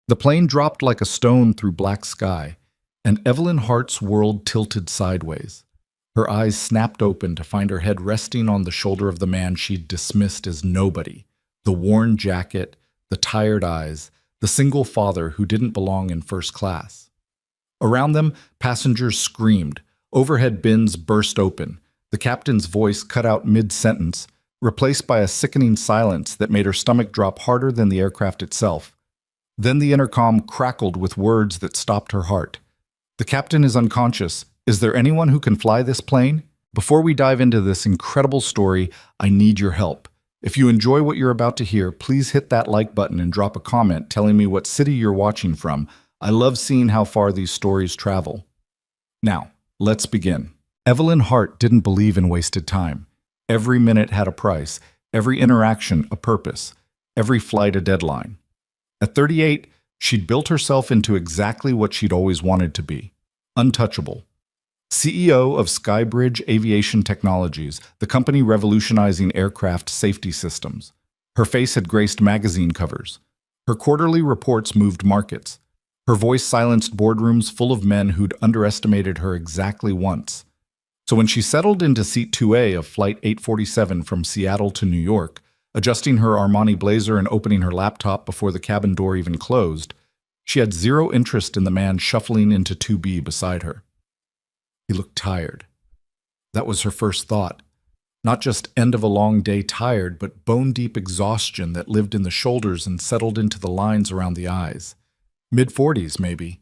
The plane dropped like a stone through black sky, and Evelyn Hart's world tilted sideways. Her eyes snapped open to find her head resting on the shoulder of the man she'd dismissed as nobody. The worn jacket, the tired eyes, the single father who didn't belong in first class. Around them, passengers screamed. Overhead bins burst open. The captain's voice cut out mid-sentence, replaced by a sickening silence that made her stomach drop harder than the aircraft itself. Then the intercom crackled with words that stopped her heart. "The captain is unconscious. Is there anyone who can fly this plane?" Before we dive into this incredible story, I need your help. If you enjoy what you're about to hear, please hit that like button and drop a comment telling me what city you're watching from. I love seeing how far these stories travel. Now, let's begin. Evelyn Hart didn't believe in wasted time. Every minute had a price, every interaction a purpose, every flight a deadline. At 38, she'd built herself into exactly what she'd always wanted to be: untouchable. CEO of Skybridge Aviation Technologies, the company revolutionizing aircraft safety systems. Her face had graced magazine covers. Her quarterly reports moved markets. Her voice silenced boardrooms full of men who'd underestimated her exactly once. So when she settled into seat 2A of Flight 847 from Seattle to New York, adjusting her Armani blazer and opening her laptop before the cabin door even closed, she had zero interest in the man shuffling into 2B beside her. He looked tired. That was her first thought. Not just end of a long day tired, but bone-deep exhaustion that lived in the shoulders and settled into the lines around the eyes. Mid-40s, maybe.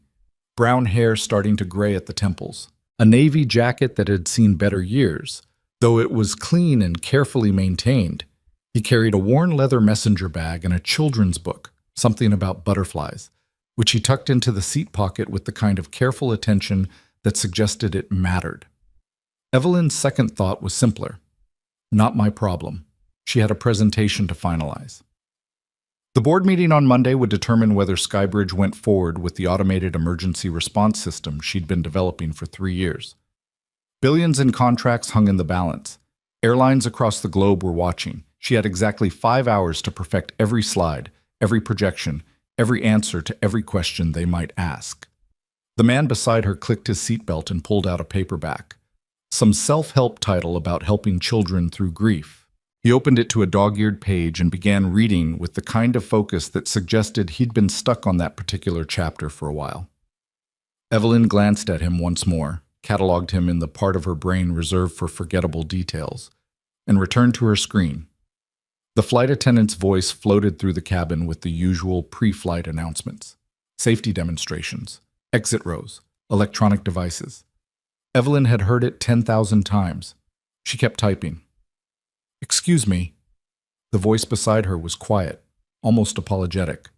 Brown hair starting to gray at the temples. A navy jacket that had seen better years, though it was clean and carefully maintained. He carried a worn leather messenger bag and a children's book, something about butterflies, which he tucked into the seat pocket with the kind of careful attention that suggested it mattered. Evelyn's second thought was simpler. Not my problem. She had a presentation to finalize. The board meeting on Monday would determine whether Skybridge went forward with the automated emergency response system she'd been developing for 3 years. Billions in contracts hung in the balance. Airlines across the globe were watching. She had exactly 5 hours to perfect every slide, every projection, every answer to every question they might ask. The man beside her clicked his seatbelt and pulled out a paperback. Some self-help title about helping children through grief. He opened it to a dog-eared page and began reading with the kind of focus that suggested he'd been stuck on that particular chapter for a while. Evelyn glanced at him once more, cataloged him in the part of her brain reserved for forgettable details, and returned to her screen. The flight attendant's voice floated through the cabin with the usual pre-flight announcements. Safety demonstrations. Exit rows, electronic devices. Evelyn had heard it 10,000 times. She kept typing. "Excuse me." The voice beside her was quiet, almost apologetic.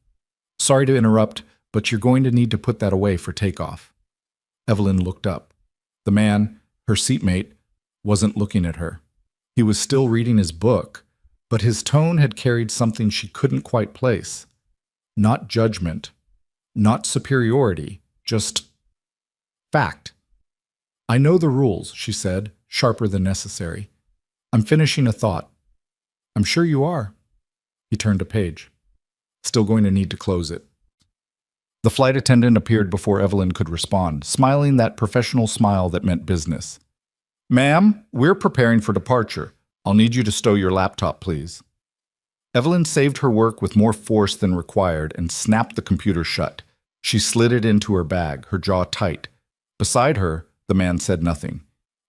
"Sorry to interrupt, but you're going to need to put that away for takeoff." Evelyn looked up. The man, her seatmate, wasn't looking at her. He was still reading his book, but his tone had carried something she couldn't quite place. Not judgment, not superiority, just fact. "I know the rules," she said, sharper than necessary. "I'm finishing a thought." "I'm sure you are." He turned a page. "Still going to need to close it." The flight attendant appeared before Evelyn could respond, smiling that professional smile that meant business. "Ma'am, we're preparing for departure. I'll need you to stow your laptop, please." Evelyn saved her work with more force than required and snapped the computer shut. She slid it into her bag, her jaw tight. Beside her, the man said nothing.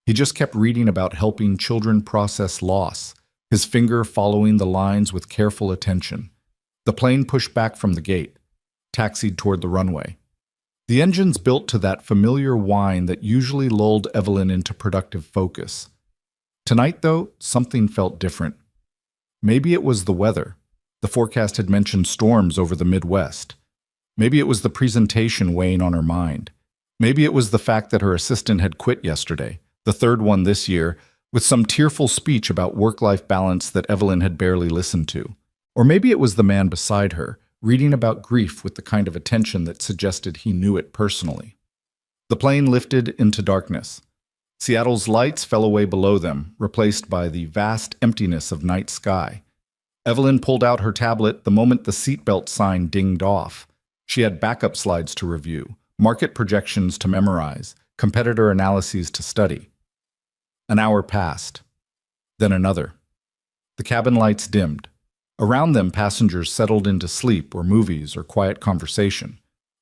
He just kept reading about helping children process loss, his finger following the lines with careful attention. The plane pushed back from the gate, taxied toward the runway. The engines built to that familiar whine that usually lulled Evelyn into productive focus. Tonight, though, something felt different. Maybe it was the weather. The forecast had mentioned storms over the Midwest. Maybe it was the presentation weighing on her mind. Maybe it was the fact that her assistant had quit yesterday, the third one this year, with some tearful speech about work-life balance that Evelyn had barely listened to. Or maybe it was the man beside her, reading about grief with the kind of attention that suggested he knew it personally. The plane lifted into darkness. Seattle's lights fell away below them, replaced by the vast emptiness of night sky. Evelyn pulled out her tablet the moment the seatbelt sign dinged off. She had backup slides to review, market projections to memorize, competitor analyses to study. An hour passed. Then another. The cabin lights dimmed. Around them, passengers settled into sleep or movies or quiet conversation.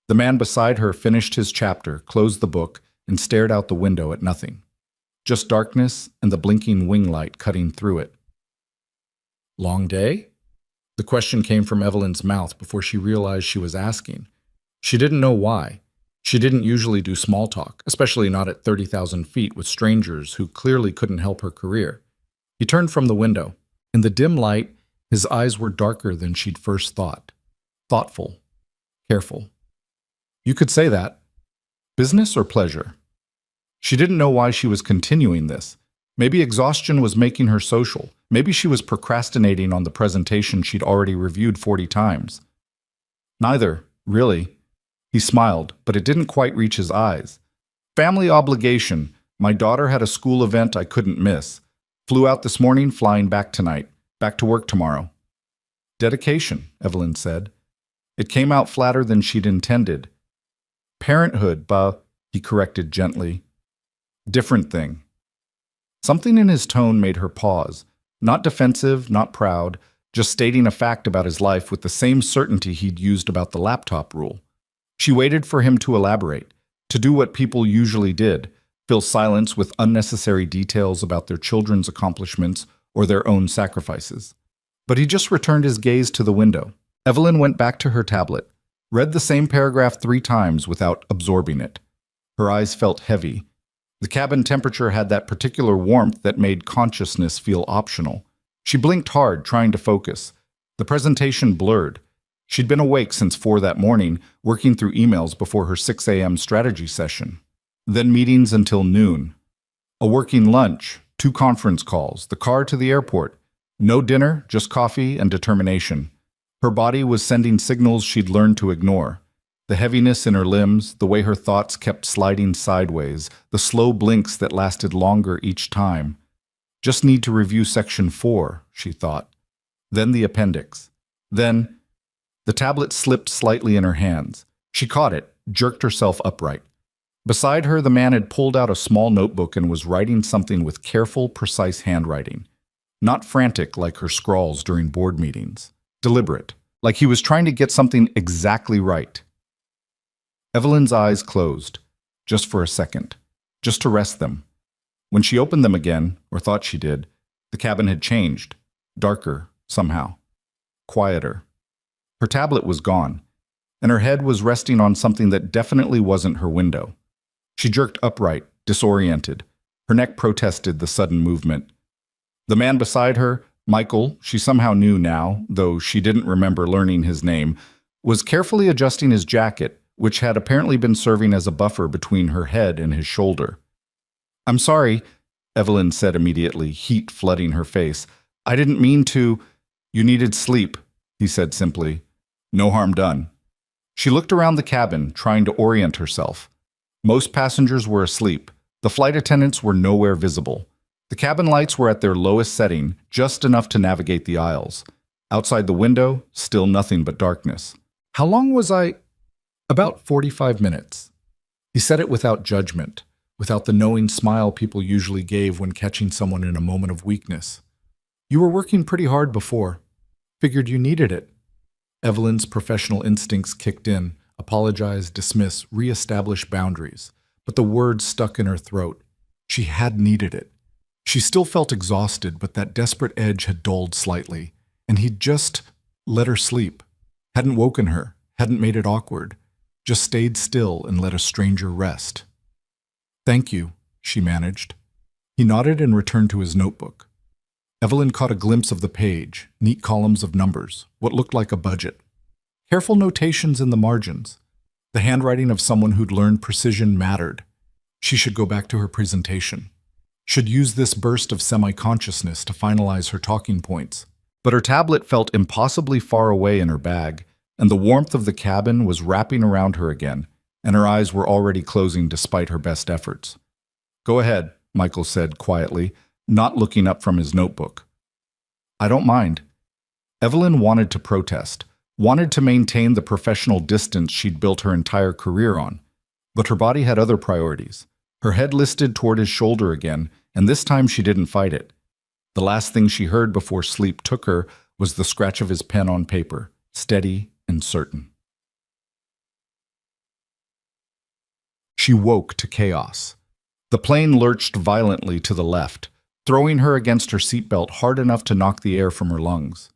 The man beside her finished his chapter, closed the book, and stared out the window at nothing. Just darkness and the blinking wing light cutting through it. Long day? The question came from Evelyn's mouth before she realized she was asking. She didn't know why. She didn't usually do small talk, especially not at 30,000 feet with strangers who clearly couldn't help her career. He turned from the window. In the dim light, his eyes were darker than she'd first thought. Thoughtful. Careful. You could say that. Business or pleasure? She didn't know why she was continuing this. Maybe exhaustion was making her social. Maybe she was procrastinating on the presentation she'd already reviewed 40 times. Neither, really. He smiled, but it didn't quite reach his eyes. Family obligation. My daughter had a school event I couldn't miss. Flew out this morning, flying back tonight. Back to work tomorrow. Dedication, Evelyn said. It came out flatter than she'd intended. Parenthood, he corrected gently. Different thing. Something in his tone made her pause. Not defensive, not proud, just stating a fact about his life with the same certainty he'd used about the laptop rule. She waited for him to elaborate, to do what people usually did, fill silence with unnecessary details about their children's accomplishments or their own sacrifices. But he just returned his gaze to the window. Evelyn went back to her tablet, read the same paragraph 3 times without absorbing it. Her eyes felt heavy. The cabin temperature had that particular warmth that made consciousness feel optional. She blinked hard, trying to focus. The presentation blurred. She'd been awake since 4 that morning, working through emails before her 6 a.m. strategy session. Then meetings until noon. A working lunch, 2 conference calls, the car to the airport. No dinner, just coffee and determination. Her body was sending signals she'd learned to ignore. The heaviness in her limbs, the way her thoughts kept sliding sideways, the slow blinks that lasted longer each time. Just need to review section 4, she thought. Then the appendix. Then the tablet slipped slightly in her hands. She caught it, jerked herself upright. Beside her, the man had pulled out a small notebook and was writing something with careful, precise handwriting. Not frantic like her scrawls during board meetings. Deliberate, like he was trying to get something exactly right. Evelyn's eyes closed, just for a second, just to rest them. When she opened them again, or thought she did, the cabin had changed, darker, somehow, quieter. Her tablet was gone, and her head was resting on something that definitely wasn't her window. She jerked upright, disoriented. Her neck protested the sudden movement. The man beside her, Michael, she somehow knew now, though she didn't remember learning his name, was carefully adjusting his jacket, which had apparently been serving as a buffer between her head and his shoulder. "I'm sorry," Evelyn said immediately, heat flooding her face. "I didn't mean to." "You needed sleep," he said simply. "No harm done." She looked around the cabin, trying to orient herself. Most passengers were asleep. The flight attendants were nowhere visible. The cabin lights were at their lowest setting, just enough to navigate the aisles. Outside the window, still nothing but darkness. "How long was I?" "About 45 minutes. He said it without judgment, without the knowing smile people usually gave when catching someone in a moment of weakness. "You were working pretty hard before. Figured you needed it." Evelyn's professional instincts kicked in, apologize, dismiss, re-establish boundaries. But the words stuck in her throat. She had needed it. She still felt exhausted, but that desperate edge had dulled slightly, and he'd just let her sleep. Hadn't woken her, hadn't made it awkward. Just stayed still and let a stranger rest. "Thank you," she managed. He nodded and returned to his notebook. Evelyn caught a glimpse of the page, neat columns of numbers, what looked like a budget. Careful notations in the margins. The handwriting of someone who'd learned precision mattered. She should go back to her presentation. Should use this burst of semi-consciousness to finalize her talking points. But her tablet felt impossibly far away in her bag, and the warmth of the cabin was wrapping around her again, and her eyes were already closing despite her best efforts. "Go ahead," Michael said quietly, not looking up from his notebook. "I don't mind." Evelyn wanted to protest, wanted to maintain the professional distance she'd built her entire career on. But her body had other priorities. Her head listed toward his shoulder again, and this time she didn't fight it. The last thing she heard before sleep took her was the scratch of his pen on paper, steady and certain. She woke to chaos. The plane lurched violently to the left, throwing her against her seatbelt hard enough to knock the air from her lungs.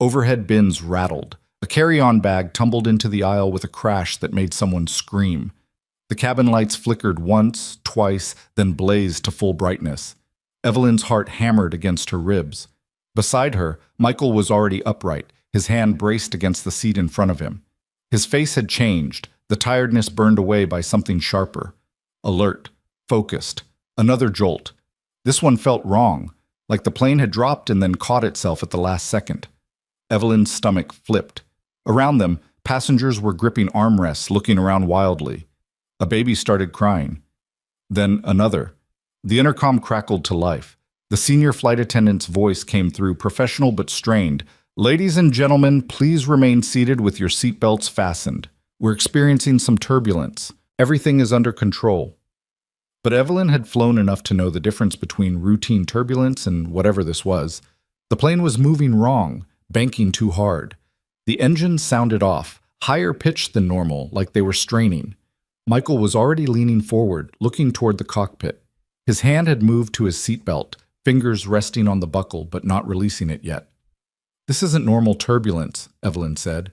Overhead bins rattled. A carry-on bag tumbled into the aisle with a crash that made someone scream. The cabin lights flickered once, twice, then blazed to full brightness. Evelyn's heart hammered against her ribs. Beside her, Michael was already upright, his hand braced against the seat in front of him. His face had changed, the tiredness burned away by something sharper. Alert, focused, another jolt. This one felt wrong, like the plane had dropped and then caught itself at the last second. Evelyn's stomach flipped. Around them, passengers were gripping armrests, looking around wildly. A baby started crying. Then another. The intercom crackled to life. The senior flight attendant's voice came through, professional but strained. "Ladies and gentlemen, please remain seated with your seatbelts fastened. We're experiencing some turbulence. Everything is under control." But Evelyn had flown enough to know the difference between routine turbulence and whatever this was. The plane was moving wrong, banking too hard. The engines sounded off, higher pitched than normal, like they were straining. Michael was already leaning forward, looking toward the cockpit. His hand had moved to his seatbelt, fingers resting on the buckle but not releasing it yet. "This isn't normal turbulence," Evelyn said.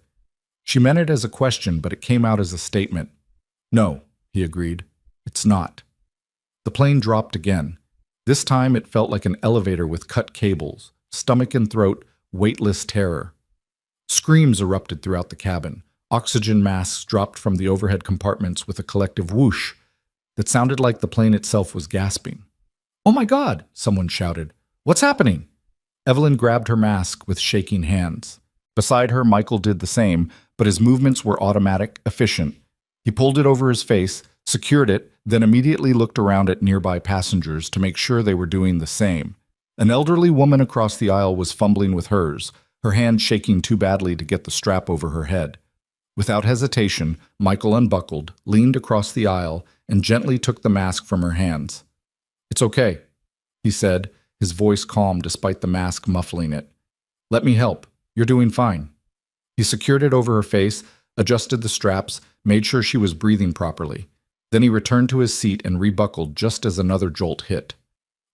She meant it as a question, but it came out as a statement. "No," he agreed. "It's not." The plane dropped again. This time it felt like an elevator with cut cables, stomach and throat, weightless terror. Screams erupted throughout the cabin. Oxygen masks dropped from the overhead compartments with a collective whoosh that sounded like the plane itself was gasping. "Oh my God!" someone shouted. "What's happening?" Evelyn grabbed her mask with shaking hands. Beside her, Michael did the same, but his movements were automatic, efficient. He pulled it over his face, secured it, then immediately looked around at nearby passengers to make sure they were doing the same. An elderly woman across the aisle was fumbling with hers, her hand shaking too badly to get the strap over her head. Without hesitation, Michael unbuckled, leaned across the aisle, and gently took the mask from her hands. "It's okay," he said, his voice calm despite the mask muffling it. "Let me help. You're doing fine." He secured it over her face, adjusted the straps, made sure she was breathing properly. Then he returned to his seat and rebuckled just as another jolt hit.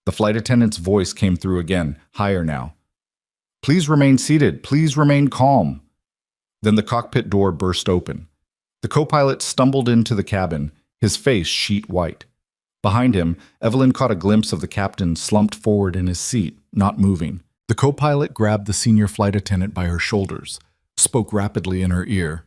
The flight attendant's voice came through again, higher now. "Please remain seated. Please remain calm." Then the cockpit door burst open. The co-pilot stumbled into the cabin, his face sheet white. Behind him, Evelyn caught a glimpse of the captain slumped forward in his seat, not moving. The co-pilot grabbed the senior flight attendant by her shoulders, spoke rapidly in her ear.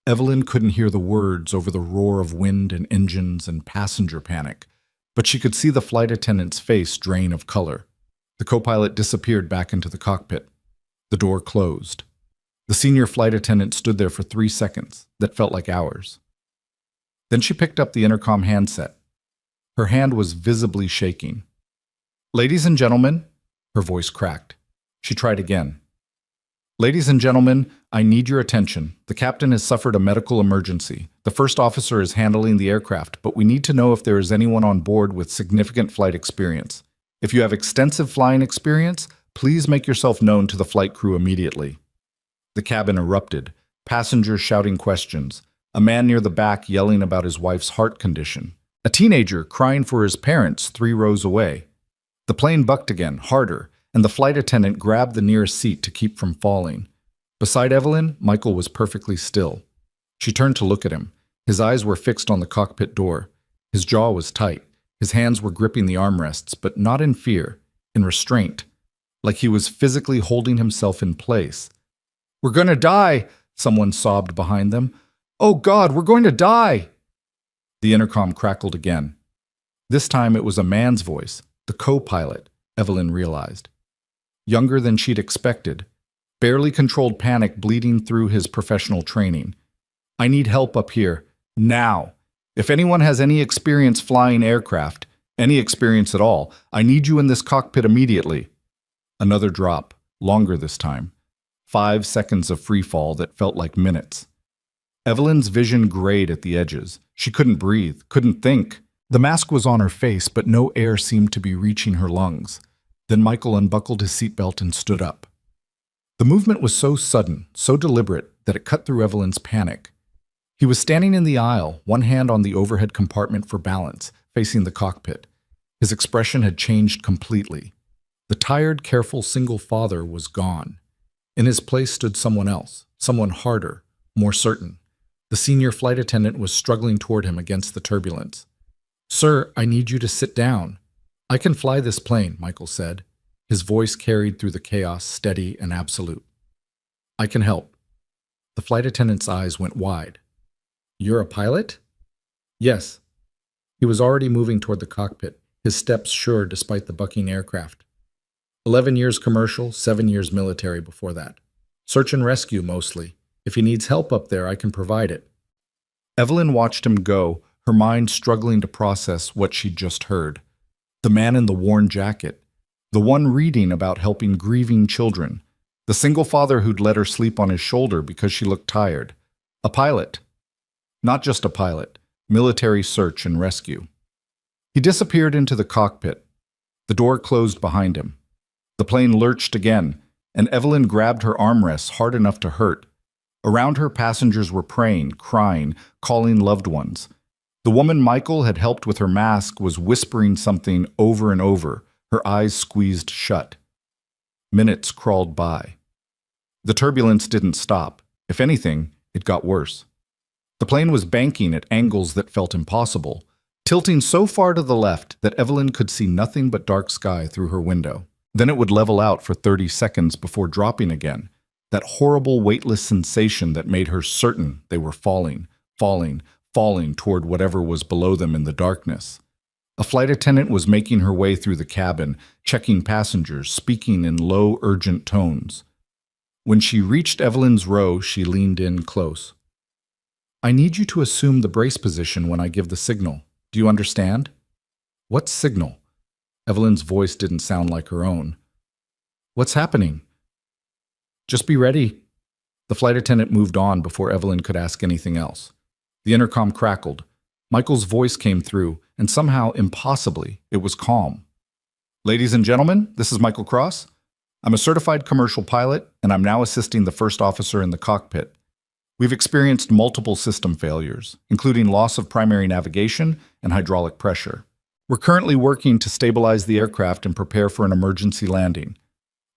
Evelyn couldn't hear the words over the roar of wind and engines and passenger panic, but she could see the flight attendant's face drain of color. The co-pilot disappeared back into the cockpit. The door closed. The senior flight attendant stood there for 3 seconds that felt like hours. Then she picked up the intercom handset. Her hand was visibly shaking. "Ladies and gentlemen," her voice cracked. She tried again. "Ladies and gentlemen, I need your attention. The captain has suffered a medical emergency. The first officer is handling the aircraft, but we need to know if there is anyone on board with significant flight experience. If you have extensive flying experience, please make yourself known to the flight crew immediately." The cabin erupted, passengers shouting questions, a man near the back yelling about his wife's heart condition, a teenager crying for his parents 3 rows away. The plane bucked again, harder, and the flight attendant grabbed the nearest seat to keep from falling. Beside Evelyn, Michael was perfectly still. She turned to look at him. His eyes were fixed on the cockpit door. His jaw was tight. His hands were gripping the armrests, but not in fear, in restraint, like he was physically holding himself in place. "We're going to die," someone sobbed behind them. "Oh God, we're going to die." The intercom crackled again. This time it was a man's voice, the co-pilot, Evelyn realized. Younger than she'd expected, barely controlled panic bleeding through his professional training. "I need help up here, now. If anyone has any experience flying aircraft, any experience at all, I need you in this cockpit immediately." Another drop, longer this time. 5 seconds of free fall that felt like minutes. Evelyn's vision grayed at the edges. She couldn't breathe, couldn't think. The mask was on her face, but no air seemed to be reaching her lungs. Then Michael unbuckled his seatbelt and stood up. The movement was so sudden, so deliberate, that it cut through Evelyn's panic. He was standing in the aisle, one hand on the overhead compartment for balance, facing the cockpit. His expression had changed completely. The tired, careful single father was gone. In his place stood someone else, someone harder, more certain. The senior flight attendant was struggling toward him against the turbulence. "Sir, I need you to sit down." "I can fly this plane," Michael said. His voice carried through the chaos, steady and absolute. "I can help." The flight attendant's eyes went wide. "You're a pilot?" "Yes." He was already moving toward the cockpit, his steps sure despite the bucking aircraft. 11 years commercial, 7 years military before that. Search and rescue mostly. If he needs help up there, I can provide it. Evelyn watched him go, her mind struggling to process what she'd just heard. The man in the worn jacket. The one reading about helping grieving children. The single father who'd let her sleep on his shoulder because she looked tired. A pilot. Not just a pilot. Military search and rescue. He disappeared into the cockpit. The door closed behind him. The plane lurched again, and Evelyn grabbed her armrests hard enough to hurt. Around her, passengers were praying, crying, calling loved ones. The woman Michael had helped with her mask was whispering something over and over, her eyes squeezed shut. Minutes crawled by. The turbulence didn't stop. If anything, it got worse. The plane was banking at angles that felt impossible, tilting so far to the left that Evelyn could see nothing but dark sky through her window. Then it would level out for 30 seconds before dropping again, that horrible weightless sensation that made her certain they were falling toward whatever was below them in the darkness. A flight attendant was making her way through the cabin, checking passengers, speaking in low, urgent tones. When she reached Evelyn's row, she leaned in close. "I need you to assume the brace position when I give the signal. Do you understand?" "What signal?" Evelyn's voice didn't sound like her own. "What's happening?" "Just be ready." The flight attendant moved on before Evelyn could ask anything else. The intercom crackled. Michael's voice came through, and somehow, impossibly, it was calm. "Ladies and gentlemen, this is Michael Cross. I'm a certified commercial pilot, and I'm now assisting the first officer in the cockpit. We've experienced multiple system failures, including loss of primary navigation and hydraulic pressure. We're currently working to stabilize the aircraft and prepare for an emergency landing."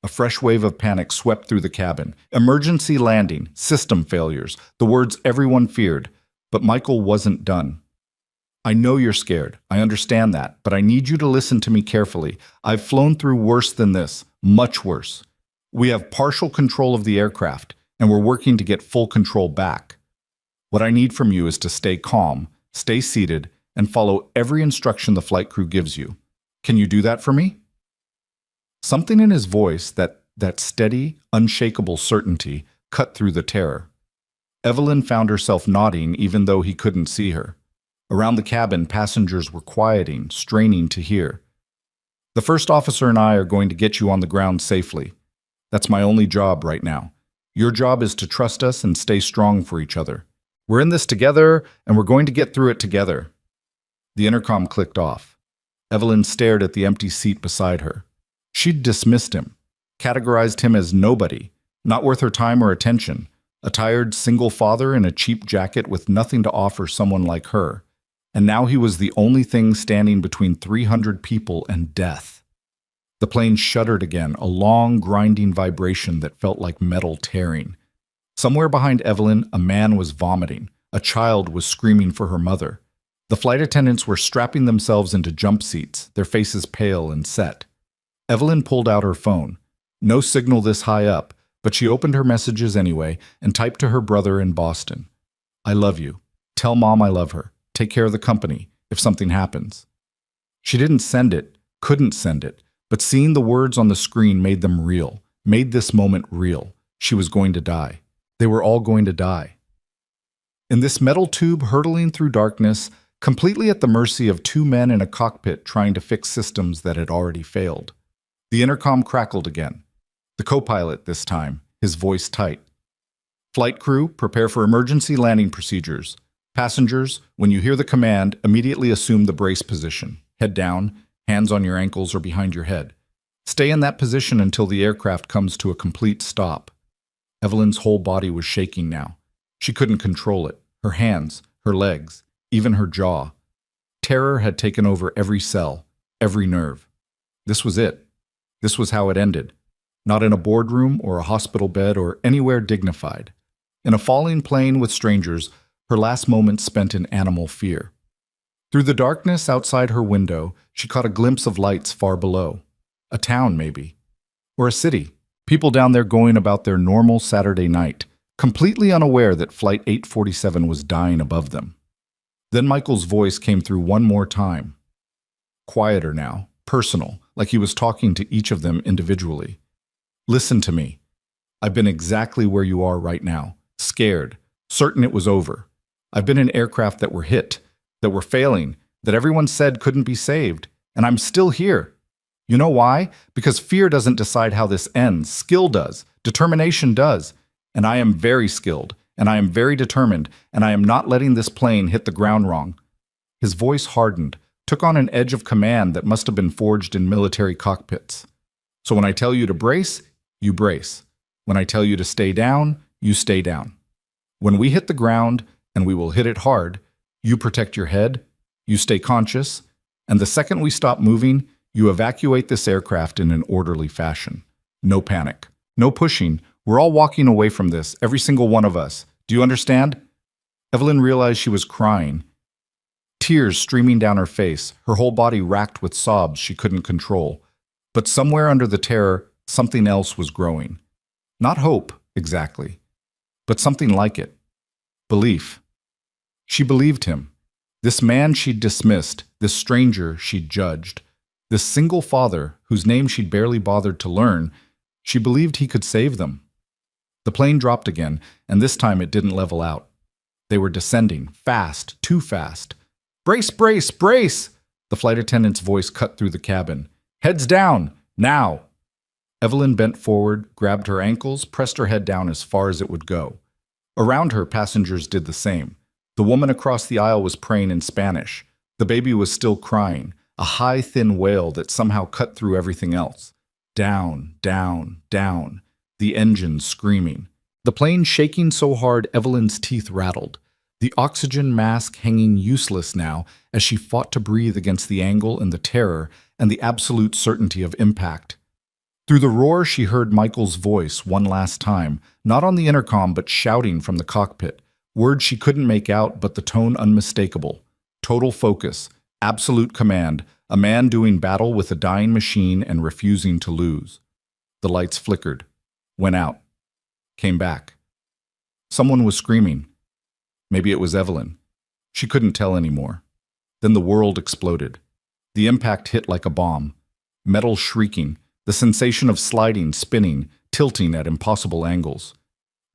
A fresh wave of panic swept through the cabin. Emergency landing, system failures, the words everyone feared. But Michael wasn't done. "I know you're scared. I understand that. But I need you to listen to me carefully. I've flown through worse than this, much worse. We have partial control of the aircraft, and we're working to get full control back. What I need from you is to stay calm, stay seated, and follow every instruction the flight crew gives you. Can you do that for me?" Something in his voice, that steady, unshakable certainty, cut through the terror. Evelyn found herself nodding even though he couldn't see her. Around the cabin, passengers were quieting, straining to hear. "The first officer and I are going to get you on the ground safely. That's my only job right now. Your job is to trust us and stay strong for each other. We're in this together, and we're going to get through it together." The intercom clicked off. Evelyn stared at the empty seat beside her. She'd dismissed him, categorized him as nobody, not worth her time or attention, a tired single father in a cheap jacket with nothing to offer someone like her. And now he was the only thing standing between 300 people and death. The plane shuddered again, a long, grinding vibration that felt like metal tearing. Somewhere behind Evelyn, a man was vomiting. A child was screaming for her mother. The flight attendants were strapping themselves into jump seats, their faces pale and set. Evelyn pulled out her phone. No signal this high up, but she opened her messages anyway and typed to her brother in Boston. "I love you. Tell Mom I love her. Take care of the company if something happens." She didn't send it, couldn't send it, but seeing the words on the screen made them real, made this moment real. She was going to die. They were all going to die. In this metal tube hurtling through darkness, completely at the mercy of two men in a cockpit trying to fix systems that had already failed. The intercom crackled again. The co-pilot this time, his voice tight. Flight crew, prepare for emergency landing procedures. Passengers, when you hear the command, immediately assume the brace position. Head down, hands on your ankles or behind your head. Stay in that position until the aircraft comes to a complete stop. Evelyn's whole body was shaking now. She couldn't control it. Her hands, her legs, even her jaw. Terror had taken over every cell, every nerve. This was it. This was how it ended. Not in a boardroom or a hospital bed or anywhere dignified. In a falling plane with strangers, her last moments spent in animal fear. Through the darkness outside her window, she caught a glimpse of lights far below. A town, maybe. Or a city. People down there going about their normal Saturday night, completely unaware that Flight 847 was dying above them. Then Michael's voice came through one more time. Quieter now, personal, like he was talking to each of them individually. Listen to me. I've been exactly where you are right now, scared, certain it was over. I've been in aircraft that were hit, that were failing, that everyone said couldn't be saved, and I'm still here. You know why? Because fear doesn't decide how this ends. Skill does. Determination does. And I am very skilled, and I am very determined, and I am not letting this plane hit the ground wrong. His voice hardened, took on an edge of command that must have been forged in military cockpits. So when I tell you to brace, you brace. When I tell you to stay down, you stay down. When we hit the ground, and we will hit it hard, you protect your head, you stay conscious, and the second we stop moving, you evacuate this aircraft in an orderly fashion. No panic. No pushing. We're all walking away from this, every single one of us. Do you understand? Evelyn realized she was crying. Tears streaming down her face, her whole body racked with sobs she couldn't control. But somewhere under the terror, something else was growing. Not hope, exactly, but something like it. Belief. She believed him. This man she'd dismissed, this stranger she'd judged, this single father, whose name she'd barely bothered to learn, she believed he could save them. The plane dropped again, and this time it didn't level out. They were descending, fast, too fast. Brace, brace, brace! The flight attendant's voice cut through the cabin. Heads down, now! Evelyn bent forward, grabbed her ankles, pressed her head down as far as it would go. Around her, passengers did the same. The woman across the aisle was praying in Spanish. The baby was still crying. A high, thin wail that somehow cut through everything else. Down, down, down. The engine screaming. The plane shaking so hard Evelyn's teeth rattled. The oxygen mask hanging useless now as she fought to breathe against the angle and the terror and the absolute certainty of impact. Through the roar she heard Michael's voice one last time, not on the intercom but shouting from the cockpit. Words she couldn't make out but the tone unmistakable. Total focus. Absolute command, a man doing battle with a dying machine and refusing to lose. The lights flickered, went out, came back. Someone was screaming. Maybe it was Evelyn. She couldn't tell anymore. Then the world exploded. The impact hit like a bomb. Metal shrieking, the sensation of sliding, spinning, tilting at impossible angles.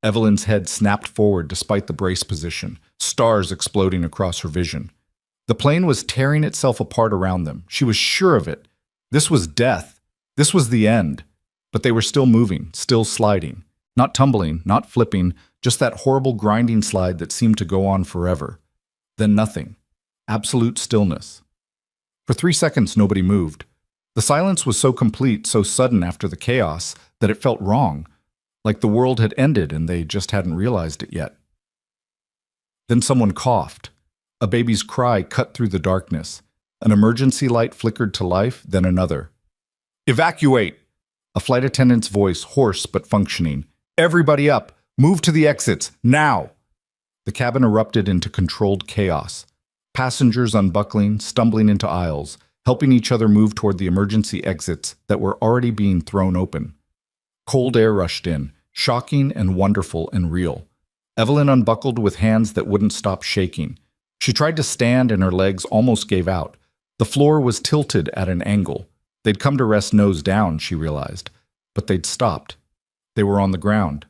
Evelyn's head snapped forward despite the brace position, stars exploding across her vision. The plane was tearing itself apart around them. She was sure of it. This was death. This was the end. But they were still moving, still sliding. Not tumbling, not flipping, just that horrible grinding slide that seemed to go on forever. Then nothing. Absolute stillness. For 3 seconds, nobody moved. The silence was so complete, so sudden after the chaos, that it felt wrong. Like the world had ended and they just hadn't realized it yet. Then someone coughed. A baby's cry cut through the darkness. An emergency light flickered to life, then another. Evacuate! A flight attendant's voice, hoarse but functioning. Everybody up! Move to the exits, now! The cabin erupted into controlled chaos. Passengers unbuckling, stumbling into aisles, helping each other move toward the emergency exits that were already being thrown open. Cold air rushed in, shocking and wonderful and real. Evelyn unbuckled with hands that wouldn't stop shaking. She tried to stand and her legs almost gave out. The floor was tilted at an angle. They'd come to rest nose down, she realized. But they'd stopped. They were on the ground.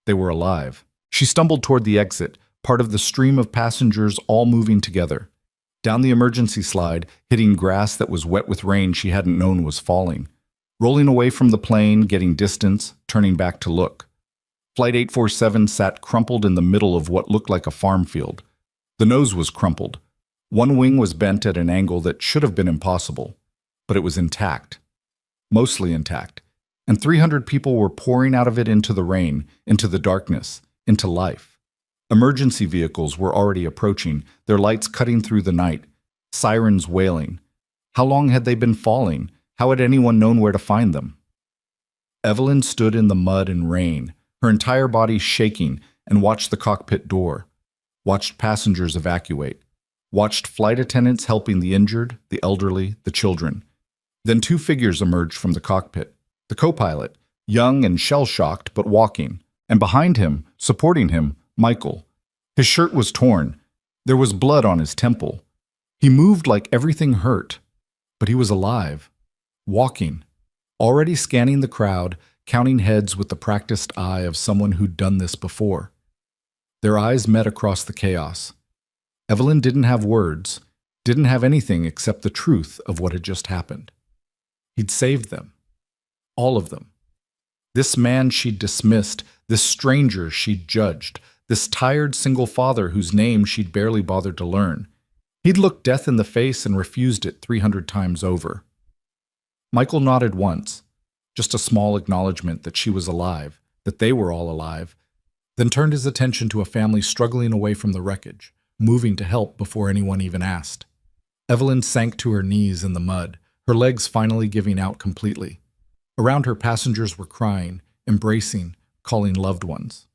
They were alive. She stumbled toward the exit, part of the stream of passengers all moving together. Down the emergency slide, hitting grass that was wet with rain she hadn't known was falling. Rolling away from the plane, getting distance, turning back to look. Flight 847 sat crumpled in the middle of what looked like a farm field. The nose was crumpled. One wing was bent at an angle that should have been impossible, but it was intact. Mostly intact. And 300 people were pouring out of it into the rain, into the darkness, into life. Emergency vehicles were already approaching, their lights cutting through the night, sirens wailing. How long had they been falling? How had anyone known where to find them? Evelyn stood in the mud and rain, her entire body shaking, and watched the cockpit door, watched passengers evacuate, watched flight attendants helping the injured, the elderly, the children. Then two figures emerged from the cockpit. The co-pilot, young and shell-shocked but walking, and behind him, supporting him, Michael. His shirt was torn. There was blood on his temple. He moved like everything hurt, but he was alive, walking, already scanning the crowd, counting heads with the practiced eye of someone who'd done this before. Their eyes met across the chaos. Evelyn didn't have words, didn't have anything except the truth of what had just happened. He'd saved them. All of them. This man she'd dismissed, this stranger she'd judged, this tired single father whose name she'd barely bothered to learn. He'd looked death in the face and refused it 300 times over. Michael nodded once, just a small acknowledgement that she was alive, that they were all alive, then turned his attention to a family struggling away from the wreckage, moving to help before anyone even asked. Evelyn sank to her knees in the mud, her legs finally giving out completely. Around her, passengers were crying, embracing, calling loved ones.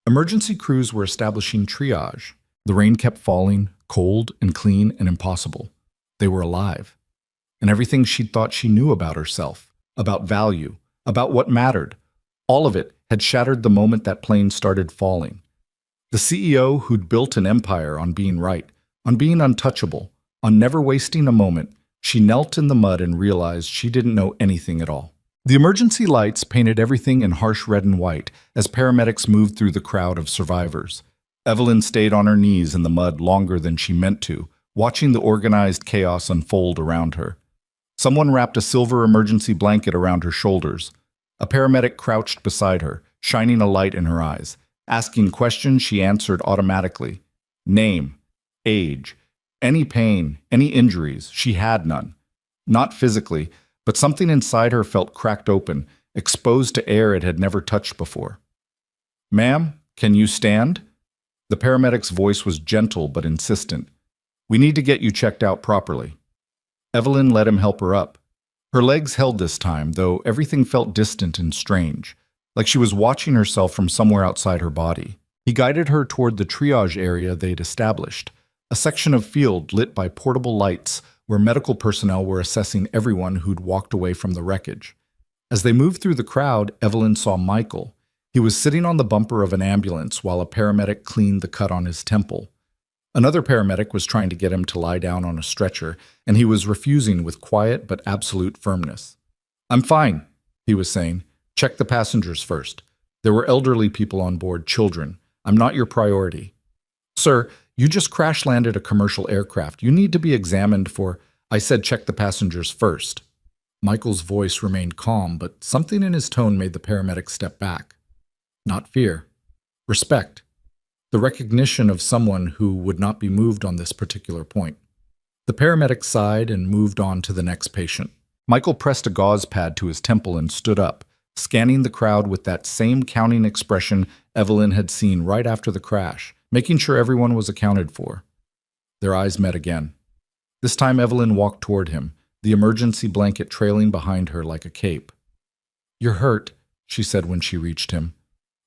Emergency crews were establishing triage. The rain kept falling, cold and clean and impossible. They were alive. And everything she'd thought she knew about herself, about value, about what mattered, all of it had shattered the moment that plane started falling. The CEO who'd built an empire on being right, on being untouchable, on never wasting a moment, she knelt in the mud and realized she didn't know anything at all. The emergency lights painted everything in harsh red and white as paramedics moved through the crowd of survivors. Evelyn stayed on her knees in the mud longer than she meant to, watching the organized chaos unfold around her. Someone wrapped a silver emergency blanket around her shoulders. A paramedic crouched beside her, shining a light in her eyes. Asking questions she answered automatically. Name, age, any pain, any injuries, she had none. Not physically, but something inside her felt cracked open, exposed to air it had never touched before. Ma'am, can you stand? The paramedic's voice was gentle but insistent. We need to get you checked out properly. Evelyn let him help her up. Her legs held this time, though everything felt distant and strange, like she was watching herself from somewhere outside her body. He guided her toward the triage area they'd established, a section of field lit by portable lights where medical personnel were assessing everyone who'd walked away from the wreckage. As they moved through the crowd, Evelyn saw Michael. He was sitting on the bumper of an ambulance while a paramedic cleaned the cut on his temple. Another paramedic was trying to get him to lie down on a stretcher, and he was refusing with quiet but absolute firmness. I'm fine, he was saying. Check the passengers first. There were elderly people on board, children. I'm not your priority. Sir, you just crash-landed a commercial aircraft. You need to be examined for... I said check the passengers first. Michael's voice remained calm, but something in his tone made the paramedic step back. Not fear. Respect. The recognition of someone who would not be moved on this particular point. The paramedic sighed and moved on to the next patient. Michael pressed a gauze pad to his temple and stood up, scanning the crowd with that same counting expression Evelyn had seen right after the crash, making sure everyone was accounted for. Their eyes met again. This time Evelyn walked toward him, the emergency blanket trailing behind her like a cape. You're hurt, she said when she reached him.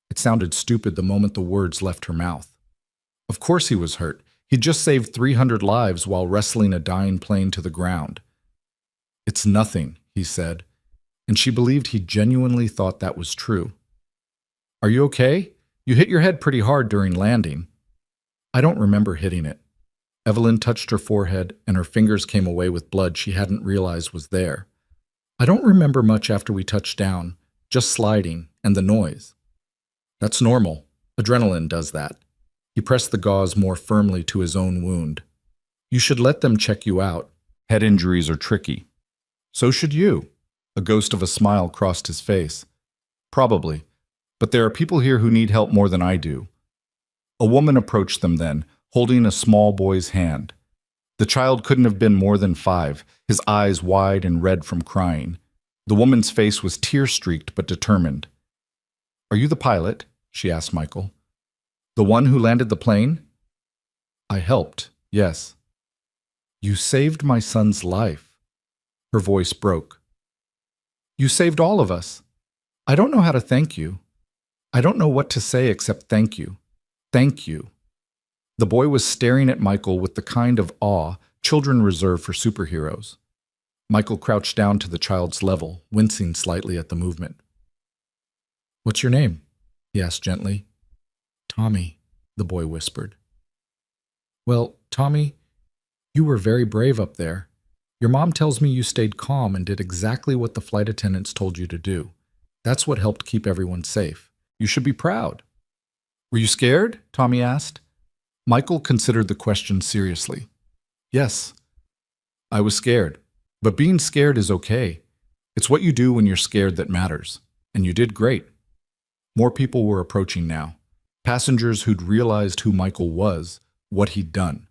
It sounded stupid the moment the words left her mouth. Of course he was hurt. He'd just saved 300 lives while wrestling a dying plane to the ground. It's nothing, he said, and she believed he genuinely thought that was true. Are you okay? You hit your head pretty hard during landing. I don't remember hitting it. Evelyn touched her forehead, and her fingers came away with blood she hadn't realized was there. I don't remember much after we touched down, just sliding and the noise. That's normal. Adrenaline does that. He pressed the gauze more firmly to his own wound. You should let them check you out. Head injuries are tricky. So should you. A ghost of a smile crossed his face. Probably. But there are people here who need help more than I do. A woman approached them then, holding a small boy's hand. The child couldn't have been more than 5, his eyes wide and red from crying. The woman's face was tear-streaked but determined. "Are you the pilot?" she asked Michael. "The one who landed the plane?" "I helped, yes." "You saved my son's life." Her voice broke. "You saved all of us. I don't know how to thank you. I don't know what to say except thank you. Thank you." The boy was staring at Michael with the kind of awe children reserve for superheroes. Michael crouched down to the child's level, wincing slightly at the movement. "What's your name?" he asked gently. "Tommy," the boy whispered. "Well, Tommy, you were very brave up there. Your mom tells me you stayed calm and did exactly what the flight attendants told you to do. That's what helped keep everyone safe. You should be proud." "Were you scared?" Tommy asked. Michael considered the question seriously. "Yes, I was scared. But being scared is okay. It's what you do when you're scared that matters. And you did great." More people were approaching now. Passengers who'd realized who Michael was, what he'd done.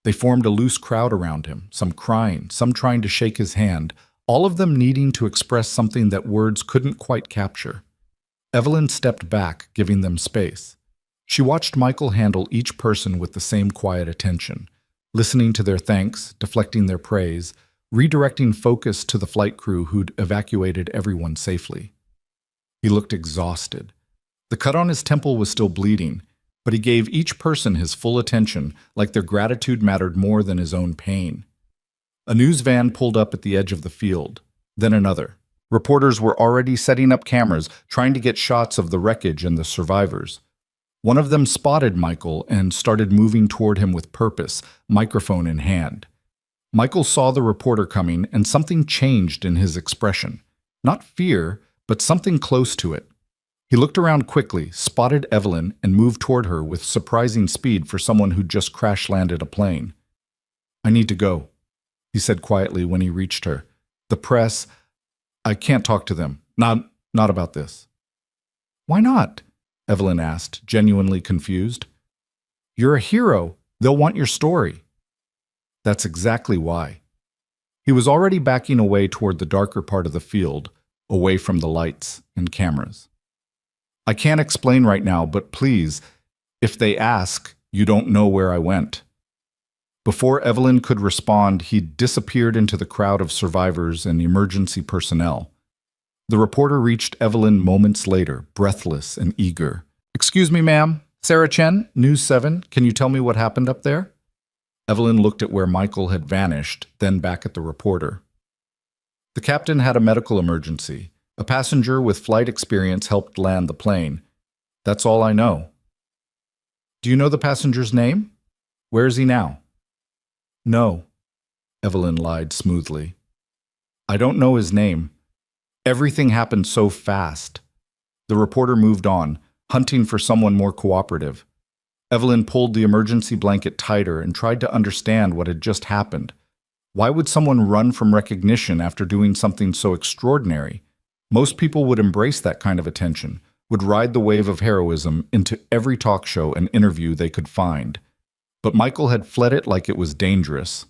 They formed a loose crowd around him, some crying, some trying to shake his hand, all of them needing to express something that words couldn't quite capture. Evelyn stepped back, giving them space. She watched Michael handle each person with the same quiet attention, listening to their thanks, deflecting their praise, redirecting focus to the flight crew who'd evacuated everyone safely. He looked exhausted. The cut on his temple was still bleeding, but he gave each person his full attention, like their gratitude mattered more than his own pain. A news van pulled up at the edge of the field, then another. Reporters were already setting up cameras, trying to get shots of the wreckage and the survivors. One of them spotted Michael and started moving toward him with purpose, microphone in hand. Michael saw the reporter coming, and something changed in his expression. Not fear, but something close to it. He looked around quickly, spotted Evelyn, and moved toward her with surprising speed for someone who'd just crash-landed a plane. "I need to go," he said quietly when he reached her. "The press, I can't talk to them. Not about this." "Why not?" Evelyn asked, genuinely confused. "You're a hero. They'll want your story." "That's exactly why." He was already backing away toward the darker part of the field, away from the lights and cameras. "I can't explain right now, but please, if they ask, you don't know where I went." Before Evelyn could respond, he'd disappeared into the crowd of survivors and emergency personnel. The reporter reached Evelyn moments later, breathless and eager. "Excuse me, ma'am. Sarah Chen, News 7. Can you tell me what happened up there?" Evelyn looked at where Michael had vanished, then back at the reporter. "The captain had a medical emergency. A passenger with flight experience helped land the plane. That's all I know." "Do you know the passenger's name? Where is he now?" "No," Evelyn lied smoothly. "I don't know his name. Everything happened so fast." The reporter moved on, hunting for someone more cooperative. Evelyn pulled the emergency blanket tighter and tried to understand what had just happened. Why would someone run from recognition after doing something so extraordinary? Most people would embrace that kind of attention, would ride the wave of heroism into every talk show and interview they could find. But Michael had fled it like it was dangerous.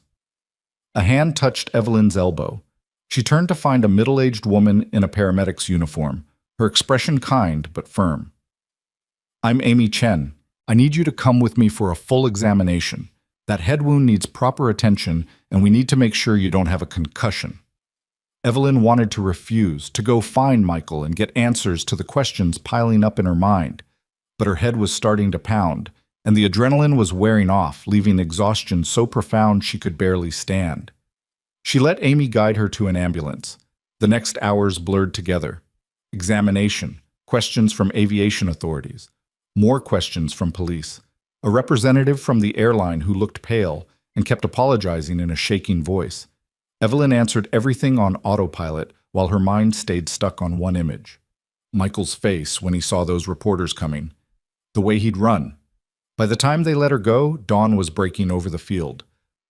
A hand touched Evelyn's elbow. She turned to find a middle-aged woman in a paramedic's uniform, her expression kind but firm. "I'm Amy Chen. I need you to come with me for a full examination. That head wound needs proper attention, and we need to make sure you don't have a concussion." Evelyn wanted to refuse, to go find Michael and get answers to the questions piling up in her mind. But her head was starting to pound, and the adrenaline was wearing off, leaving exhaustion so profound she could barely stand. She let Amy guide her to an ambulance. The next hours blurred together. Examination, questions from aviation authorities, more questions from police, a representative from the airline who looked pale and kept apologizing in a shaking voice. Evelyn answered everything on autopilot while her mind stayed stuck on one image. Michael's face when he saw those reporters coming. The way he'd run. By the time they let her go, dawn was breaking over the field.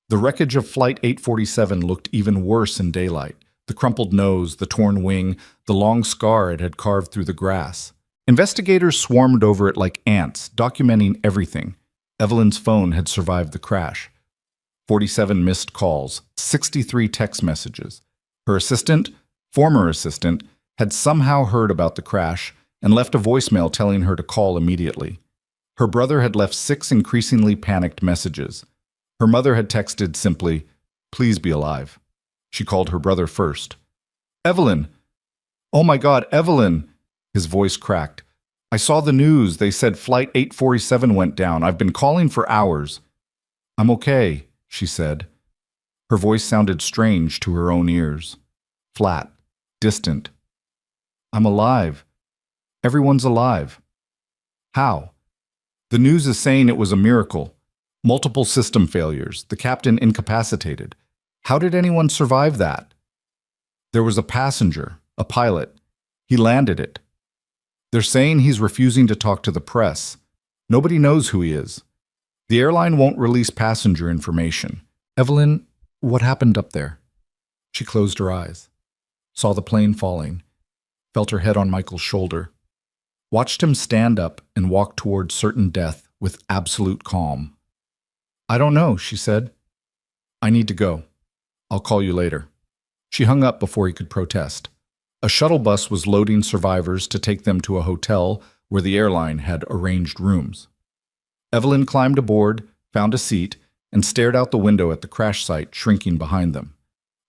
The wreckage of Flight 847 looked even worse in daylight. The crumpled nose, the torn wing, the long scar it had carved through the grass. Investigators swarmed over it like ants, documenting everything. Evelyn's phone had survived the crash. 47 missed calls, 63 text messages. Her assistant, former assistant, had somehow heard about the crash and left a voicemail telling her to call immediately. Her brother had left 6 increasingly panicked messages. Her mother had texted simply, "Please be alive." She called her brother first. "Evelyn! Oh my God, Evelyn!" His voice cracked. "I saw the news. They said Flight 847 went down. I've been calling for hours." "I'm okay," she said. Her voice sounded strange to her own ears. Flat, distant. "I'm alive. Everyone's alive." "How?" "The news is saying it was a miracle. Multiple system failures, the captain incapacitated. How did anyone survive that?" "There was a passenger, a pilot. He landed it. They're saying he's refusing to talk to the press. Nobody knows who he is. The airline won't release passenger information." "Evelyn, what happened up there?" She closed her eyes, saw the plane falling, felt her head on Michael's shoulder, watched him stand up and walk toward certain death with absolute calm. "I don't know," she said. "I need to go. I'll call you later." She hung up before he could protest. A shuttle bus was loading survivors to take them to a hotel where the airline had arranged rooms. Evelyn climbed aboard, found a seat, and stared out the window at the crash site shrinking behind them.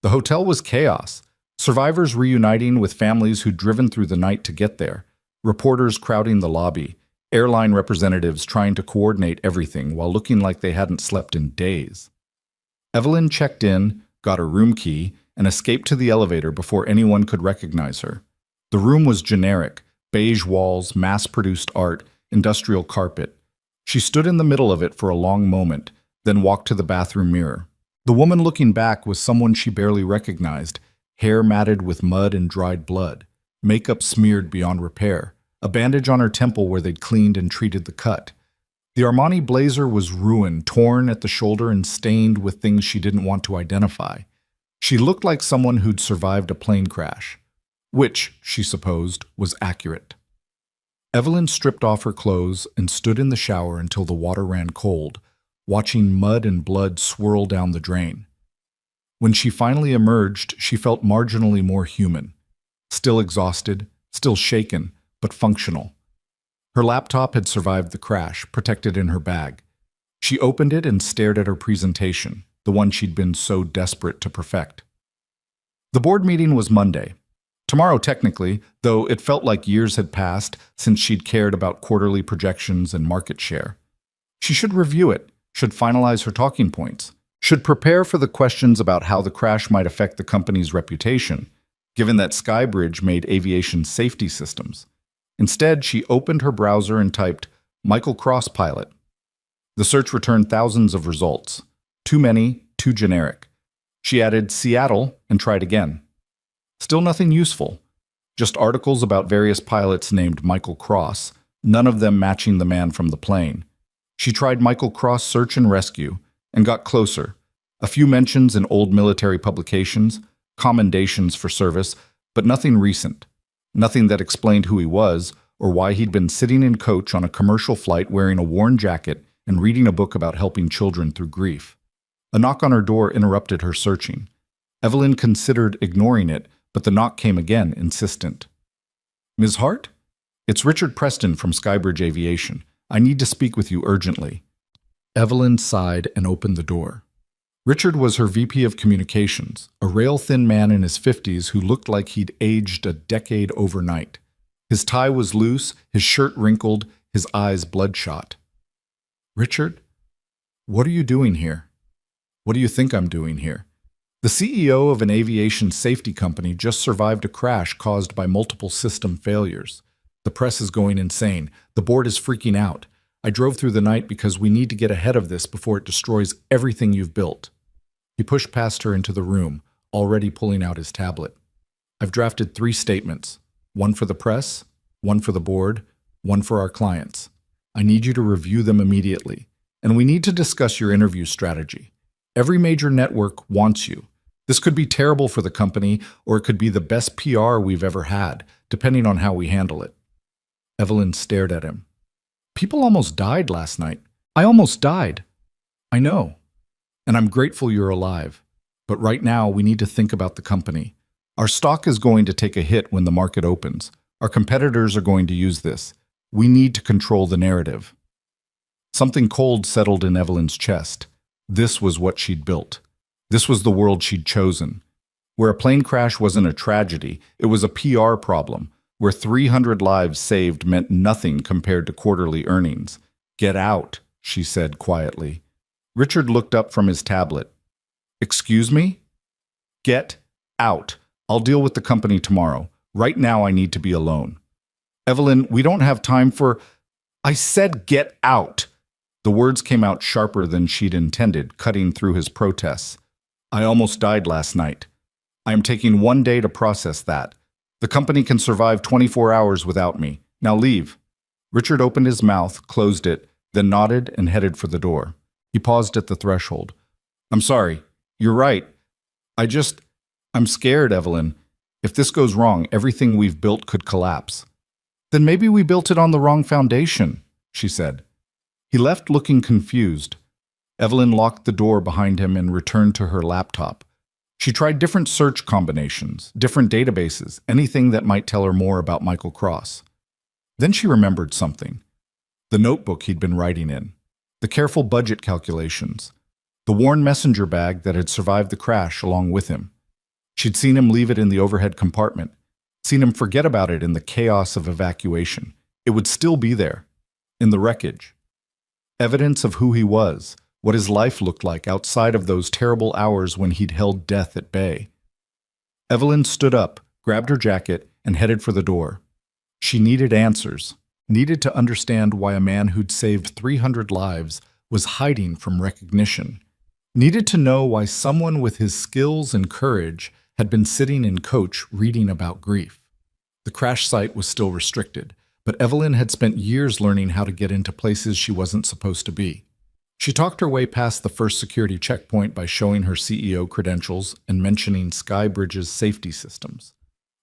The hotel was chaos. Survivors reuniting with families who'd driven through the night to get there, reporters crowding the lobby, airline representatives trying to coordinate everything while looking like they hadn't slept in days. Evelyn checked in, got her room key, and escaped to the elevator before anyone could recognize her. The room was generic, beige walls, mass-produced art, industrial carpet. She stood in the middle of it for a long moment, then walked to the bathroom mirror. The woman looking back was someone she barely recognized, hair matted with mud and dried blood, makeup smeared beyond repair, a bandage on her temple where they'd cleaned and treated the cut. The Armani blazer was ruined, torn at the shoulder and stained with things she didn't want to identify. She looked like someone who'd survived a plane crash, which, she supposed, was accurate. Evelyn stripped off her clothes and stood in the shower until the water ran cold, watching mud and blood swirl down the drain. When she finally emerged, she felt marginally more human. Still exhausted, still shaken, but functional. Her laptop had survived the crash, protected in her bag. She opened it and stared at her presentation, the one she'd been so desperate to perfect. The board meeting was Monday. Tomorrow, technically, though it felt like years had passed since she'd cared about quarterly projections and market share. She should review it, should finalize her talking points, should prepare for the questions about how the crash might affect the company's reputation, given that Skybridge made aviation safety systems. Instead, she opened her browser and typed, "Michael Cross pilot." The search returned thousands of results. Too many, too generic. She added Seattle and tried again. Still nothing useful. Just articles about various pilots named Michael Cross, none of them matching the man from the plane. She tried Michael Cross search and rescue and got closer. A few mentions in old military publications, commendations for service, but nothing recent. Nothing that explained who he was or why he'd been sitting in coach on a commercial flight wearing a worn jacket and reading a book about helping children through grief. A knock on her door interrupted her searching. Evelyn considered ignoring it, but the knock came again, insistent. "Ms. Hart? It's Richard Preston from Skybridge Aviation. I need to speak with you urgently." Evelyn sighed and opened the door. Richard was her VP of Communications, a rail-thin man in his 50s who looked like he'd aged a decade overnight. His tie was loose, his shirt wrinkled, his eyes bloodshot. "Richard, what are you doing here? What do you think I'm doing here?" The CEO of an aviation safety company just survived a crash caused by multiple system failures. The press is going insane. The board is freaking out. I drove through the night because we need to get ahead of this before it destroys everything you've built. He pushed past her into the room, already pulling out his tablet. "I've drafted 3 statements. One for the press, one for the board, one for our clients. I need you to review them immediately. And we need to discuss your interview strategy. Every major network wants you. This could be terrible for the company, or it could be the best PR we've ever had, depending on how we handle it." Evelyn stared at him. People almost died last night. I almost died. I know. And I'm grateful you're alive. But right now, we need to think about the company. Our stock is going to take a hit when the market opens. Our competitors are going to use this. We need to control the narrative. Something cold settled in Evelyn's chest. This was what she'd built. This was the world she'd chosen. Where a plane crash wasn't a tragedy, it was a PR problem. Where 300 lives saved meant nothing compared to quarterly earnings. Get out, she said quietly. Richard looked up from his tablet. Excuse me? Get out. I'll deal with the company tomorrow. Right now I need to be alone. Evelyn, we don't have time for... I said get out. The words came out sharper than she'd intended, cutting through his protests. I almost died last night. I am taking 1 day to process that. The company can survive 24 hours without me. Now leave. Richard opened his mouth, closed it, then nodded and headed for the door. He paused at the threshold. I'm sorry. You're right. I'm scared, Evelyn. If this goes wrong, everything we've built could collapse. Then maybe we built it on the wrong foundation, she said. He left looking confused. Evelyn locked the door behind him and returned to her laptop. She tried different search combinations, different databases, anything that might tell her more about Michael Cross. Then she remembered something. The notebook he'd been writing in, the careful budget calculations, the worn messenger bag that had survived the crash along with him. She'd seen him leave it in the overhead compartment, seen him forget about it in the chaos of evacuation. It would still be there, in the wreckage. Evidence of who he was, what his life looked like outside of those terrible hours when he'd held death at bay. Evelyn stood up, grabbed her jacket, and headed for the door. She needed answers, needed to understand why a man who'd saved 300 lives was hiding from recognition, needed to know why someone with his skills and courage had been sitting in coach reading about grief. The crash site was still restricted, but Evelyn had spent years learning how to get into places she wasn't supposed to be. She talked her way past the first security checkpoint by showing her CEO credentials and mentioning Skybridge's safety systems.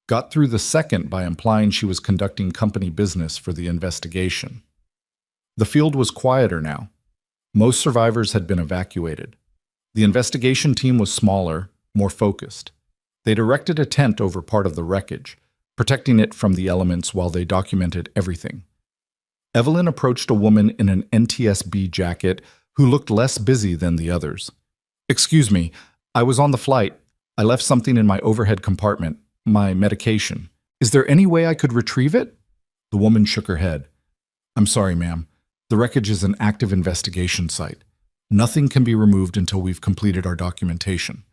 Got through the second by implying she was conducting company business for the investigation. The field was quieter now. Most survivors had been evacuated. The investigation team was smaller, more focused. They'd erected a tent over part of the wreckage, protecting it from the elements while they documented everything. Evelyn approached a woman in an NTSB jacket who looked less busy than the others. Excuse me, I was on the flight. I left something in my overhead compartment, my medication. Is there any way I could retrieve it? The woman shook her head. I'm sorry, ma'am. The wreckage is an active investigation site. Nothing can be removed until we've completed our documentation.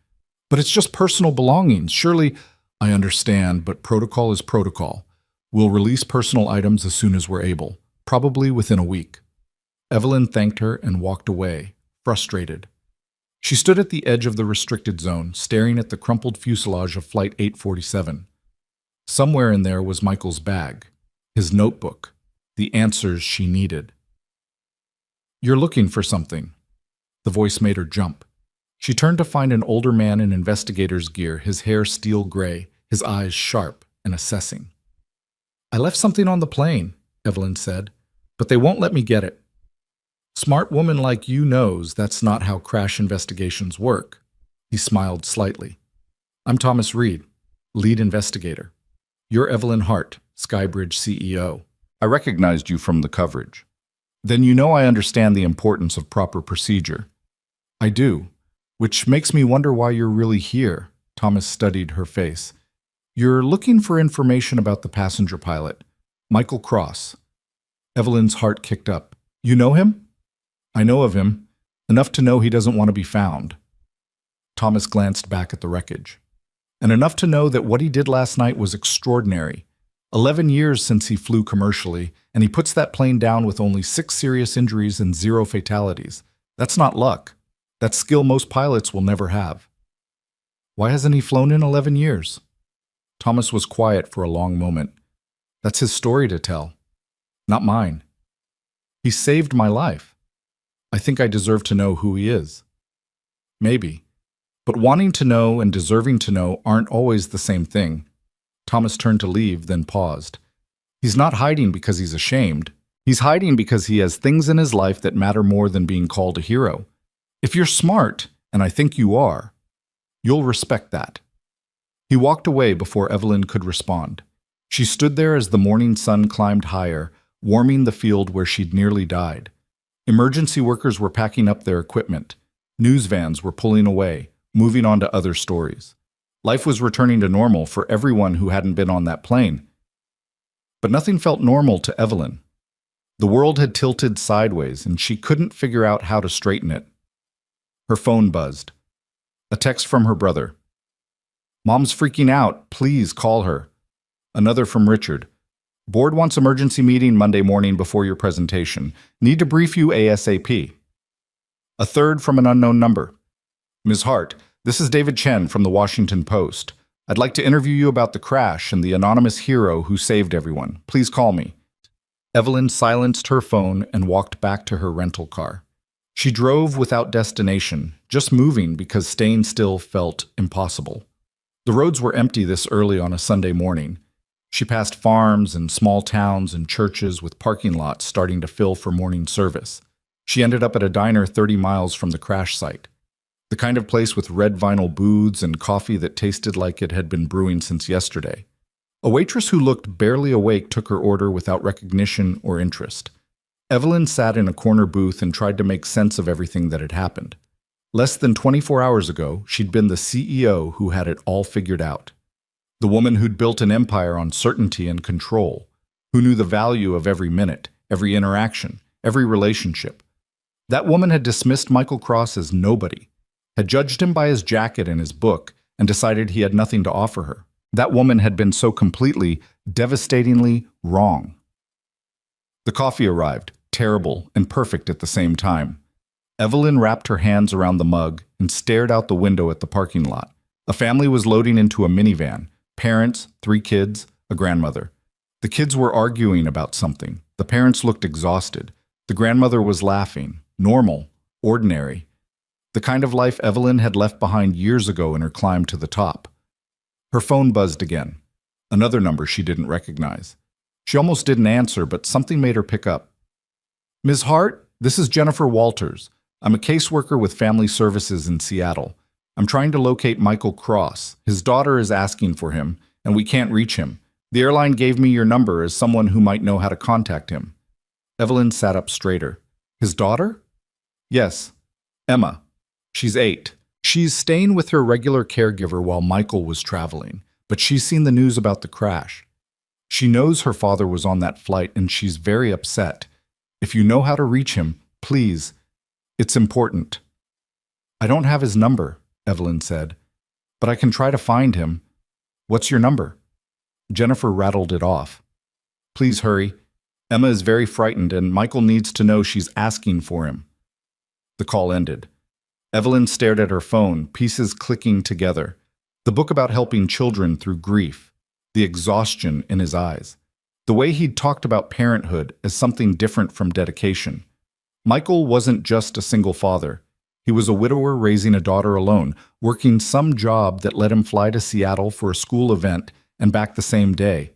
But it's just personal belongings. Surely, I understand, but protocol is protocol. We'll release personal items as soon as we're able, probably within a week. Evelyn thanked her and walked away, frustrated. She stood at the edge of the restricted zone, staring at the crumpled fuselage of Flight 847. Somewhere in there was Michael's bag, his notebook, the answers she needed. You're looking for something. The voice made her jump. She turned to find an older man in investigator's gear, his hair steel gray, his eyes sharp and assessing. I left something on the plane, Evelyn said, but they won't let me get it. Smart woman like you knows that's not how crash investigations work. He smiled slightly. I'm Thomas Reed, lead investigator. You're Evelyn Hart, Skybridge CEO. I recognized you from the coverage. Then you know I understand the importance of proper procedure. I do, which makes me wonder why you're really here. Thomas studied her face. You're looking for information about the passenger pilot, Michael Cross. Evelyn's heart kicked up. You know him? I know of him, enough to know he doesn't want to be found. Thomas glanced back at the wreckage. And enough to know that what he did last night was extraordinary. 11 years since he flew commercially, and he puts that plane down with only 6 serious injuries and 0 fatalities. That's not luck. That's skill most pilots will never have. Why hasn't he flown in 11 years? Thomas was quiet for a long moment. That's his story to tell, not mine. He saved my life. I think I deserve to know who he is. Maybe. But wanting to know and deserving to know aren't always the same thing. Thomas turned to leave, then paused. He's not hiding because he's ashamed. He's hiding because he has things in his life that matter more than being called a hero. If you're smart, and I think you are, you'll respect that. He walked away before Evelyn could respond. She stood there as the morning sun climbed higher, warming the field where she'd nearly died. Emergency workers were packing up their equipment. News vans were pulling away, moving on to other stories. Life was returning to normal for everyone who hadn't been on that plane. But nothing felt normal to Evelyn. The world had tilted sideways, and she couldn't figure out how to straighten it. Her phone buzzed. A text from her brother. "Mom's freaking out. Please call her." Another from Richard. "Board wants emergency meeting Monday morning before your presentation. Need to brief you ASAP." A third from an unknown number. "Ms. Hart, this is David Chen from the Washington Post. I'd like to interview you about the crash and the anonymous hero who saved everyone. Please call me." Evelyn silenced her phone and walked back to her rental car. She drove without destination, just moving because staying still felt impossible. The roads were empty this early on a Sunday morning. She passed farms and small towns and churches with parking lots starting to fill for morning service. She ended up at a diner 30 miles from the crash site. The kind of place with red vinyl booths and coffee that tasted like it had been brewing since yesterday. A waitress who looked barely awake took her order without recognition or interest. Evelyn sat in a corner booth and tried to make sense of everything that had happened. Less than 24 hours ago, she'd been the CEO who had it all figured out. The woman who'd built an empire on certainty and control, who knew the value of every minute, every interaction, every relationship. That woman had dismissed Michael Cross as nobody, had judged him by his jacket and his book, and decided he had nothing to offer her. That woman had been so completely, devastatingly wrong. The coffee arrived, terrible and perfect at the same time. Evelyn wrapped her hands around the mug and stared out the window at the parking lot. A family was loading into a minivan. Parents, 3 kids, a grandmother. The kids were arguing about something. The parents looked exhausted. The grandmother was laughing. Normal, ordinary. The kind of life Evelyn had left behind years ago in her climb to the top. Her phone buzzed again. Another number she didn't recognize. She almost didn't answer, but something made her pick up. "Ms. Hart, this is Jennifer Walters. I'm a caseworker with Family Services in Seattle. I'm trying to locate Michael Cross. His daughter is asking for him, and we can't reach him. The airline gave me your number as someone who might know how to contact him." Evelyn sat up straighter. "His daughter?" "Yes. Emma. She's 8. She's staying with her regular caregiver while Michael was traveling, but she's seen the news about the crash. She knows her father was on that flight, and she's very upset. If you know how to reach him, please. It's important." "I don't have his number," Evelyn said, "but I can try to find him. What's your number?" Jennifer rattled it off. "Please hurry. Emma is very frightened, and Michael needs to know she's asking for him." The call ended. Evelyn stared at her phone, pieces clicking together. The book about helping children through grief. The exhaustion in his eyes. The way he'd talked about parenthood as something different from dedication. Michael wasn't just a single father. He was a widower raising a daughter alone, working some job that let him fly to Seattle for a school event and back the same day.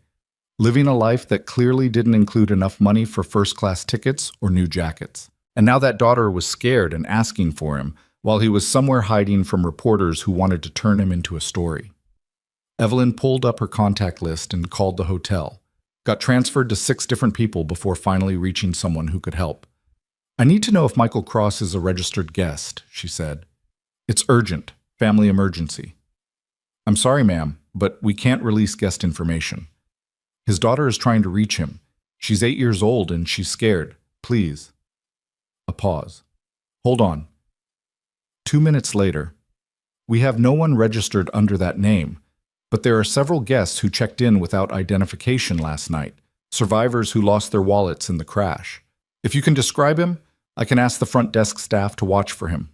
Living a life that clearly didn't include enough money for first-class tickets or new jackets. And now that daughter was scared and asking for him, while he was somewhere hiding from reporters who wanted to turn him into a story. Evelyn pulled up her contact list and called the hotel. Got transferred to 6 different people before finally reaching someone who could help. "I need to know if Michael Cross is a registered guest," she said. "It's urgent. Family emergency." "I'm sorry, ma'am, but we can't release guest information. His daughter is trying to reach him. She's 8 years old and she's scared. Please." A pause. "Hold on." 2 minutes later. "We have no one registered under that name, but there are several guests who checked in without identification last night, survivors who lost their wallets in the crash. If you can describe him, I can ask the front desk staff to watch for him."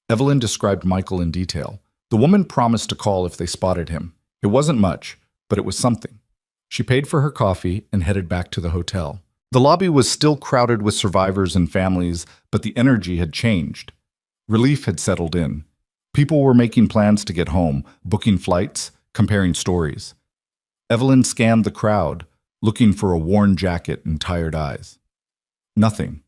Evelyn described Michael in detail. The woman promised to call if they spotted him. It wasn't much, but it was something. She paid for her coffee and headed back to the hotel. The lobby was still crowded with survivors and families, but the energy had changed. Relief had settled in. People were making plans to get home, booking flights, comparing stories. Evelyn scanned the crowd, looking for a worn jacket and tired eyes. Nothing.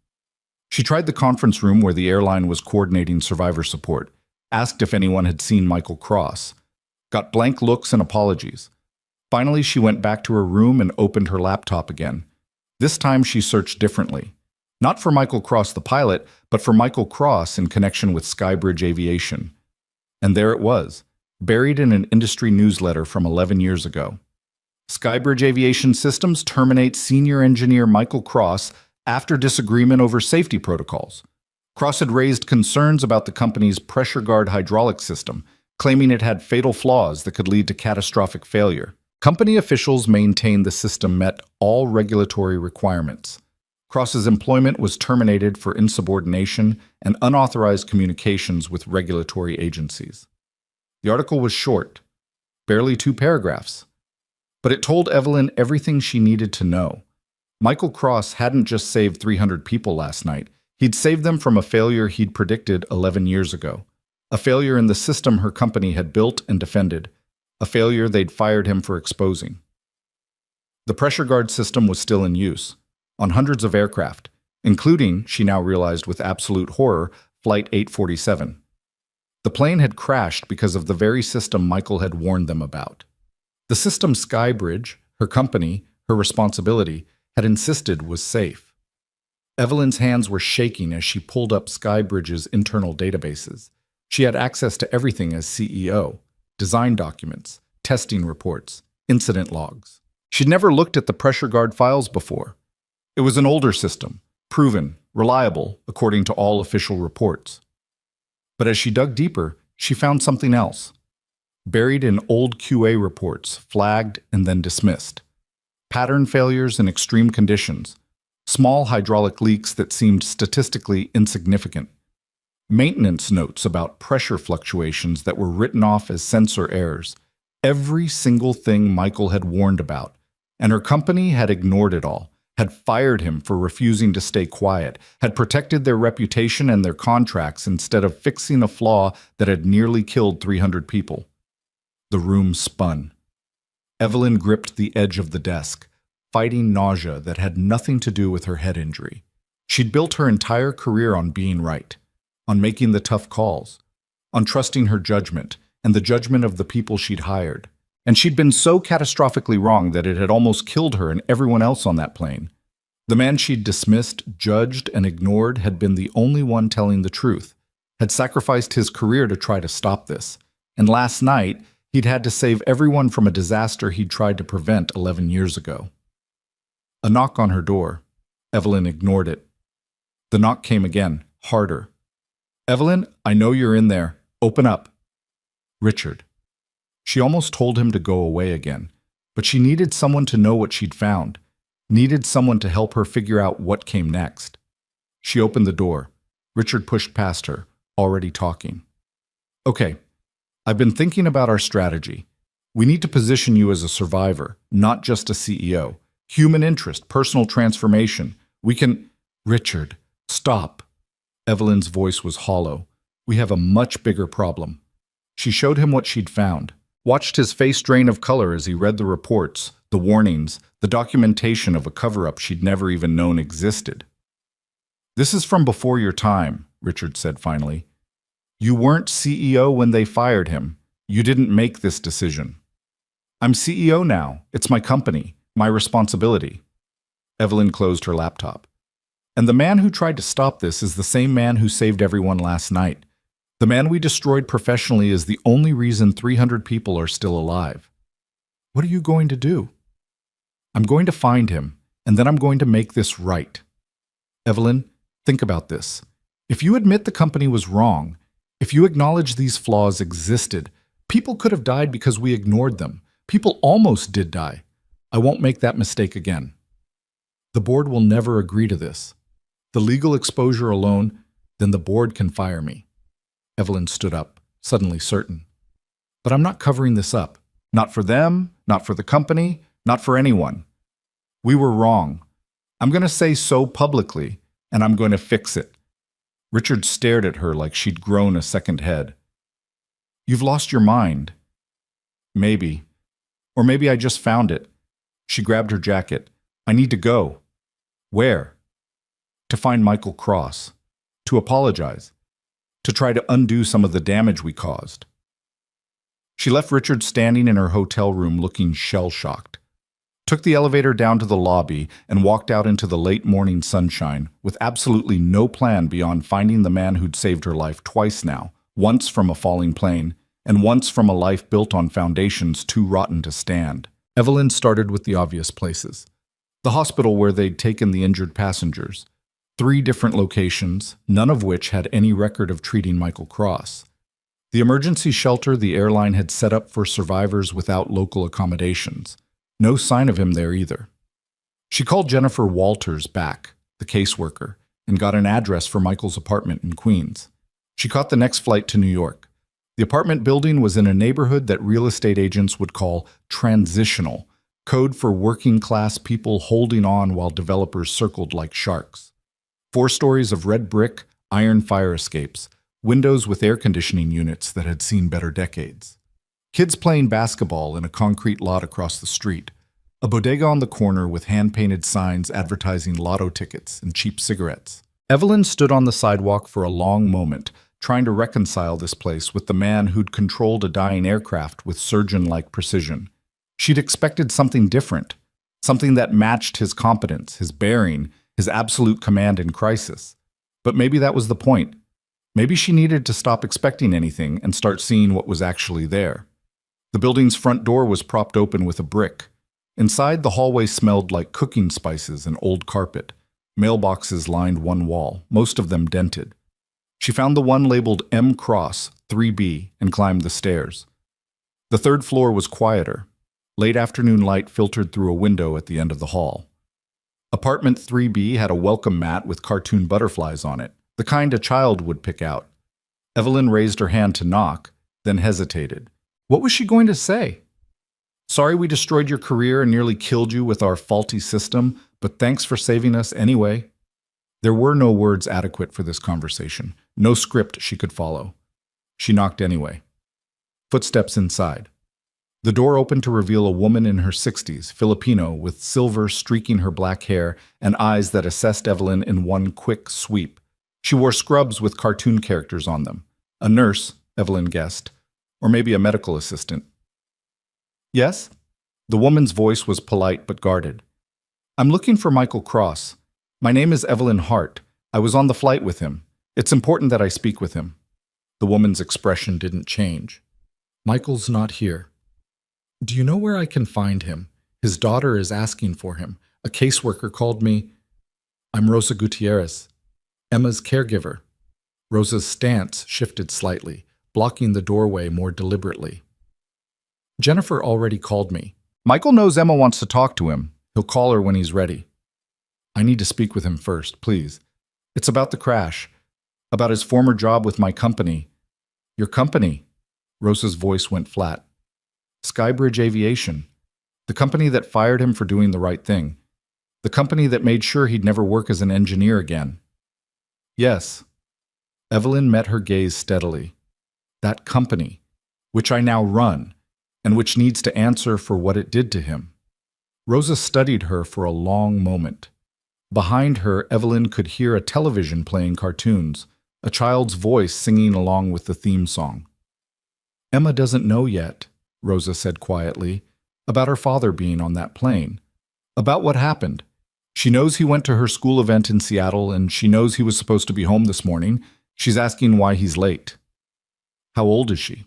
She tried the conference room where the airline was coordinating survivor support, asked if anyone had seen Michael Cross, got blank looks and apologies. Finally, she went back to her room and opened her laptop again. This time she searched differently. Not for Michael Cross the pilot, but for Michael Cross in connection with Skybridge Aviation. And there it was, buried in an industry newsletter from 11 years ago. Skybridge Aviation Systems terminates senior engineer Michael Cross after disagreement over safety protocols. Cross had raised concerns about the company's pressure guard hydraulic system, claiming it had fatal flaws that could lead to catastrophic failure. Company officials maintained the system met all regulatory requirements. Cross's employment was terminated for insubordination and unauthorized communications with regulatory agencies. The article was short, barely 2 paragraphs, but it told Evelyn everything she needed to know. Michael Cross hadn't just saved 300 people last night. He'd saved them from a failure he'd predicted 11 years ago. A failure in the system her company had built and defended. A failure they'd fired him for exposing. The pressure guard system was still in use, on hundreds of aircraft, including, she now realized with absolute horror, Flight 847. The plane had crashed because of the very system Michael had warned them about. The system Skybridge, her company, her responsibility, had insisted was safe. Evelyn's hands were shaking as she pulled up Skybridge's internal databases. She had access to everything as CEO: design documents, testing reports, incident logs. She'd never looked at the pressure guard files before. It was an older system, proven, reliable, according to all official reports. But as she dug deeper, she found something else. Buried in old QA reports, flagged and then dismissed. Pattern failures in extreme conditions. Small hydraulic leaks that seemed statistically insignificant. Maintenance notes about pressure fluctuations that were written off as sensor errors. Every single thing Michael had warned about. And her company had ignored it all, had fired him for refusing to stay quiet, had protected their reputation and their contracts instead of fixing a flaw that had nearly killed 300 people. The room spun. Evelyn gripped the edge of the desk, fighting nausea that had nothing to do with her head injury. She'd built her entire career on being right, on making the tough calls, on trusting her judgment and the judgment of the people she'd hired. And she'd been so catastrophically wrong that it had almost killed her and everyone else on that plane. The man she'd dismissed, judged, and ignored had been the only one telling the truth, had sacrificed his career to try to stop this. And last night, he'd had to save everyone from a disaster he'd tried to prevent 11 years ago. A knock on her door. Evelyn ignored it. The knock came again, harder. "Evelyn, I know you're in there. Open up." Richard. She almost told him to go away again, but she needed someone to know what she'd found, needed someone to help her figure out what came next. She opened the door. Richard pushed past her, already talking. "Okay, I've been thinking about our strategy. We need to position you as a survivor, not just a CEO. Human interest, personal transformation. We can—" "Richard, stop." Evelyn's voice was hollow. "We have a much bigger problem." She showed him what she'd found, watched his face drain of color as he read the reports, the warnings, the documentation of a cover-up she'd never even known existed. "This is from before your time," Richard said finally. "You weren't CEO when they fired him. You didn't make this decision. I'm CEO now. It's my company, my responsibility." Evelyn closed her laptop. "And the man who tried to stop this is the same man who saved everyone last night. The man we destroyed professionally is the only reason 300 people are still alive. What are you going to do?" "I'm going to find him, and then I'm going to make this right." "Evelyn, think about this. If you admit the company was wrong, if you acknowledge these flaws existed, people could have died because we ignored them. People almost did die. I won't make that mistake again. The board will never agree to this. The legal exposure alone, then the board can fire me." Evelyn stood up, suddenly certain. "But I'm not covering this up. Not for them, not for the company, not for anyone. We were wrong. I'm going to say so publicly, and I'm going to fix it." Richard stared at her like she'd grown a second head. "You've lost your mind." "Maybe. Or maybe I just found it. She grabbed her jacket. I need to go. Where? To find Michael Cross. To apologize. To try to undo some of the damage we caused. She left Richard standing in her hotel room looking shell-shocked, took the elevator down to the lobby, and walked out into the late morning sunshine with absolutely no plan beyond finding the man who'd saved her life twice now, once from a falling plane, and once from a life built on foundations too rotten to stand. Evelyn started with the obvious places. The hospital where they'd taken the injured passengers. 3 different locations, none of which had any record of treating Michael Cross. The emergency shelter the airline had set up for survivors without local accommodations. No sign of him there either. She called Jennifer Walters back, the caseworker, and got an address for Michael's apartment in Queens. She caught the next flight to New York. The apartment building was in a neighborhood that real estate agents would call transitional, code for working-class people holding on while developers circled like sharks. 4 stories of red brick, iron fire escapes, windows with air conditioning units that had seen better decades. Kids playing basketball in a concrete lot across the street. A bodega on the corner with hand-painted signs advertising lotto tickets and cheap cigarettes. Evelyn stood on the sidewalk for a long moment, trying to reconcile this place with the man who'd controlled a dying aircraft with surgeon-like precision. She'd expected something different, something that matched his competence, his bearing, his absolute command in crisis. But maybe that was the point. Maybe she needed to stop expecting anything and start seeing what was actually there. The building's front door was propped open with a brick. Inside, the hallway smelled like cooking spices and old carpet. Mailboxes lined one wall, most of them dented. She found the one labeled M. Cross, 3B, and climbed the stairs. The 3rd floor was quieter. Late afternoon light filtered through a window at the end of the hall. Apartment 3B had a welcome mat with cartoon butterflies on it, the kind a child would pick out. Evelyn raised her hand to knock, then hesitated. What was she going to say? Sorry we destroyed your career and nearly killed you with our faulty system, but thanks for saving us anyway. There were no words adequate for this conversation, no script she could follow. She knocked anyway. Footsteps inside. The door opened to reveal a woman in her 60s, Filipino, with silver streaking her black hair and eyes that assessed Evelyn in one quick sweep. She wore scrubs with cartoon characters on them. A nurse, Evelyn guessed, or maybe a medical assistant. Yes? The woman's voice was polite but guarded. I'm looking for Michael Cross. My name is Evelyn Hart. I was on the flight with him. It's important that I speak with him. The woman's expression didn't change. Michael's not here. Do you know where I can find him? His daughter is asking for him. A caseworker called me. I'm Rosa Gutierrez, Emma's caregiver. Rosa's stance shifted slightly, blocking the doorway more deliberately. Jennifer already called me. Michael knows Emma wants to talk to him. He'll call her when he's ready. I need to speak with him first, please. It's about the crash, about his former job with my company. Your company? Rosa's voice went flat. Skybridge Aviation. The company that fired him for doing the right thing. The company that made sure he'd never work as an engineer again. Yes. Evelyn met her gaze steadily. That company, which I now run, and which needs to answer for what it did to him. Rosa studied her for a long moment. Behind her, Evelyn could hear a television playing cartoons, a child's voice singing along with the theme song. Emma doesn't know yet, Rosa said quietly, about her father being on that plane, about what happened. She knows he went to her school event in Seattle, and she knows he was supposed to be home this morning. She's asking why he's late. How old is she?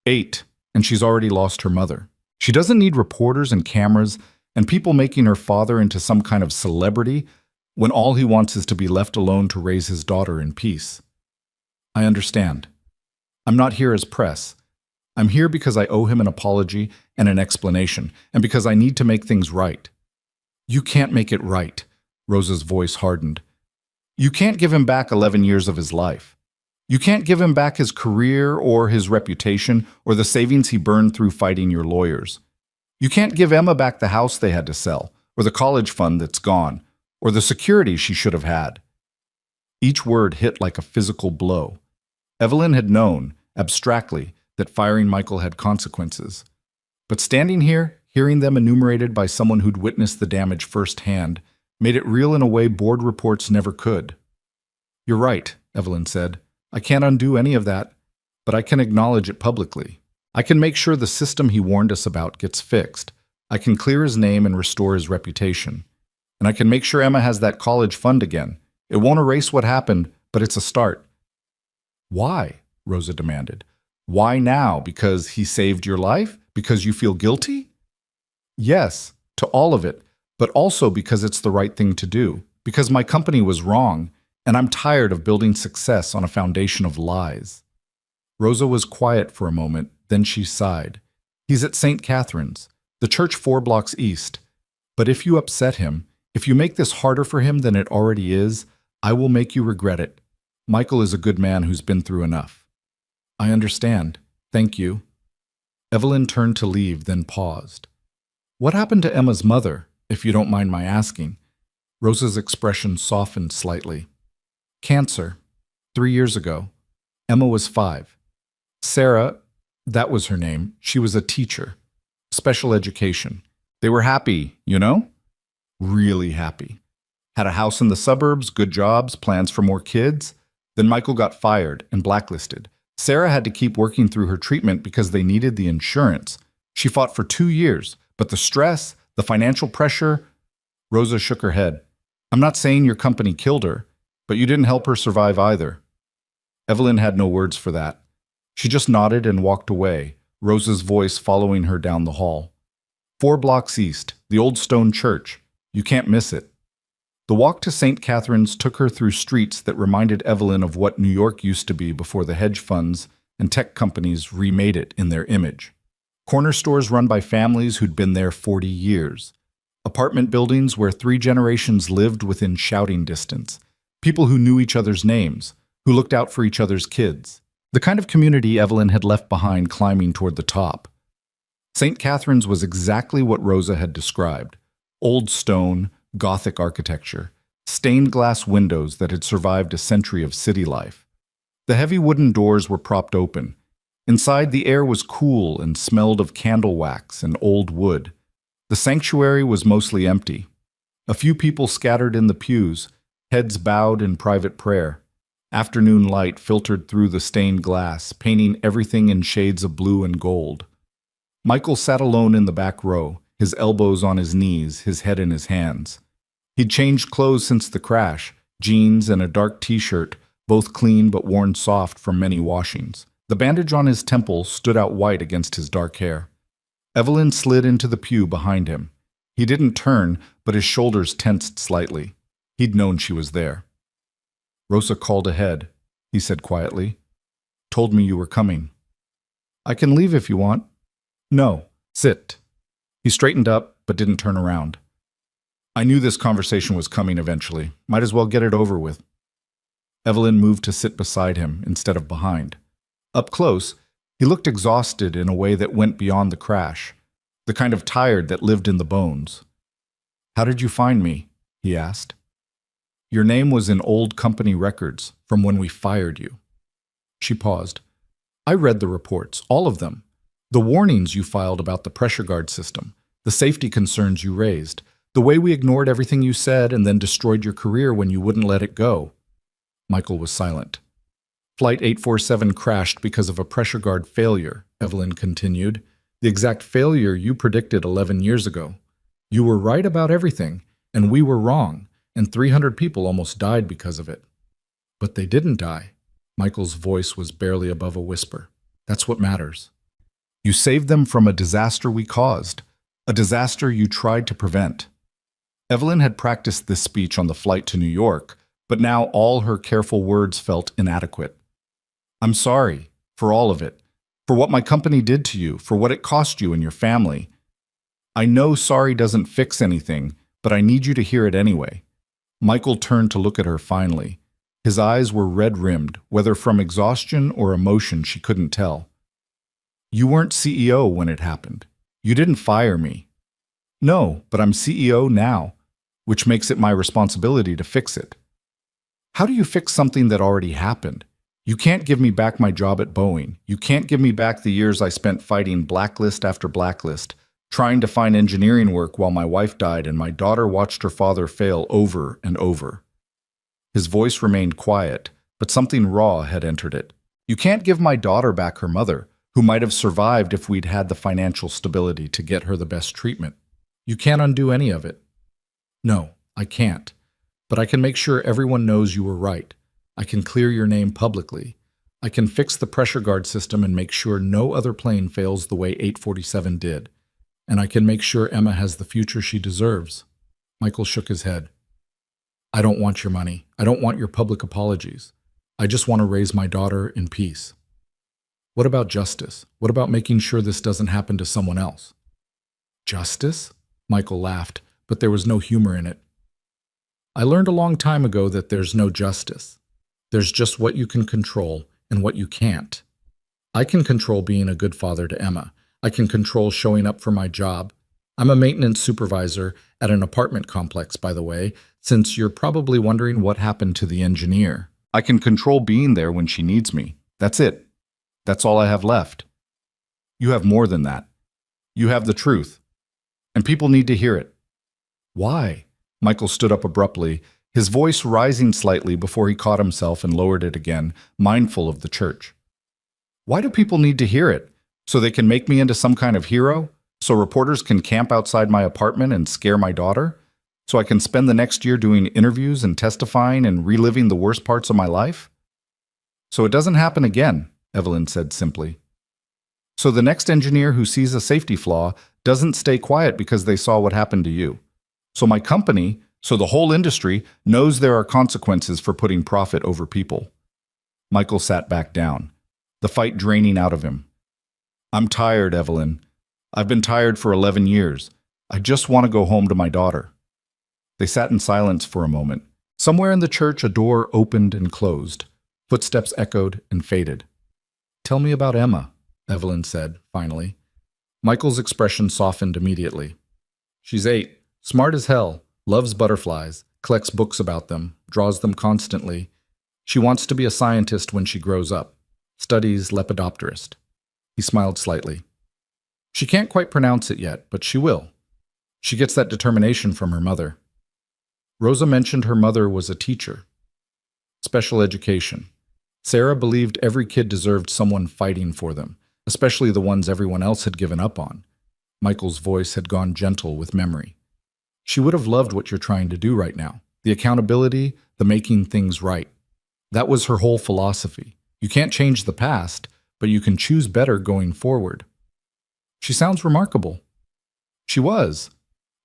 8, and she's already lost her mother. She doesn't need reporters and cameras and people making her father into some kind of celebrity when all he wants is to be left alone to raise his daughter in peace. I understand. I'm not here as press. I'm here because I owe him an apology and an explanation, and because I need to make things right. You can't make it right, Rosa's voice hardened. You can't give him back 11 years of his life. You can't give him back his career or his reputation or the savings he burned through fighting your lawyers. You can't give Emma back the house they had to sell, or the college fund that's gone, or the security she should have had. Each word hit like a physical blow. Evelyn had known, abstractly, that firing Michael had consequences. But standing here, Hearing them enumerated by someone who'd witnessed the damage firsthand made it real in a way board reports never could. "You're right," Evelyn said. "I can't undo any of that, but I can acknowledge it publicly. I can make sure the system he warned us about gets fixed. I can clear his name and restore his reputation. And I can make sure Emma has that college fund again. It won't erase what happened, but it's a start." "Why?" Rosa demanded. "Why now? Because he saved your life? Because you feel guilty?" "Yes, to all of it, but also because it's the right thing to do. Because my company was wrong, and I'm tired of building success on a foundation of lies." Rosa was quiet for a moment, then she sighed. "He's at St. Catherine's, the church 4 blocks east. But if you upset him, if you make this harder for him than it already is, I will make you regret it. Michael is a good man who's been through enough." "I understand. Thank you." Evelyn turned to leave, then paused. "What happened to Emma's mother, if you don't mind my asking?" Rosa's expression softened slightly. "Cancer. 3 years ago. Emma was 5. Sarah, that was her name, she was a teacher. Special education. They were happy, you know? Really happy. Had a house in the suburbs, good jobs, plans for more kids. Then Michael got fired and blacklisted. Sarah had to keep working through her treatment because they needed the insurance. She fought for 2 years, but the stress, the financial pressure..." Rosa shook her head. "I'm not saying your company killed her, but you didn't help her survive either." Evelyn had no words for that. She just nodded and walked away, Rosa's voice following her down the hall. 4 blocks east, the old stone church. You can't miss it." The walk to St. Catherine's took her through streets that reminded Evelyn of what New York used to be before the hedge funds and tech companies remade it in their image. Corner stores run by families who'd been there 40 years. Apartment buildings where 3 generations lived within shouting distance. People who knew each other's names, who looked out for each other's kids. The kind of community Evelyn had left behind climbing toward the top. St. Catherine's was exactly what Rosa had described. Old stone, Gothic architecture, stained glass windows that had survived a century of city life. The heavy wooden doors were propped open. Inside, the air was cool and smelled of candle wax and old wood. The sanctuary was mostly empty. A few people scattered in the pews, heads bowed in private prayer. Afternoon light filtered through the stained glass, painting everything in shades of blue and gold. Michael sat alone in the back row, his elbows on his knees, his head in his hands. He'd changed clothes since the crash, jeans and a dark t-shirt, both clean but worn soft from many washings. The bandage on his temple stood out white against his dark hair. Evelyn slid into the pew behind him. He didn't turn, but his shoulders tensed slightly. He'd known she was there. "Rosa called ahead," he said quietly. "Told me you were coming." "I can leave if you want." "No, sit." He straightened up, but didn't turn around. "I knew this conversation was coming eventually. Might as well get it over with." Evelyn moved to sit beside him instead of behind. Up close, he looked exhausted in a way that went beyond the crash, the kind of tired that lived in the bones. "How did you find me?" he asked. "Your name was in old company records from when we fired you." She paused. "I read the reports, all of them. The warnings you filed about the pressure guard system, the safety concerns you raised, the way we ignored everything you said and then destroyed your career when you wouldn't let it go." Michael was silent. "Flight 847 crashed because of a pressure guard failure," Evelyn continued. "The exact failure you predicted 11 years ago. You were right about everything, and we were wrong, and 300 people almost died because of it." "But they didn't die." Michael's voice was barely above a whisper. "That's what matters. You saved them from a disaster we caused, a disaster you tried to prevent." Evelyn had practiced this speech on the flight to New York, but now all her careful words felt inadequate. "I'm sorry for all of it, for what my company did to you, for what it cost you and your family. I know sorry doesn't fix anything, but I need you to hear it anyway." Michael turned to look at her finally. His eyes were red-rimmed, whether from exhaustion or emotion she couldn't tell. "You weren't CEO when it happened. You didn't fire me." "No, but I'm CEO now, which makes it my responsibility to fix it." "How do you fix something that already happened? You can't give me back my job at Boeing. You can't give me back the years I spent fighting blacklist after blacklist, trying to find engineering work while my wife died and my daughter watched her father fail over and over. His voice remained quiet, but something raw had entered it. You can't give my daughter back her mother, who might have survived if we'd had the financial stability to get her the best treatment. You can't undo any of it. No, I can't. But I can make sure everyone knows you were right. I can clear your name publicly. I can fix the pressure guard system and make sure no other plane fails the way 847 did. And I can make sure Emma has the future she deserves. Michael shook his head. I don't want your money. I don't want your public apologies. I just want to raise my daughter in peace. What about justice? What about making sure this doesn't happen to someone else? Justice? Michael laughed, but there was no humor in it. I learned a long time ago that there's no justice. There's just what you can control and what you can't. I can control being a good father to Emma. I can control showing up for my job. I'm a maintenance supervisor at an apartment complex, by the way, since you're probably wondering what happened to the engineer. I can control being there when she needs me. That's it. That's all I have left. You have more than that. You have the truth. And people need to hear it. Why? Michael stood up abruptly, his voice rising slightly before he caught himself and lowered it again, mindful of the church. Why do people need to hear it? So they can make me into some kind of hero? So reporters can camp outside my apartment and scare my daughter? So I can spend the next year doing interviews and testifying and reliving the worst parts of my life? So it doesn't happen again, Evelyn said simply. So the next engineer who sees a safety flaw doesn't stay quiet because they saw what happened to you. So my company, so the whole industry, knows there are consequences for putting profit over people. Michael sat back down, the fight draining out of him. I'm tired, Evelyn. I've been tired for 11 years. I just want to go home to my daughter. They sat in silence for a moment. Somewhere in the church, a door opened and closed. Footsteps echoed and faded. Tell me about Emma, Evelyn said, finally. Michael's expression softened immediately. She's 8, smart as hell, loves butterflies, collects books about them, draws them constantly. She wants to be a scientist when she grows up, studies lepidopterist. He smiled slightly. She can't quite pronounce it yet, but she will. She gets that determination from her mother. Rosa mentioned her mother was a teacher. Special education. Sarah believed every kid deserved someone fighting for them, especially the ones everyone else had given up on. Michael's voice had gone gentle with memory. She would have loved what you're trying to do right now. The accountability, the making things right. That was her whole philosophy. You can't change the past, but you can choose better going forward. She sounds remarkable. She was.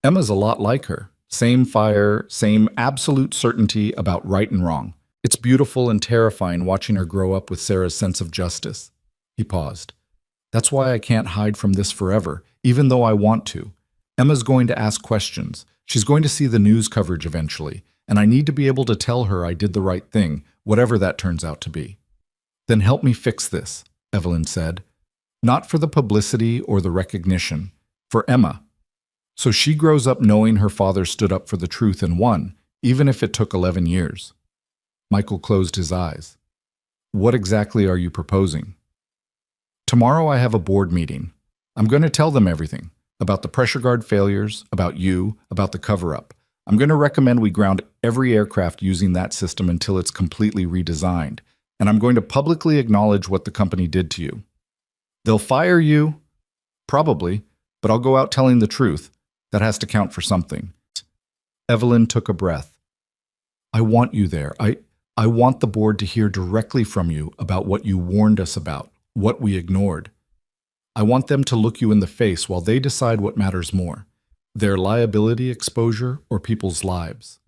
Emma's a lot like her. Same fire, same absolute certainty about right and wrong. It's beautiful and terrifying watching her grow up with Sarah's sense of justice. He paused. That's why I can't hide from this forever, even though I want to. Emma's going to ask questions. She's going to see the news coverage eventually, and I need to be able to tell her I did the right thing, whatever that turns out to be. Then help me fix this, Evelyn said. Not for the publicity or the recognition, for Emma. So she grows up knowing her father stood up for the truth and won, even if it took 11 years. Michael closed his eyes. What exactly are you proposing? Tomorrow I have a board meeting. I'm going to tell them everything, about the pressure guard failures, about you, about the cover-up. I'm going to recommend we ground every aircraft using that system until it's completely redesigned, and I'm going to publicly acknowledge what the company did to you. They'll fire you, probably, but I'll go out telling the truth. That has to count for something. Evelyn took a breath. I want you there. I want the board to hear directly from you about what you warned us about, what we ignored. I want them to look you in the face while they decide what matters more, their liability exposure or people's lives.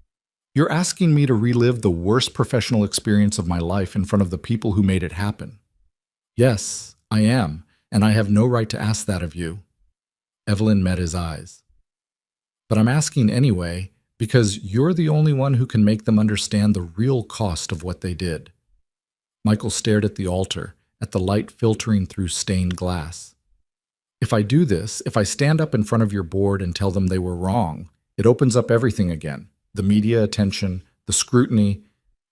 You're asking me to relive the worst professional experience of my life in front of the people who made it happen. Yes, I am, and I have no right to ask that of you. Evelyn met his eyes. But I'm asking anyway, because you're the only one who can make them understand the real cost of what they did. Michael stared at the altar, at the light filtering through stained glass. If I do this, if I stand up in front of your board and tell them they were wrong, it opens up everything again. The media attention, the scrutiny,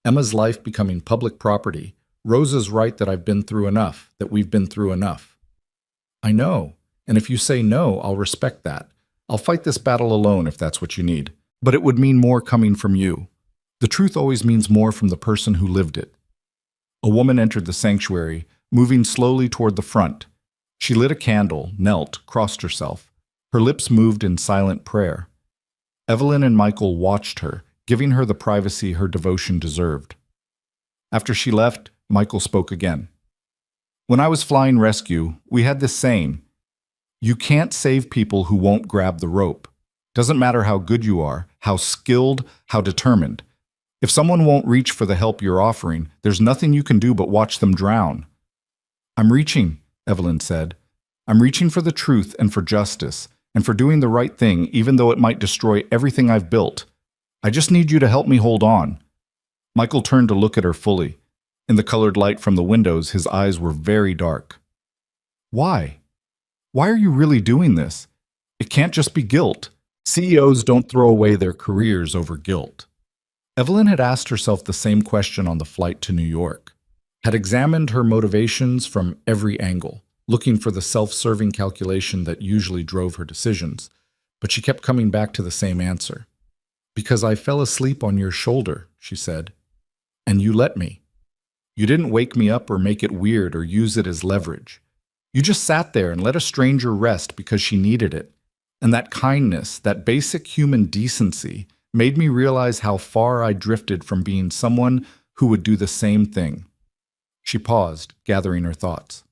Emma's life becoming public property. Rosa's right that I've been through enough, that we've been through enough. I know, And if you say no, I'll respect that. I'll fight this battle alone if that's what you need. But it would mean more coming from you. The truth always means more from the person who lived it. A woman entered the sanctuary, moving slowly toward the front. She lit a candle, knelt, crossed herself. Her lips moved in silent prayer. Evelyn and Michael watched her, giving her the privacy her devotion deserved. After she left, Michael spoke again. When I was flying rescue, we had this saying, "You can't save people who won't grab the rope. Doesn't matter how good you are, how skilled, how determined. If someone won't reach for the help you're offering, there's nothing you can do but watch them drown." "I'm reaching," Evelyn said. "I'm reaching for the truth and for justice, and for doing the right thing even though it might destroy everything I've built. I just need you to help me hold on." Michael turned to look at her fully. In the colored light from the windows, his eyes were very dark. "Why? Why are you really doing this? It can't just be guilt. CEOs don't throw away their careers over guilt." Evelyn had asked herself the same question on the flight to New York, had examined her motivations from every angle, looking for the self-serving calculation that usually drove her decisions, but she kept coming back to the same answer. "Because I fell asleep on your shoulder," she said, "and you let me. You didn't wake me up or make it weird or use it as leverage. You just sat there and let a stranger rest because she needed it. And that kindness, that basic human decency, made me realize how far I drifted from being someone who would do the same thing." She paused, gathering her thoughts.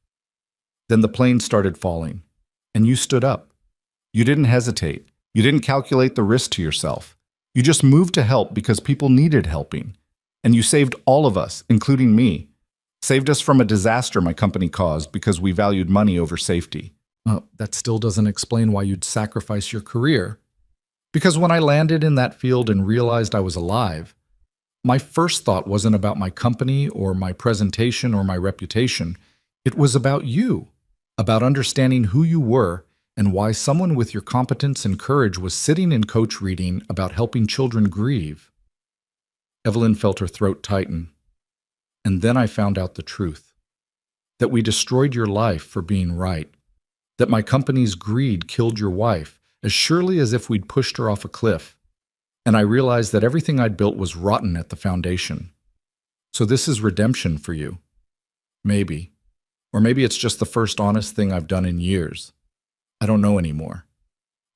"Then the plane started falling, and you stood up. You didn't hesitate. You didn't calculate the risk to yourself. You just moved to help because people needed helping. And you saved all of us, including me. Saved us from a disaster my company caused because we valued money over safety." That still doesn't explain why you'd sacrifice your career. "Because when I landed in that field and realized I was alive, my first thought wasn't about my company or my presentation or my reputation. It was about you, about understanding who you were and why someone with your competence and courage was sitting in coach reading about helping children grieve." Evelyn felt her throat tighten. "And then I found out the truth. That we destroyed your life for being right. That my company's greed killed your wife, as surely as if we'd pushed her off a cliff. And I realized that everything I'd built was rotten at the foundation. So this is redemption for you. Maybe. Or maybe it's just the first honest thing I've done in years. I don't know anymore.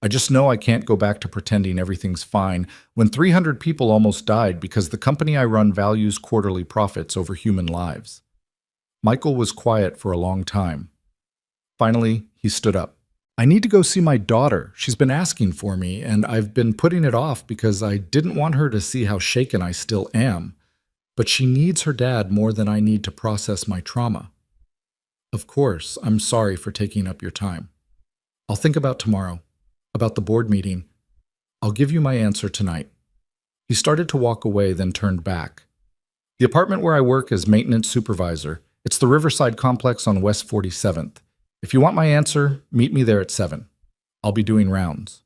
I just know I can't go back to pretending everything's fine when 300 people almost died because the company I run values quarterly profits over human lives." Michael was quiet for a long time. Finally, he stood up. "I need to go see my daughter. She's been asking for me, and I've been putting it off because I didn't want her to see how shaken I still am. But she needs her dad more than I need to process my trauma. Of course, I'm sorry for taking up your time. I'll think about tomorrow, about the board meeting. I'll give you my answer tonight." He started to walk away, then turned back. "The apartment where I work as maintenance supervisor. It's the Riverside Complex on West 47th. If you want my answer, meet me there at 7. I'll be doing rounds."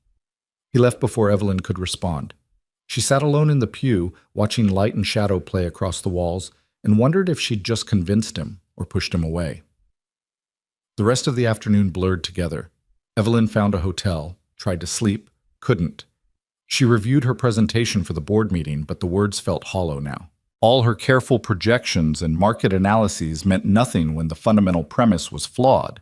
He left before Evelyn could respond. She sat alone in the pew, watching light and shadow play across the walls, and wondered if she'd just convinced him or pushed him away. The rest of the afternoon blurred together. Evelyn found a hotel, tried to sleep, couldn't. She reviewed her presentation for the board meeting, but the words felt hollow now. All her careful projections and market analyses meant nothing when the fundamental premise was flawed.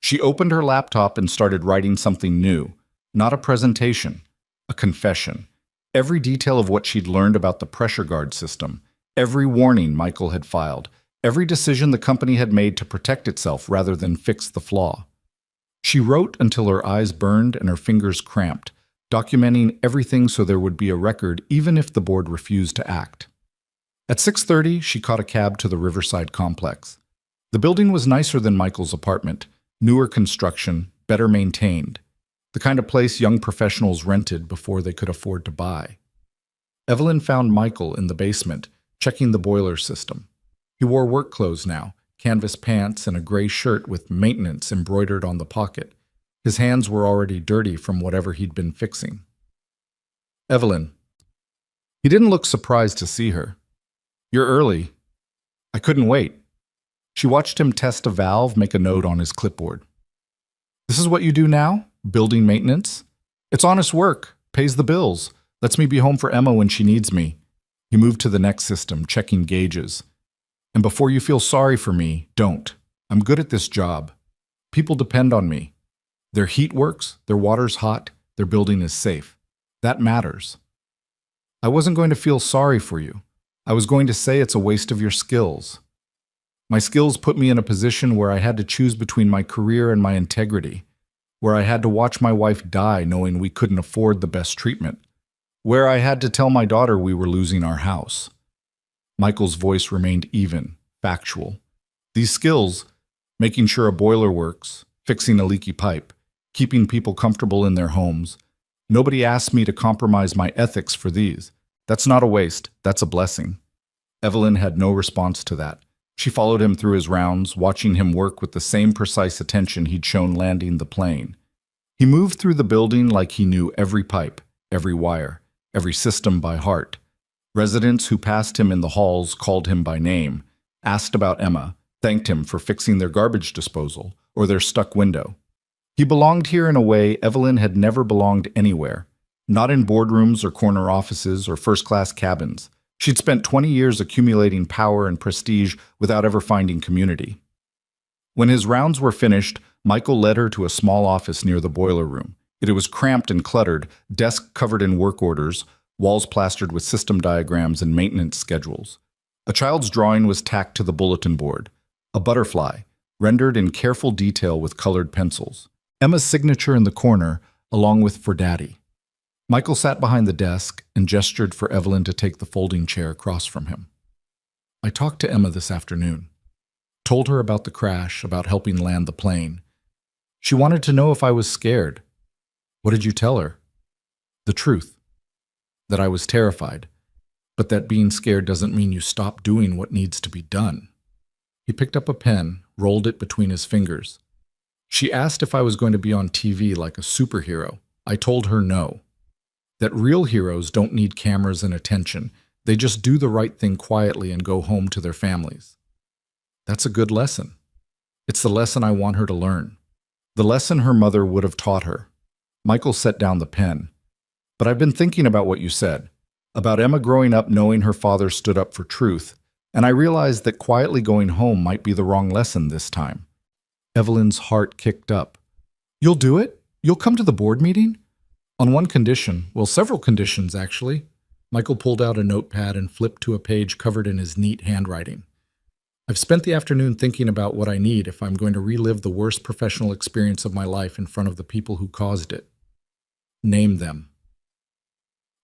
She opened her laptop and started writing something new. Not a presentation, a confession. Every detail of what she'd learned about the pressure guard system, every warning Michael had filed, every decision the company had made to protect itself rather than fix the flaw. She wrote until her eyes burned and her fingers cramped, documenting everything so there would be a record even if the board refused to act. At 6:30, she caught a cab to the Riverside Complex. The building was nicer than Michael's apartment, newer construction, better maintained, the kind of place young professionals rented before they could afford to buy. Evelyn found Michael in the basement, checking the boiler system. He wore work clothes now, canvas pants and a gray shirt with maintenance embroidered on the pocket. His hands were already dirty from whatever he'd been fixing. "Evelyn." He didn't look surprised to see her. "You're early." "I couldn't wait." She watched him test a valve, make a note on his clipboard. This is what you do now? Building maintenance? It's honest work, pays the bills, lets me be home for Emma when she needs me. He moved to the next system, checking gauges. And before you feel sorry for me, don't. I'm good at this job. People depend on me. Their heat works, their water's hot, their building is safe. That matters. I wasn't going to feel sorry for you. I was going to say it's a waste of your skills. My skills put me in a position where I had to choose between my career and my integrity, where I had to watch my wife die knowing we couldn't afford the best treatment, where I had to tell my daughter we were losing our house. Michael's voice remained even, factual. These skills, making sure a boiler works, fixing a leaky pipe, keeping people comfortable in their homes, nobody asked me to compromise my ethics for these. That's not a waste, that's a blessing. Evelyn had no response to that. She followed him through his rounds, watching him work with the same precise attention he'd shown landing the plane. He moved through the building like he knew every pipe, every wire, every system by heart. Residents who passed him in the halls called him by name, asked about Emma, thanked him for fixing their garbage disposal or their stuck window. He belonged here in a way Evelyn had never belonged anywhere, not in boardrooms or corner offices or first-class cabins. She'd spent 20 years accumulating power and prestige without ever finding community. When his rounds were finished, Michael led her to a small office near the boiler room. It was cramped and cluttered, desk covered in work orders, walls plastered with system diagrams and maintenance schedules. A child's drawing was tacked to the bulletin board, a butterfly, rendered in careful detail with colored pencils. Emma's signature in the corner, along with "For Daddy." Michael sat behind the desk and gestured for Evelyn to take the folding chair across from him. I talked to Emma this afternoon. Told her about the crash, about helping land the plane. She wanted to know if I was scared. What did you tell her? The truth. That I was terrified, but that being scared doesn't mean you stop doing what needs to be done. He picked up a pen, rolled it between his fingers. She asked if I was going to be on TV like a superhero. I told her no. That real heroes don't need cameras and attention. They just do the right thing quietly and go home to their families. That's a good lesson. It's the lesson I want her to learn. The lesson her mother would have taught her. Michael set down the pen. But I've been thinking about what you said, about Emma growing up knowing her father stood up for truth, and I realized that quietly going home might be the wrong lesson this time. Evelyn's heart kicked up. You'll do it? You'll come to the board meeting? On one condition, well, several conditions, actually. Michael pulled out a notepad and flipped to a page covered in his neat handwriting. I've spent the afternoon thinking about what I need if I'm going to relive the worst professional experience of my life in front of the people who caused it. Name them.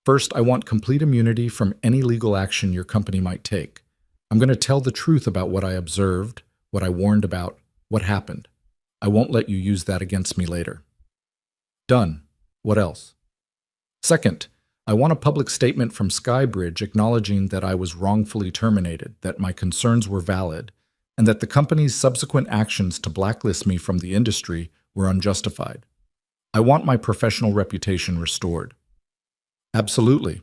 First, I want complete immunity from any legal action your company might take. I'm going to tell the truth about what I observed, what I warned about, what happened. I won't let you use that against me later. Done. What else? Second, I want a public statement from Skybridge acknowledging that I was wrongfully terminated, that my concerns were valid, and that the company's subsequent actions to blacklist me from the industry were unjustified. I want my professional reputation restored. Absolutely.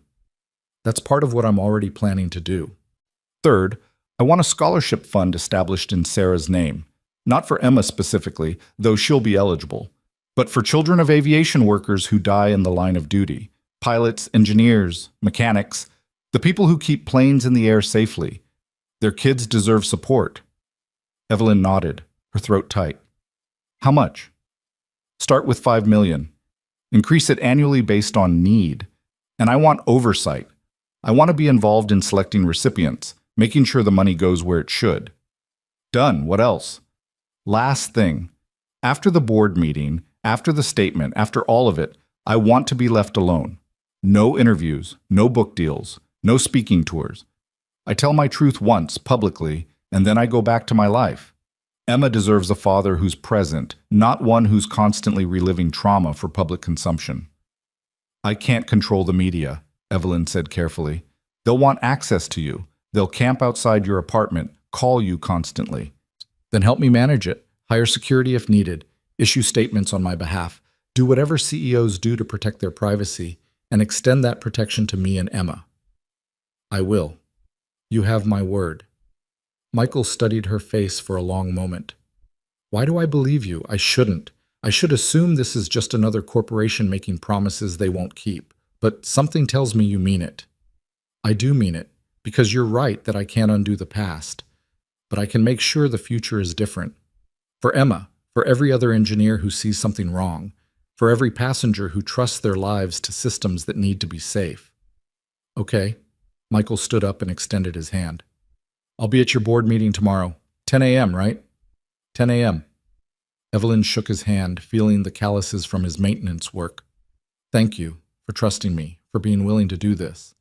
That's part of what I'm already planning to do. Third, I want a scholarship fund established in Sarah's name, not for Emma specifically, though she'll be eligible, but for children of aviation workers who die in the line of duty, pilots, engineers, mechanics, the people who keep planes in the air safely. Their kids deserve support. Evelyn nodded, her throat tight. How much? Start with $5 million. Increase it annually based on need. And I want oversight. I want to be involved in selecting recipients, making sure the money goes where it should. Done. What else? Last thing. After the board meeting, after the statement, after all of it, I want to be left alone. No interviews, no book deals, no speaking tours. I tell my truth once, publicly, and then I go back to my life. Emma deserves a father who's present, not one who's constantly reliving trauma for public consumption. I can't control the media, Evelyn said carefully. They'll want access to you. They'll camp outside your apartment, call you constantly. Then help me manage it. Hire security if needed. Issue statements on my behalf. Do whatever CEOs do to protect their privacy, and extend that protection to me and Emma. I will. You have my word. Michael studied her face for a long moment. Why do I believe you? I shouldn't. I should assume this is just another corporation making promises they won't keep, but something tells me you mean it. I do mean it, because you're right that I can't undo the past, but I can make sure the future is different. For Emma, for every other engineer who sees something wrong, for every passenger who trusts their lives to systems that need to be safe. Okay. Michael stood up and extended his hand. I'll be at your board meeting tomorrow. 10 a.m., right? 10 a.m. Evelyn shook his hand, feeling the calluses from his maintenance work. Thank you for trusting me, for being willing to do this.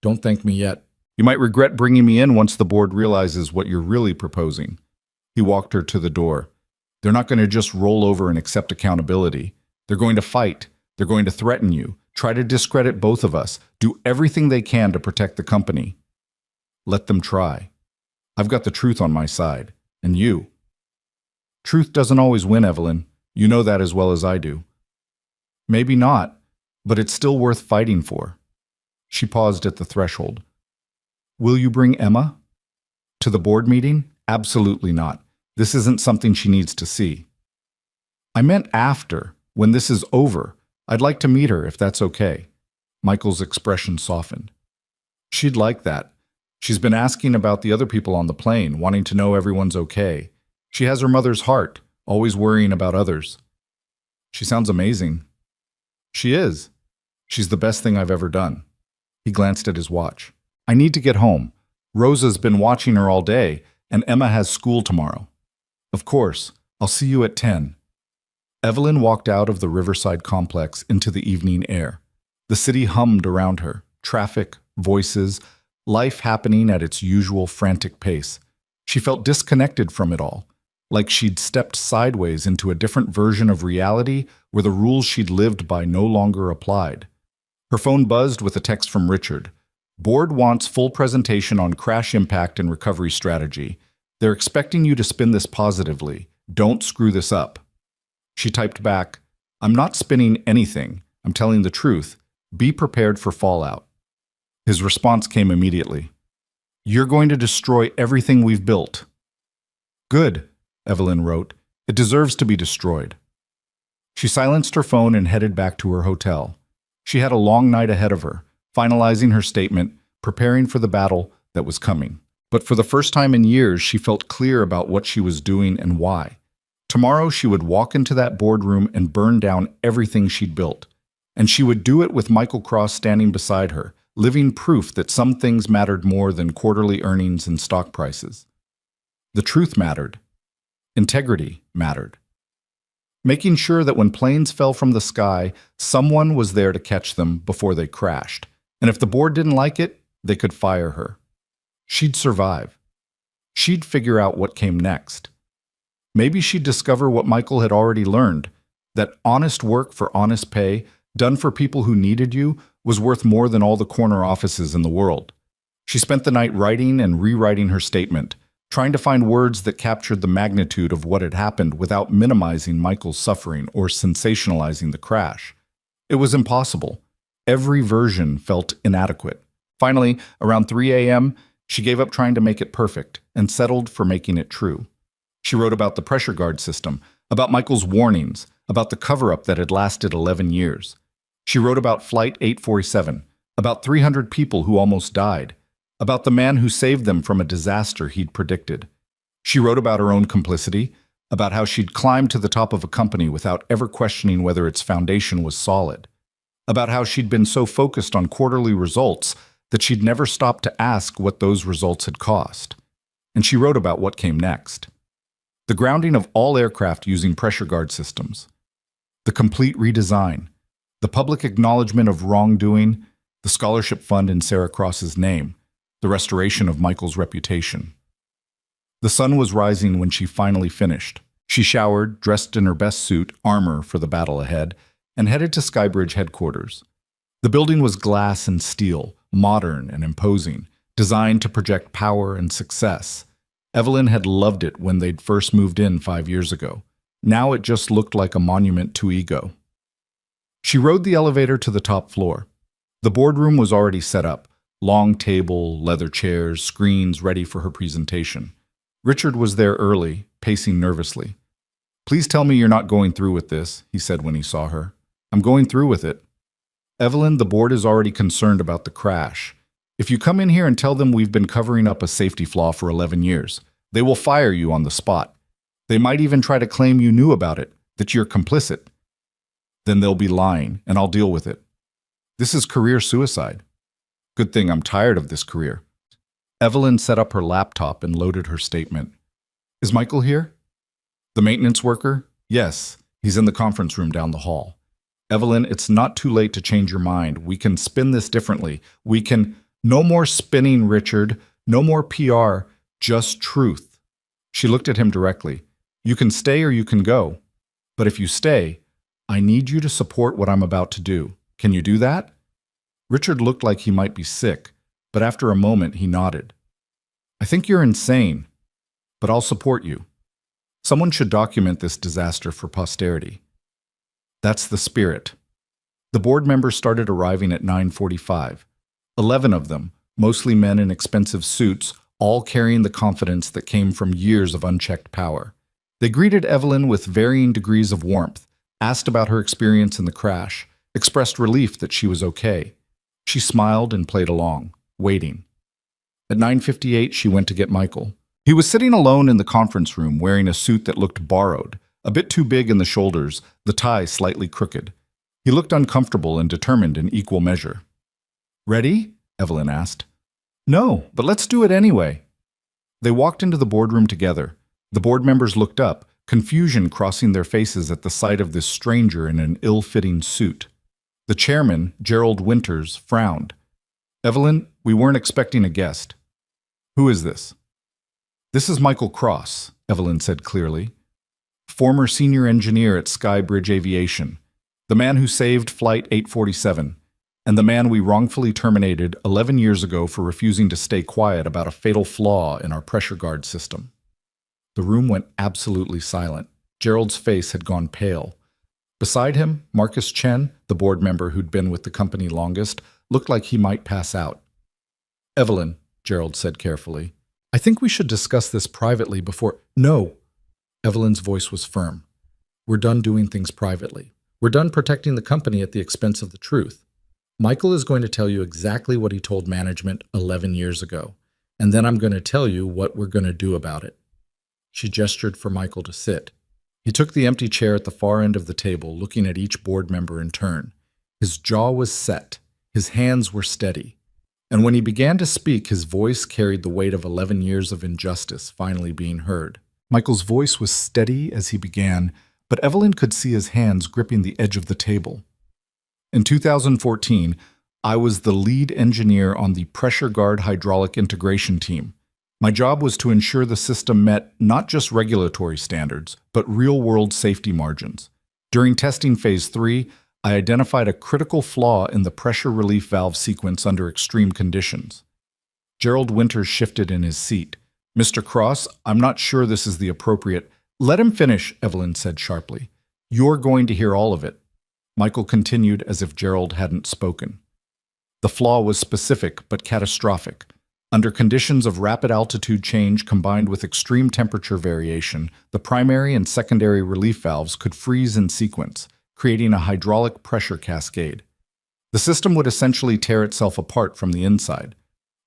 Don't thank me yet. You might regret bringing me in once the board realizes what you're really proposing. He walked her to the door. They're not going to just roll over and accept accountability. They're going to fight. They're going to threaten you, try to discredit both of us, do everything they can to protect the company. Let them try. I've got the truth on my side, and you. Truth doesn't always win, Evelyn. You know that as well as I do. Maybe not, but it's still worth fighting for. She paused at the threshold. Will you bring Emma? To the board meeting? Absolutely not. This isn't something she needs to see. I meant after, when this is over. I'd like to meet her, if that's okay. Michael's expression softened. She'd like that. She's been asking about the other people on the plane, wanting to know everyone's okay. She has her mother's heart, always worrying about others. She sounds amazing. She is. She's the best thing I've ever done. He glanced at his watch. I need to get home. Rosa's been watching her all day, and Emma has school tomorrow. Of course. I'll see you at 10. Evelyn walked out of the Riverside complex into the evening air. The city hummed around her. Traffic, voices, life happening at its usual frantic pace. She felt disconnected from it all, like she'd stepped sideways into a different version of reality where the rules she'd lived by no longer applied. Her phone buzzed with a text from Richard. Board wants full presentation on crash impact and recovery strategy. They're expecting you to spin this positively. Don't screw this up. She typed back, I'm not spinning anything. I'm telling the truth. Be prepared for fallout. His response came immediately. You're going to destroy everything we've built. Good, Evelyn wrote. It deserves to be destroyed. She silenced her phone and headed back to her hotel. She had a long night ahead of her, finalizing her statement, preparing for the battle that was coming. But for the first time in years, she felt clear about what she was doing and why. Tomorrow, she would walk into that boardroom and burn down everything she'd built. And she would do it with Michael Cross standing beside her, living proof that some things mattered more than quarterly earnings and stock prices. The truth mattered. Integrity mattered. Making sure that when planes fell from the sky, someone was there to catch them before they crashed. And if the board didn't like it, they could fire her. She'd survive. She'd figure out what came next. Maybe she'd discover what Michael had already learned, that honest work for honest pay, done for people who needed you, was worth more than all the corner offices in the world. She spent the night writing and rewriting her statement, trying to find words that captured the magnitude of what had happened without minimizing Michael's suffering or sensationalizing the crash. It was impossible. Every version felt inadequate. Finally, around 3 a.m., she gave up trying to make it perfect and settled for making it true. She wrote about the pressure guard system, about Michael's warnings, about the cover-up that had lasted 11 years. She wrote about Flight 847, about 300 people who almost died, about the man who saved them from a disaster he'd predicted. She wrote about her own complicity, about how she'd climbed to the top of a company without ever questioning whether its foundation was solid, about how she'd been so focused on quarterly results that she'd never stopped to ask what those results had cost. And she wrote about what came next. The grounding of all aircraft using pressure guard systems, the complete redesign, the public acknowledgement of wrongdoing, the scholarship fund in Sarah Cross's name, the restoration of Michael's reputation. The sun was rising when she finally finished. She showered, dressed in her best suit, armor for the battle ahead, and headed to Skybridge headquarters. The building was glass and steel, modern and imposing, designed to project power and success. Evelyn had loved it when they'd first moved in 5 years ago. Now it just looked like a monument to ego. She rode the elevator to the top floor. The boardroom was already set up. Long table, leather chairs, screens ready for her presentation. Richard was there early, pacing nervously. Please tell me you're not going through with this, he said when he saw her. I'm going through with it. Evelyn, the board is already concerned about the crash. If you come in here and tell them we've been covering up a safety flaw for 11 years, they will fire you on the spot. They might even try to claim you knew about it, that you're complicit. Then they'll be lying, and I'll deal with it. This is career suicide. Good thing I'm tired of this career. Evelyn set up her laptop and loaded her statement. Is Michael here? The maintenance worker? Yes, he's in the conference room down the hall. Evelyn, it's not too late to change your mind. We can spin this differently. We can... No more spinning, Richard. No more PR. Just truth. She looked at him directly. You can stay or you can go. But if you stay, I need you to support what I'm about to do. Can you do that? Richard looked like he might be sick, but after a moment he nodded. I think you're insane, but I'll support you. Someone should document this disaster for posterity. That's the spirit. The board members started arriving at 9:45. 11 of them, mostly men in expensive suits, all carrying the confidence that came from years of unchecked power. They greeted Evelyn with varying degrees of warmth, asked about her experience in the crash, expressed relief that she was okay. She smiled and played along, waiting. At 9:58, she went to get Michael. He was sitting alone in the conference room wearing a suit that looked borrowed, a bit too big in the shoulders, the tie slightly crooked. He looked uncomfortable and determined in equal measure. Ready? Evelyn asked. No, but let's do it anyway. They walked into the boardroom together. The board members looked up, confusion crossing their faces at the sight of this stranger in an ill-fitting suit. The chairman, Gerald Winters, frowned. Evelyn, we weren't expecting a guest. Who is this? This is Michael Cross, Evelyn said clearly. Former senior engineer at Skybridge Aviation. The man who saved Flight 847. And the man we wrongfully terminated 11 years ago for refusing to stay quiet about a fatal flaw in our pressure guard system. The room went absolutely silent. Gerald's face had gone pale. Beside him, Marcus Chen, the board member who'd been with the company longest, looked like he might pass out. Evelyn, Gerald said carefully, I think we should discuss this privately before... No! Evelyn's voice was firm. We're done doing things privately. We're done protecting the company at the expense of the truth. Michael is going to tell you exactly what he told management 11 years ago, and then I'm going to tell you what we're going to do about it. She gestured for Michael to sit. He took the empty chair at the far end of the table, looking at each board member in turn. His jaw was set. His hands were steady. And when he began to speak, his voice carried the weight of 11 years of injustice finally being heard. Michael's voice was steady as he began, but Evelyn could see his hands gripping the edge of the table. In 2014, I was the lead engineer on the pressure guard hydraulic integration team. My job was to ensure the system met not just regulatory standards, but real-world safety margins. During testing phase 3, I identified a critical flaw in the pressure relief valve sequence under extreme conditions. Gerald Winters shifted in his seat. Mr. Cross, I'm not sure this is the appropriate... Let him finish, Evelyn said sharply. You're going to hear all of it. Michael continued as if Gerald hadn't spoken. The flaw was specific but catastrophic. Under conditions of rapid altitude change combined with extreme temperature variation, the primary and secondary relief valves could freeze in sequence, creating a hydraulic pressure cascade. The system would essentially tear itself apart from the inside.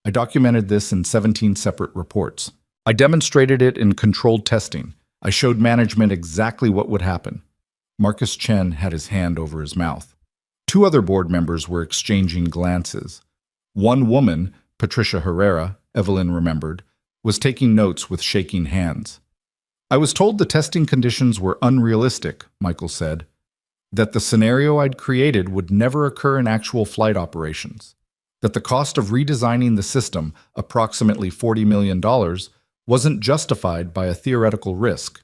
I documented this in 17 separate reports. I demonstrated it in controlled testing. I showed management exactly what would happen. Marcus Chen had his hand over his mouth. 2 other board members were exchanging glances. One woman, Patricia Herrera, Evelyn remembered, was taking notes with shaking hands. I was told the testing conditions were unrealistic, Michael said, that the scenario I'd created would never occur in actual flight operations, that the cost of redesigning the system, approximately $40 million, wasn't justified by a theoretical risk.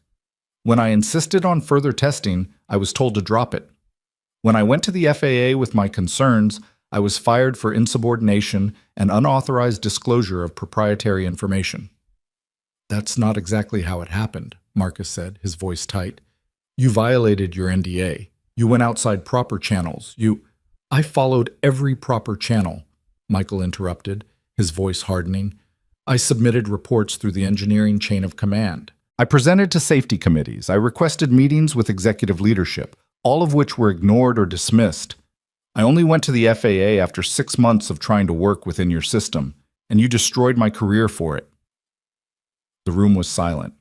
When I insisted on further testing, I was told to drop it. When I went to the FAA with my concerns, I was fired for insubordination and unauthorized disclosure of proprietary information. That's not exactly how it happened, Marcus said, his voice tight. You violated your NDA. You went outside proper channels. I followed every proper channel, Michael interrupted, his voice hardening. I submitted reports through the engineering chain of command. I presented to safety committees. I requested meetings with executive leadership, all of which were ignored or dismissed. I only went to the FAA after 6 months of trying to work within your system, and you destroyed my career for it." The room was silent.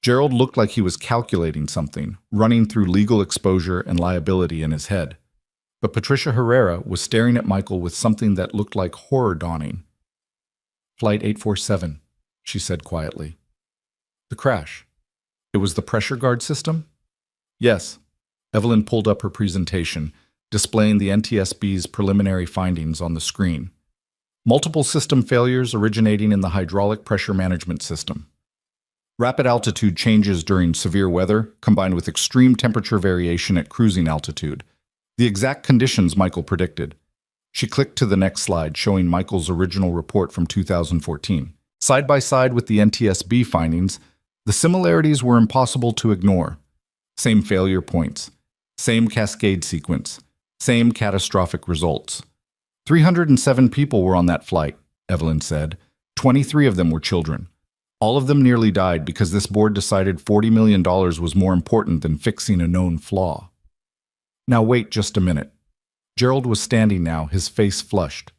Gerald looked like he was calculating something, running through legal exposure and liability in his head. But Patricia Herrera was staring at Michael with something that looked like horror dawning. "Flight 847, she said quietly. "The crash. It was the pressure guard system?" "Yes." Evelyn pulled up her presentation, displaying the NTSB's preliminary findings on the screen. Multiple system failures originating in the hydraulic pressure management system. Rapid altitude changes during severe weather, combined with extreme temperature variation at cruising altitude. The exact conditions Michael predicted. She clicked to the next slide, showing Michael's original report from 2014. Side by side with the NTSB findings, the similarities were impossible to ignore. Same failure points, same cascade sequence, same catastrophic results. 307 people were on that flight, Evelyn said. 23 of them were children. All of them nearly died because this board decided $40 million was more important than fixing a known flaw. Now wait just a minute. Gerald was standing now, his face flushed.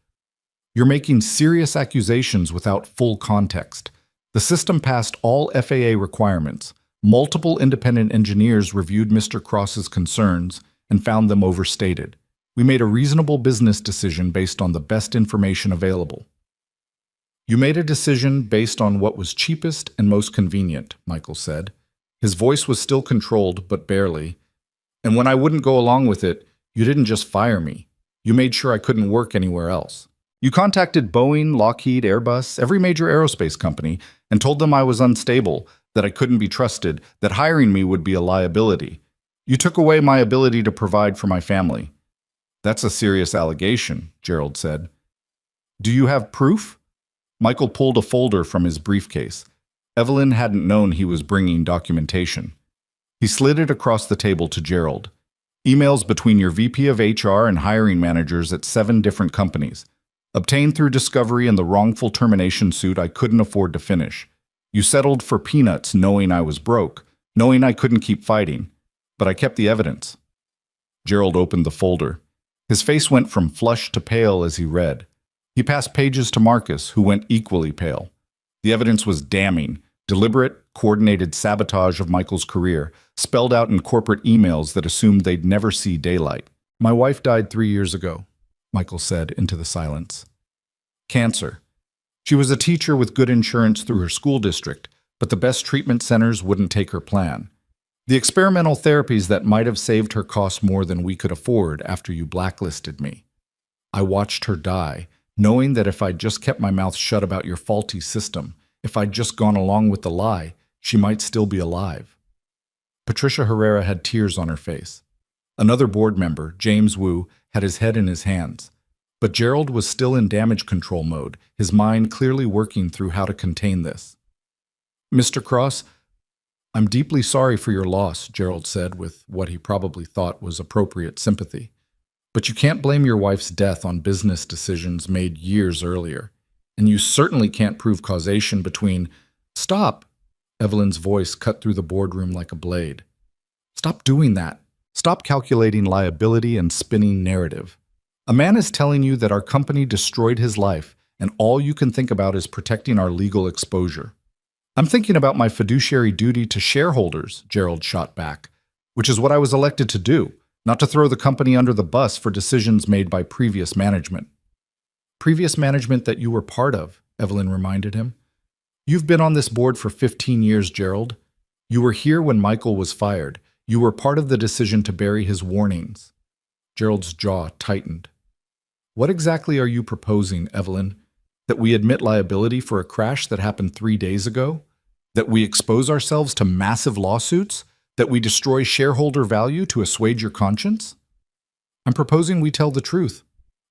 "You're making serious accusations without full context. The system passed all FAA requirements. Multiple independent engineers reviewed Mr. Cross's concerns and found them overstated. We made a reasonable business decision based on the best information available." "You made a decision based on what was cheapest and most convenient," Michael said. His voice was still controlled, but barely. "And when I wouldn't go along with it, you didn't just fire me. You made sure I couldn't work anywhere else. You contacted Boeing, Lockheed, Airbus, every major aerospace company, and told them I was unstable, that I couldn't be trusted, that hiring me would be a liability. You took away my ability to provide for my family." "That's a serious allegation," Gerald said. "Do you have proof?" Michael pulled a folder from his briefcase. Evelyn hadn't known he was bringing documentation. He slid it across the table to Gerald. "Emails between your VP of HR and hiring managers at 7 different companies. Obtained through discovery in the wrongful termination suit I couldn't afford to finish. You settled for peanuts knowing I was broke, knowing I couldn't keep fighting. But I kept the evidence." Gerald opened the folder. His face went from flushed to pale as he read. He passed pages to Marcus, who went equally pale. The evidence was damning. Deliberate, coordinated sabotage of Michael's career, spelled out in corporate emails that assumed they'd never see daylight. "My wife died 3 years ago," Michael said into the silence. "Cancer. She was a teacher with good insurance through her school district, but the best treatment centers wouldn't take her plan. The experimental therapies that might have saved her cost more than we could afford after you blacklisted me. I watched her die, knowing that if I'd just kept my mouth shut about your faulty system, if I'd just gone along with the lie, she might still be alive." Patricia Herrera had tears on her face. Another board member, James Wu, had his head in his hands. But Gerald was still in damage control mode, his mind clearly working through how to contain this. "Mr. Cross, I'm deeply sorry for your loss," Gerald said with what he probably thought was appropriate sympathy. "But you can't blame your wife's death on business decisions made years earlier. And you certainly can't prove causation between—" "Stop!" Evelyn's voice cut through the boardroom like a blade. "Stop doing that. Stop calculating liability and spinning narrative. A man is telling you that our company destroyed his life, and all you can think about is protecting our legal exposure." "I'm thinking about my fiduciary duty to shareholders," Gerald shot back, "which is what I was elected to do, not to throw the company under the bus for decisions made by previous management." "Previous management that you were part of," Evelyn reminded him. "You've been on this board for 15 years, Gerald. You were here when Michael was fired. You were part of the decision to bury his warnings." Gerald's jaw tightened. "What exactly are you proposing, Evelyn? That we admit liability for a crash that happened 3 days ago? That we expose ourselves to massive lawsuits? That we destroy shareholder value to assuage your conscience?" "I'm proposing we tell the truth."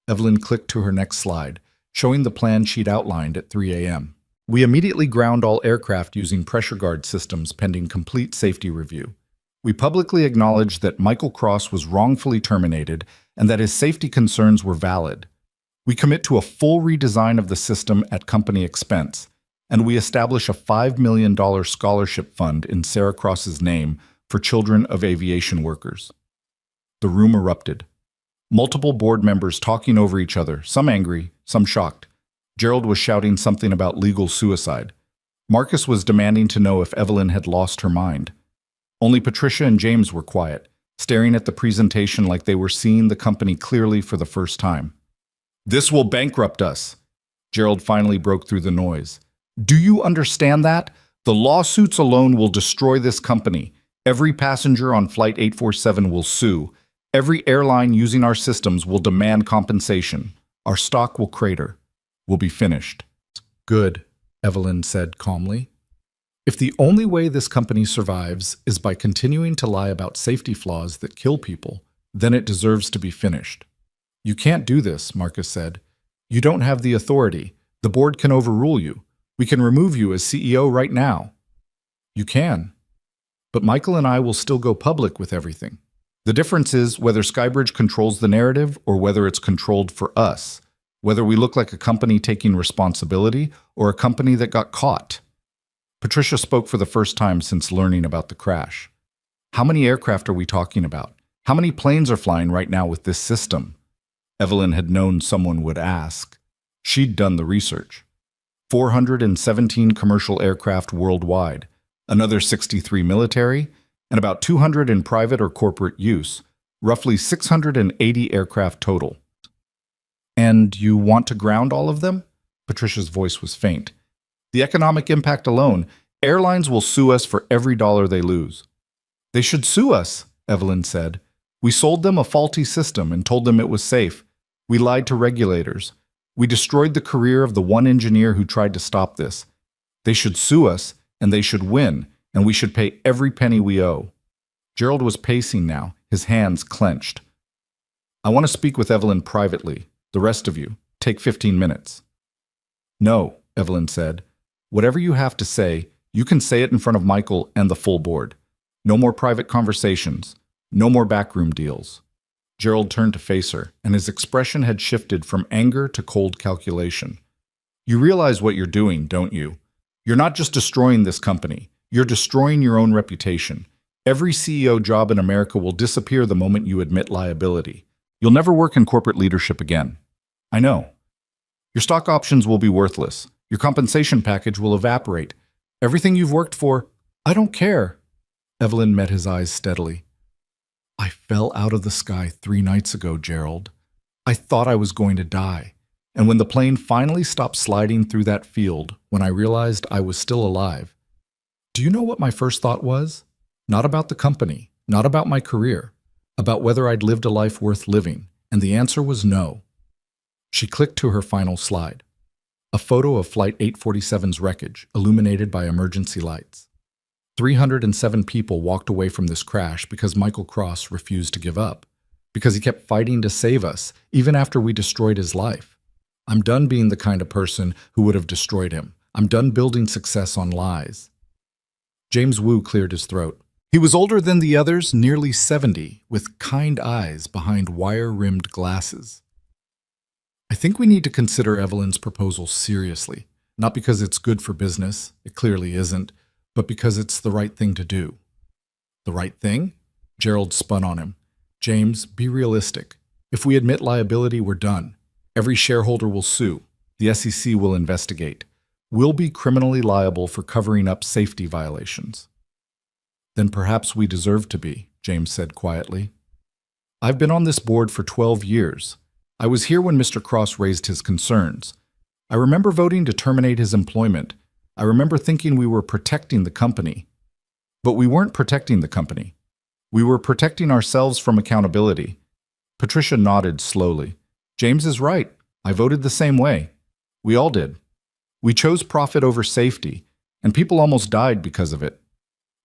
Evelyn clicked to her next slide, showing the plan she'd outlined at 3 a.m. "We immediately ground all aircraft using pressure guard systems pending complete safety review. We publicly acknowledged that Michael Cross was wrongfully terminated and that his safety concerns were valid. We commit to a full redesign of the system at company expense, and we establish a $5 million scholarship fund in Sarah Cross's name for children of aviation workers. The room erupted. Multiple board members talking over each other, some angry, some shocked. Gerald was shouting something about legal suicide. Marcus was demanding to know if Evelyn had lost her mind. Only Patricia and James were quiet, staring at the presentation like they were seeing the company clearly for the first time. "This will bankrupt us." Gerald finally broke through the noise. "Do you understand that? The lawsuits alone will destroy this company. Every passenger on Flight 847 will sue. Every airline using our systems will demand compensation. Our stock will crater. We'll be finished." "Good," Evelyn said calmly. "If the only way this company survives is by continuing to lie about safety flaws that kill people, then it deserves to be finished." "You can't do this," Marcus said. "You don't have the authority. The board can overrule you. We can remove you as CEO right now." "You can. But Michael and I will still go public with everything. The difference is whether Skybridge controls the narrative or whether it's controlled for us, whether we look like a company taking responsibility or a company that got caught." Patricia spoke for the first time since learning about the crash. "How many aircraft are we talking about? How many planes are flying right now with this system?" Evelyn had known someone would ask. She'd done the research. 417 commercial aircraft worldwide, another 63 military, and about 200 in private or corporate use, roughly 680 aircraft total. "And you want to ground all of them?" Patricia's voice was faint. "The economic impact alone, airlines will sue us for every dollar they lose." "They should sue us," Evelyn said. "We sold them a faulty system and told them it was safe. We lied to regulators. We destroyed the career of the one engineer who tried to stop this. They should sue us, and they should win, and we should pay every penny we owe." Gerald was pacing now, his hands clenched. "I want to speak with Evelyn privately. The rest of you, take 15 minutes. "No," Evelyn said. "Whatever you have to say, you can say it in front of Michael and the full board. No more private conversations. No more backroom deals." Gerald turned to face her, and his expression had shifted from anger to cold calculation. "You realize what you're doing, don't you? You're not just destroying this company. You're destroying your own reputation. Every CEO job in America will disappear the moment you admit liability. You'll never work in corporate leadership again. I know. Your stock options will be worthless. Your compensation package will evaporate. Everything you've worked for, I don't care." Evelyn met his eyes steadily. "I fell out of the sky 3 nights ago, Gerald. I thought I was going to die. And when the plane finally stopped sliding through that field, when I realized I was still alive, do you know what my first thought was? Not about the company, not about my career, about whether I'd lived a life worth living, and the answer was no." She clicked to her final slide. A photo of Flight 847's wreckage, illuminated by emergency lights. 307 people walked away from this crash because Michael Cross refused to give up, because he kept fighting to save us, even after we destroyed his life. "I'm done being the kind of person who would have destroyed him. I'm done building success on lies." James Wu cleared his throat. He was older than the others, nearly 70, with kind eyes behind wire-rimmed glasses. "I think we need to consider Evelyn's proposal seriously, not because it's good for business, it clearly isn't, but because it's the right thing to do." "The right thing?" Gerald spun on him. "James, be realistic. If we admit liability, we're done. Every shareholder will sue. The SEC will investigate. We'll be criminally liable for covering up safety violations." "Then perhaps we deserve to be," James said quietly. "I've been on this board for 12 years. I was here when Mr. Cross raised his concerns. I remember voting to terminate his employment. I remember thinking we were protecting the company. But we weren't protecting the company. We were protecting ourselves from accountability." Patricia nodded slowly. "James is right. I voted the same way. We all did. We chose profit over safety, and people almost died because of it.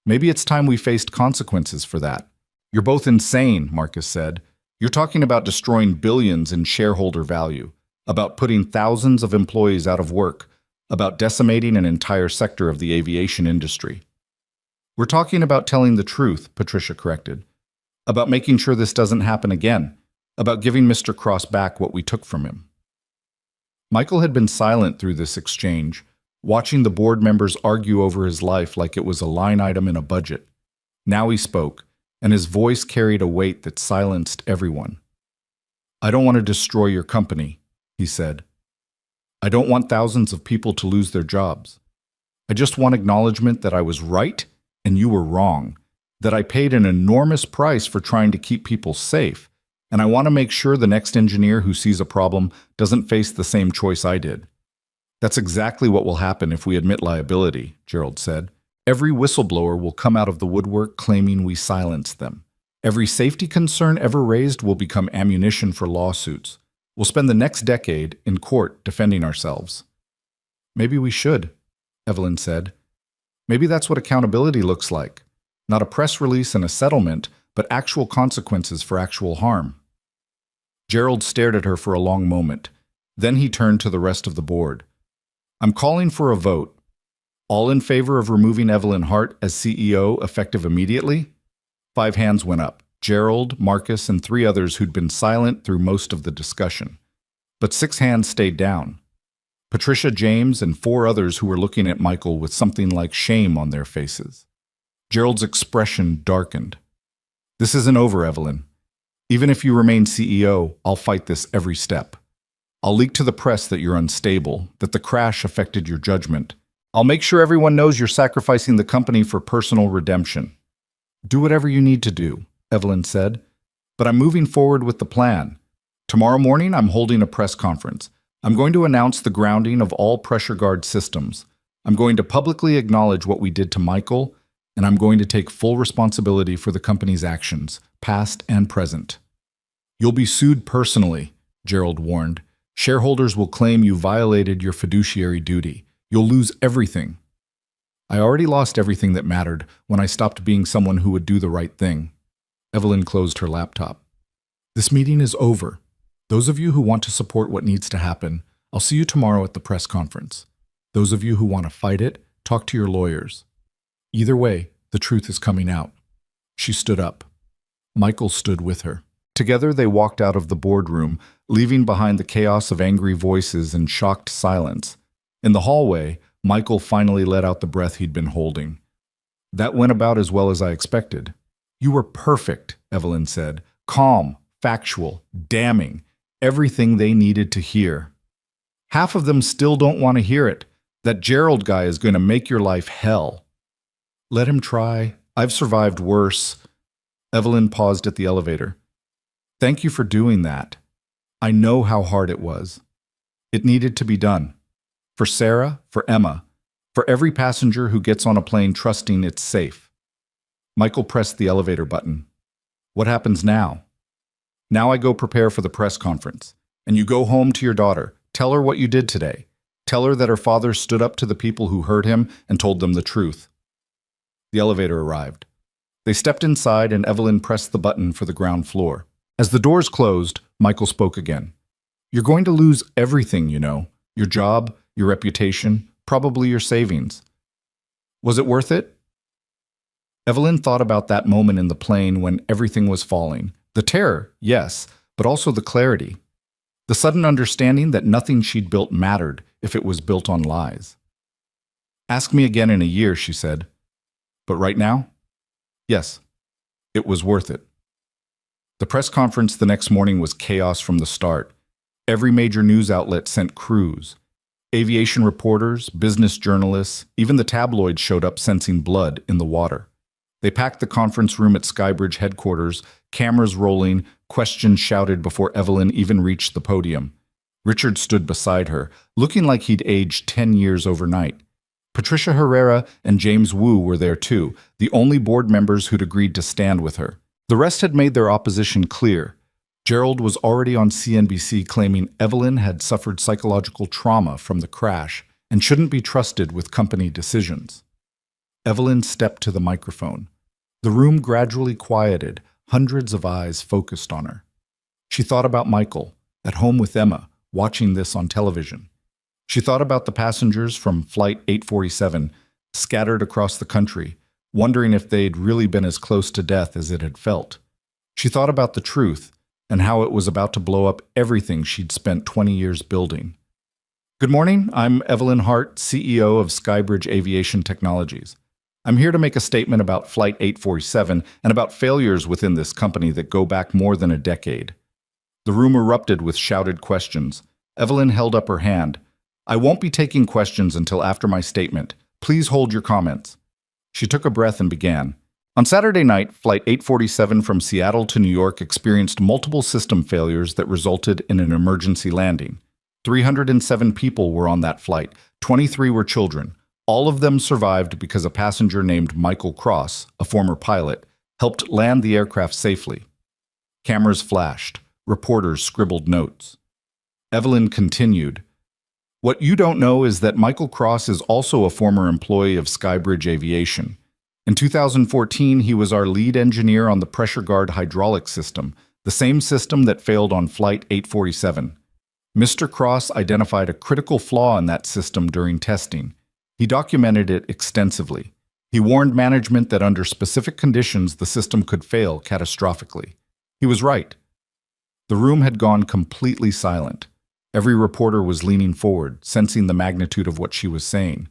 Maybe it's time we faced consequences for that." "You're both insane," Marcus said. "You're talking about destroying billions in shareholder value, about putting thousands of employees out of work, about decimating an entire sector of the aviation industry." "We're talking about telling the truth," Patricia corrected. "About making sure this doesn't happen again. About giving Mr. Cross back what we took from him." Michael had been silent through this exchange, watching the board members argue over his life like it was a line item in a budget. Now he spoke, and his voice carried a weight that silenced everyone. "I don't want to destroy your company," he said. "I don't want thousands of people to lose their jobs. I just want acknowledgement that I was right and you were wrong, that I paid an enormous price for trying to keep people safe, and I want to make sure the next engineer who sees a problem doesn't face the same choice I did." "That's exactly what will happen if we admit liability," Gerald said. "Every whistleblower will come out of the woodwork claiming we silenced them. Every safety concern ever raised will become ammunition for lawsuits. We'll spend the next decade in court defending ourselves." "Maybe we should," Evelyn said. "Maybe that's what accountability looks like. Not a press release and a settlement, but actual consequences for actual harm." Gerald stared at her for a long moment. Then he turned to the rest of the board. "I'm calling for a vote. All in favor of removing Evelyn Hart as CEO effective immediately?" 5 hands went up: Gerald, Marcus, and 3 others who'd been silent through most of the discussion. But 6 hands stayed down: Patricia, James, and 4 others who were looking at Michael with something like shame on their faces. Gerald's expression darkened. "This isn't over, Evelyn. Even if you remain CEO, I'll fight this every step. I'll leak to the press that you're unstable, that the crash affected your judgment. I'll make sure everyone knows you're sacrificing the company for personal redemption." "Do whatever you need to do," Evelyn said. "But I'm moving forward with the plan. Tomorrow morning, I'm holding a press conference. I'm going to announce the grounding of all pressure guard systems. I'm going to publicly acknowledge what we did to Michael, and I'm going to take full responsibility for the company's actions, past and present." "You'll be sued personally," Gerald warned. "Shareholders will claim you violated your fiduciary duty. You'll lose everything." "I already lost everything that mattered when I stopped being someone who would do the right thing." Evelyn closed her laptop. "This meeting is over. Those of you who want to support what needs to happen, I'll see you tomorrow at the press conference. Those of you who want to fight it, talk to your lawyers. Either way, the truth is coming out." She stood up. Michael stood with her. Together they walked out of the boardroom, leaving behind the chaos of angry voices and shocked silence. In the hallway, Michael finally let out the breath he'd been holding. "That went about as well as I expected." "You were perfect," Evelyn said. "Calm, factual, damning, everything they needed to hear." "Half of them still don't want to hear it. That Gerald guy is going to make your life hell." "Let him try. I've survived worse." Evelyn paused at the elevator. "Thank you for doing that. I know how hard it was. It needed to be done. For Sarah, for Emma, for every passenger who gets on a plane trusting it's safe." Michael pressed the elevator button. "What happens now?" "Now I go prepare for the press conference. And you go home to your daughter. Tell her what you did today. Tell her that her father stood up to the people who hurt him and told them the truth." The elevator arrived. They stepped inside and Evelyn pressed the button for the ground floor. As the doors closed, Michael spoke again. "You're going to lose everything, you know. Your job, your reputation, probably your savings. Was it worth it?" Evelyn thought about that moment in the plane when everything was falling. The terror, yes, but also the clarity. The sudden understanding that nothing she'd built mattered if it was built on lies. "Ask me again in a year," she said. "But right now? Yes, it was worth it." The press conference the next morning was chaos from the start. Every major news outlet sent crews. Aviation reporters, business journalists, even the tabloids showed up sensing blood in the water. They packed the conference room at Skybridge headquarters, cameras rolling, questions shouted before Evelyn even reached the podium. Richard stood beside her, looking like he'd aged 10 years overnight. Patricia Herrera and James Wu were there too, the only board members who'd agreed to stand with her. The rest had made their opposition clear. Gerald was already on CNBC claiming Evelyn had suffered psychological trauma from the crash and shouldn't be trusted with company decisions. Evelyn stepped to the microphone. The room gradually quieted, hundreds of eyes focused on her. She thought about Michael, at home with Emma, watching this on television. She thought about the passengers from Flight 847, scattered across the country, wondering if they'd really been as close to death as it had felt. She thought about the truth, and how it was about to blow up everything she'd spent 20 years building. Good morning. I'm Evelyn Hart, CEO of Skybridge Aviation Technologies. I'm here to make a statement about Flight 847 and about failures within this company that go back more than a decade. The room erupted with shouted questions. Evelyn held up her hand. I won't be taking questions until after my statement. Please hold your comments. She took a breath and began. On Saturday night, Flight 847 from Seattle to New York experienced multiple system failures that resulted in an emergency landing. 307 people were on that flight. 23 were children. All of them survived because a passenger named Michael Cross, a former pilot, helped land the aircraft safely. Cameras flashed. Reporters scribbled notes. Evelyn continued. What you don't know is that Michael Cross is also a former employee of Skybridge Aviation. In 2014, he was our lead engineer on the pressure guard hydraulic system, the same system that failed on Flight 847. Mr. Cross identified a critical flaw in that system during testing. He documented it extensively. He warned management that under specific conditions the system could fail catastrophically. He was right. The room had gone completely silent. Every reporter was leaning forward, sensing the magnitude of what she was saying.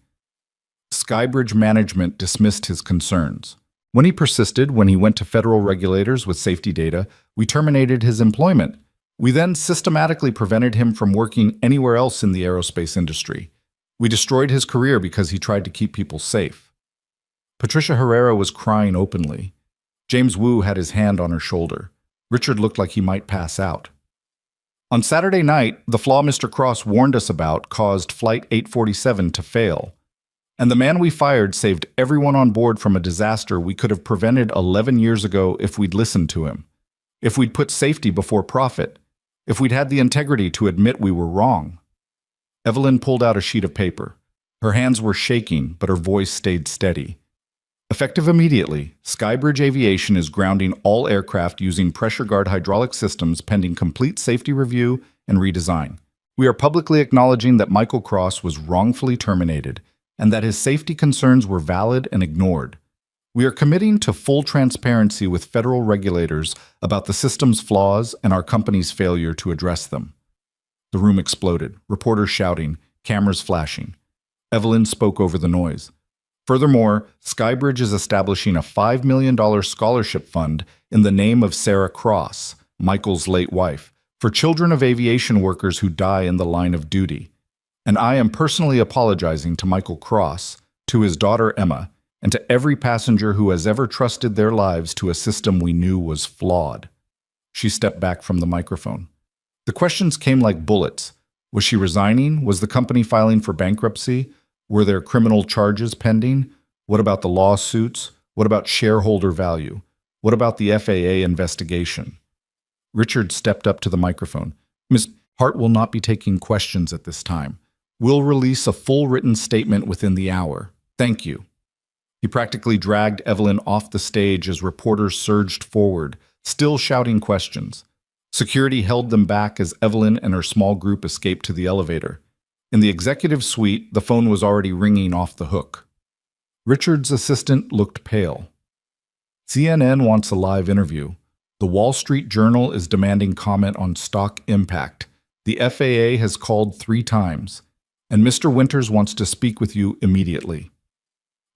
Skybridge management dismissed his concerns. When he persisted, when he went to federal regulators with safety data, we terminated his employment. We then systematically prevented him from working anywhere else in the aerospace industry. We destroyed his career because he tried to keep people safe. Patricia Herrera was crying openly. James Wu had his hand on her shoulder. Richard looked like he might pass out. On Saturday night, the flaw Mr. Cross warned us about caused Flight 847 to fail. And the man we fired saved everyone on board from a disaster we could have prevented 11 years ago if we'd listened to him. If we'd put safety before profit. If we'd had the integrity to admit we were wrong. Evelyn pulled out a sheet of paper. Her hands were shaking, but her voice stayed steady. Effective immediately, Skybridge Aviation is grounding all aircraft using pressure guard hydraulic systems pending complete safety review and redesign. We are publicly acknowledging that Michael Cross was wrongfully terminated and that his safety concerns were valid and ignored. We are committing to full transparency with federal regulators about the system's flaws and our company's failure to address them. The room exploded, reporters shouting, cameras flashing. Evelyn spoke over the noise. Furthermore, Skybridge is establishing a $5 million scholarship fund in the name of Sarah Cross, Michael's late wife, for children of aviation workers who die in the line of duty. And I am personally apologizing to Michael Cross, to his daughter Emma, and to every passenger who has ever trusted their lives to a system we knew was flawed. She stepped back from the microphone. The questions came like bullets. Was she resigning? Was the company filing for bankruptcy? Were there criminal charges pending? What about the lawsuits? What about shareholder value? What about the FAA investigation? Richard stepped up to the microphone. Ms. Hart will not be taking questions at this time. We'll release a full written statement within the hour. Thank you. He practically dragged Evelyn off the stage as reporters surged forward, still shouting questions. Security held them back as Evelyn and her small group escaped to the elevator. In the executive suite, the phone was already ringing off the hook. Richard's assistant looked pale. CNN wants a live interview. The Wall Street Journal is demanding comment on stock impact. The FAA has called 3 times. And Mr. Winters wants to speak with you immediately.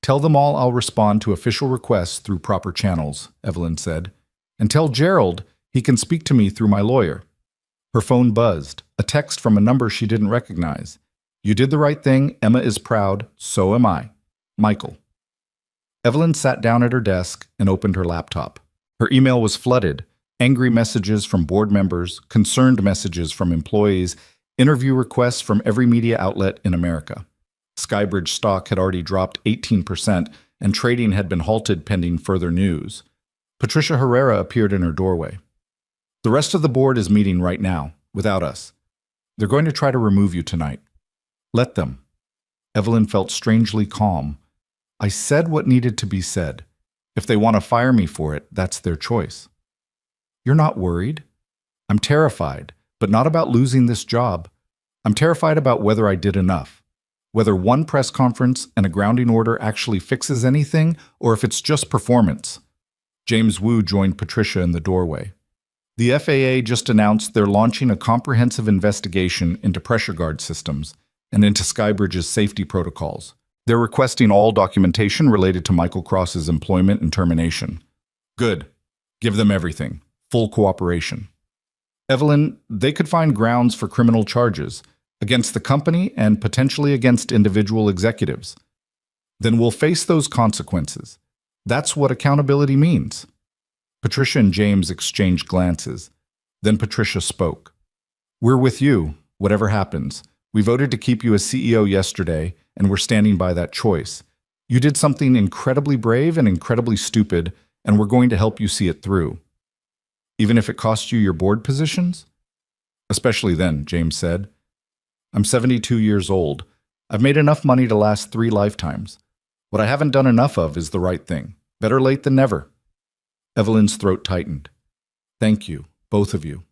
Tell them all I'll respond to official requests through proper channels, Evelyn said. And tell Gerald he can speak to me through my lawyer. Her phone buzzed, a text from a number she didn't recognize. You did the right thing, Emma is proud, so am I. Michael. Evelyn sat down at her desk and opened her laptop. Her email was flooded, angry messages from board members, concerned messages from employees, interview requests from every media outlet in America. Skybridge stock had already dropped 18%, and trading had been halted pending further news. Patricia Herrera appeared in her doorway. The rest of the board is meeting right now, without us. They're going to try to remove you tonight. Let them. Evelyn felt strangely calm. I said what needed to be said. If they want to fire me for it, that's their choice. You're not worried? I'm terrified, but not about losing this job. I'm terrified about whether I did enough. Whether one press conference and a grounding order actually fixes anything, or if it's just performance. James Wu joined Patricia in the doorway. The FAA just announced they're launching a comprehensive investigation into pressure guard systems, and into Skybridge's safety protocols. They're requesting all documentation related to Michael Cross's employment and termination. Good. Give them everything. Full cooperation. Evelyn, they could find grounds for criminal charges against the company and potentially against individual executives. Then we'll face those consequences. That's what accountability means. Patricia and James exchanged glances. Then Patricia spoke. We're with you, whatever happens. We voted to keep you as CEO yesterday, and we're standing by that choice. You did something incredibly brave and incredibly stupid, and we're going to help you see it through. Even if it costs you your board positions? Especially then, James said. I'm 72 years old. I've made enough money to last 3 lifetimes. What I haven't done enough of is the right thing. Better late than never. Evelyn's throat tightened. Thank you, both of you.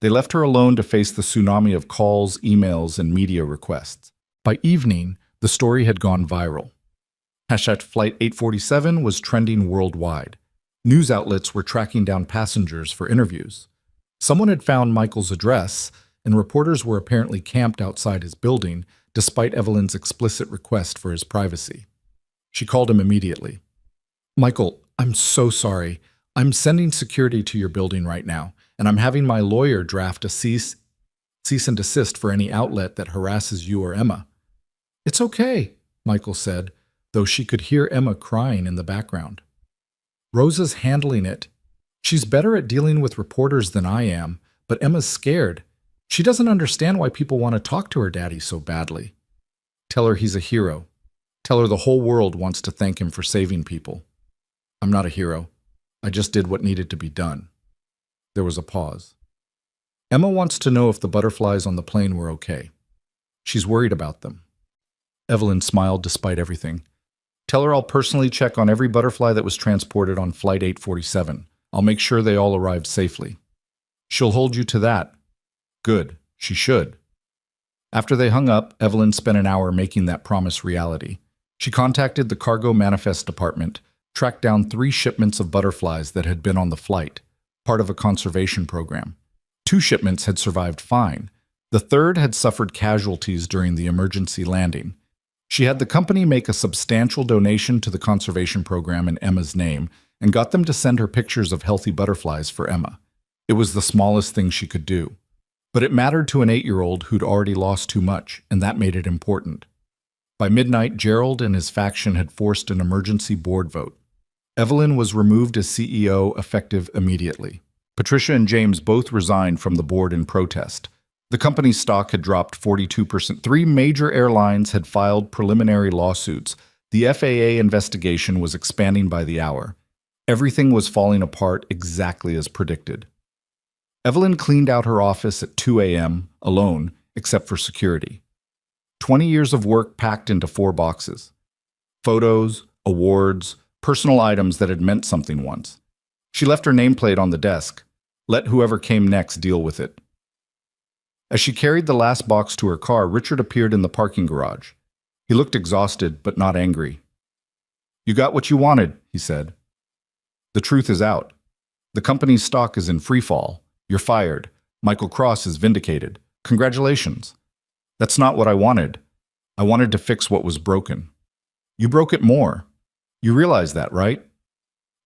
They left her alone to face the tsunami of calls, emails, and media requests. By evening, the story had gone viral. #Flight 847 was trending worldwide. News outlets were tracking down passengers for interviews. Someone had found Michael's address, and reporters were apparently camped outside his building, despite Evelyn's explicit request for his privacy. She called him immediately. Michael, I'm so sorry. I'm sending security to your building right now, and I'm having my lawyer draft a cease and desist for any outlet that harasses you or Emma. It's okay, Michael said, though she could hear Emma crying in the background. Rosa's handling it. She's better at dealing with reporters than I am, but Emma's scared. She doesn't understand why people want to talk to her daddy so badly. Tell her he's a hero. Tell her the whole world wants to thank him for saving people. I'm not a hero. I just did what needed to be done. There was a pause. Emma wants to know if the butterflies on the plane were okay. She's worried about them. Evelyn smiled despite everything. Tell her I'll personally check on every butterfly that was transported on Flight 847. I'll make sure they all arrived safely. She'll hold you to that. Good. She should. After they hung up, Evelyn spent an hour making that promise reality. She contacted the Cargo Manifest Department, tracked down 3 shipments of butterflies that had been on the flight, part of a conservation program. 2 shipments had survived fine. The third had suffered casualties during the emergency landing. She had the company make a substantial donation to the conservation program in Emma's name and got them to send her pictures of healthy butterflies for Emma. It was the smallest thing she could do. But it mattered to an 8-year-old who'd already lost too much, and that made it important. By midnight, Gerald and his faction had forced an emergency board vote. Evelyn was removed as CEO effective immediately. Patricia and James both resigned from the board in protest. The company's stock had dropped 42%. 3 major airlines had filed preliminary lawsuits. The FAA investigation was expanding by the hour. Everything was falling apart exactly as predicted. Evelyn cleaned out her office at 2 a.m., alone, except for security. 20 years of work packed into 4 boxes. Photos, awards, personal items that had meant something once. She left her nameplate on the desk. Let whoever came next deal with it. As she carried the last box to her car, Richard appeared in the parking garage. He looked exhausted, but not angry. You got what you wanted, he said. The truth is out. The company's stock is in free fall. You're fired. Michael Cross is vindicated. Congratulations. That's not what I wanted. I wanted to fix what was broken. You broke it more. You realize that, right?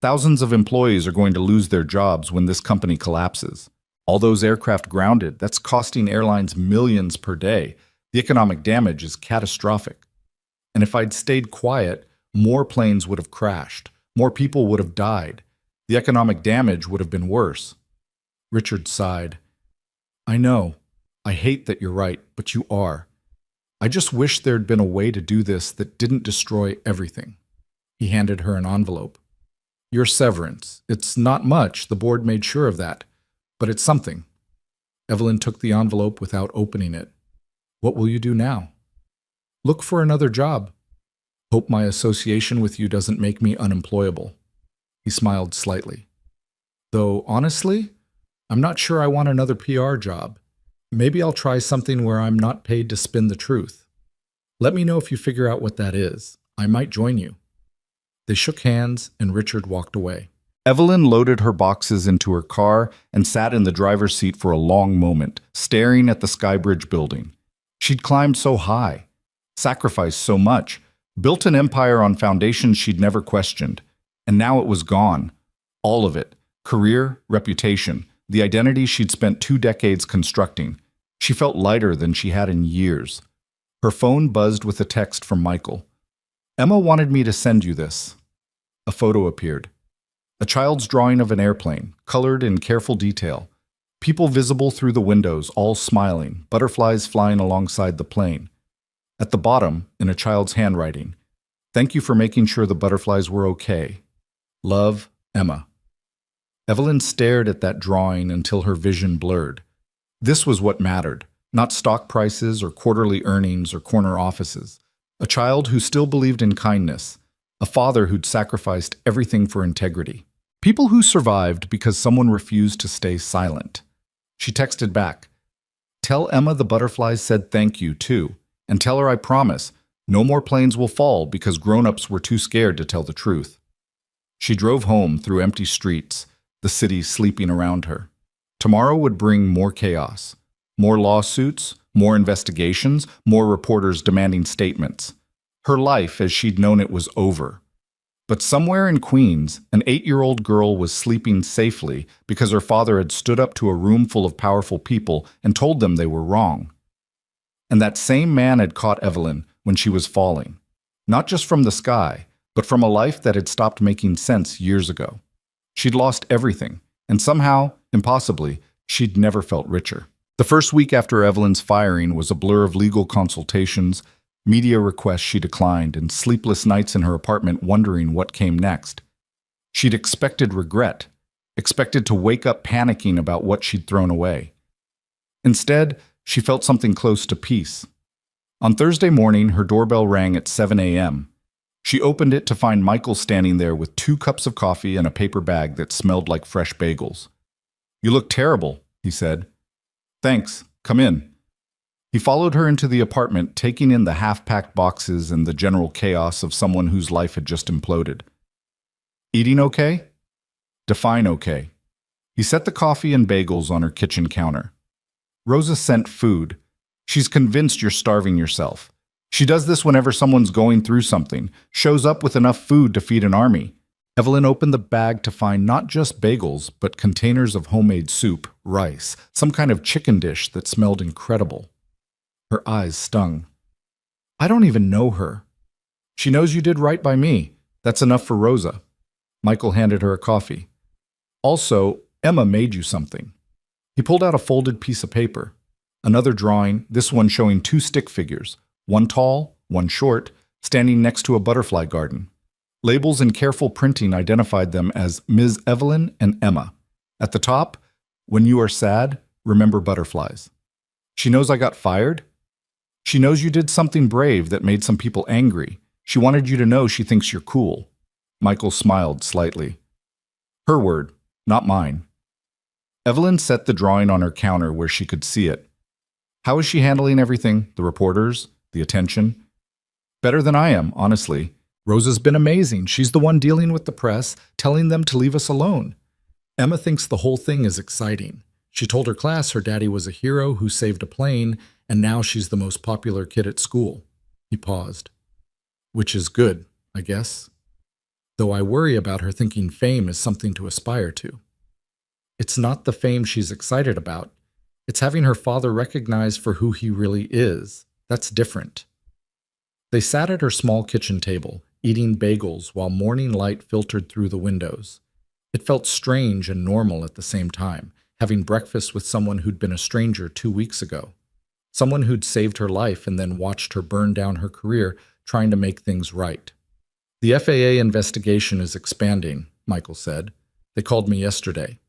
Thousands of employees are going to lose their jobs when this company collapses. All those aircraft grounded, that's costing airlines millions per day. The economic damage is catastrophic. And if I'd stayed quiet, more planes would have crashed. More people would have died. The economic damage would have been worse. Richard sighed. I know. I hate that you're right, but you are. I just wish there'd been a way to do this that didn't destroy everything. He handed her an envelope. Your severance. It's not much, the board made sure of that. But it's something. Evelyn took the envelope without opening it. What will you do now? Look for another job. Hope my association with you doesn't make me unemployable. He smiled slightly. Though, honestly, I'm not sure I want another PR job. Maybe I'll try something where I'm not paid to spin the truth. Let me know if you figure out what that is. I might join you. They shook hands, and Richard walked away. Evelyn loaded her boxes into her car and sat in the driver's seat for a long moment, staring at the Skybridge building. She'd climbed so high, sacrificed so much, built an empire on foundations she'd never questioned, and now it was gone. All of it. Career, reputation, the identity she'd spent 2 decades constructing. She felt lighter than she had in years. Her phone buzzed with a text from Michael. "Emma wanted me to send you this." A photo appeared. A child's drawing of an airplane, colored in careful detail. People visible through the windows, all smiling, butterflies flying alongside the plane. At the bottom, in a child's handwriting, "Thank you for making sure the butterflies were okay. Love, Emma." Evelyn stared at that drawing until her vision blurred. This was what mattered, not stock prices or quarterly earnings or corner offices. A child who still believed in kindness, a father who'd sacrificed everything for integrity. People who survived because someone refused to stay silent. She texted back, "Tell Emma the butterflies said thank you, too, and tell her I promise, no more planes will fall because grown-ups were too scared to tell the truth." She drove home through empty streets, the city sleeping around her. Tomorrow would bring more chaos, more lawsuits, more investigations, more reporters demanding statements. Her life as she'd known it was over. But somewhere in Queens, an 8-year-old girl was sleeping safely because her father had stood up to a room full of powerful people and told them they were wrong. And that same man had caught Evelyn when she was falling, not just from the sky, but from a life that had stopped making sense years ago. She'd lost everything, and somehow, impossibly, she'd never felt richer. The first week after Evelyn's firing was a blur of legal consultations, media requests she declined, and sleepless nights in her apartment wondering what came next. She'd expected regret, expected to wake up panicking about what she'd thrown away. Instead, she felt something close to peace. On Thursday morning, her doorbell rang at 7 a.m. She opened it to find Michael standing there with 2 cups of coffee and a paper bag that smelled like fresh bagels. "You look terrible," he said. "Thanks. Come in." He followed her into the apartment, taking in the half-packed boxes and the general chaos of someone whose life had just imploded. "Eating okay?" "Define okay." He set the coffee and bagels on her kitchen counter. "Rosa sent food. She's convinced you're starving yourself. She does this whenever someone's going through something, shows up with enough food to feed an army." Evelyn opened the bag to find not just bagels, but containers of homemade soup, rice, some kind of chicken dish that smelled incredible. Her eyes stung. "I don't even know her." "She knows you did right by me. That's enough for Rosa." Michael handed her a coffee. "Also, Emma made you something." He pulled out a folded piece of paper. Another drawing, this one showing 2 stick figures, one tall, one short, standing next to a butterfly garden. Labels in careful printing identified them as Ms. Evelyn and Emma. At the top, "When you are sad, remember butterflies." "She knows I got fired?" "She knows you did something brave that made some people angry. She wanted you to know she thinks you're cool." Michael smiled slightly. Her word, not mine. Evelyn set the drawing on her counter where she could see it. "How is she handling everything? The reporters? The attention?" "Better than I am, honestly. Rosa's been amazing. She's the one dealing with the press, telling them to leave us alone. Emma thinks the whole thing is exciting. She told her class her daddy was a hero who saved a plane, and now she's the most popular kid at school." He paused. "Which is good, I guess. Though I worry about her thinking fame is something to aspire to. It's not the fame she's excited about. It's having her father recognized for who he really is. That's different." They sat at her small kitchen table, eating bagels while morning light filtered through the windows. It felt strange and normal at the same time, having breakfast with someone who'd been a stranger 2 weeks ago. Someone who'd saved her life and then watched her burn down her career trying to make things right. "The FAA investigation is expanding," Michael said. "They called me yesterday.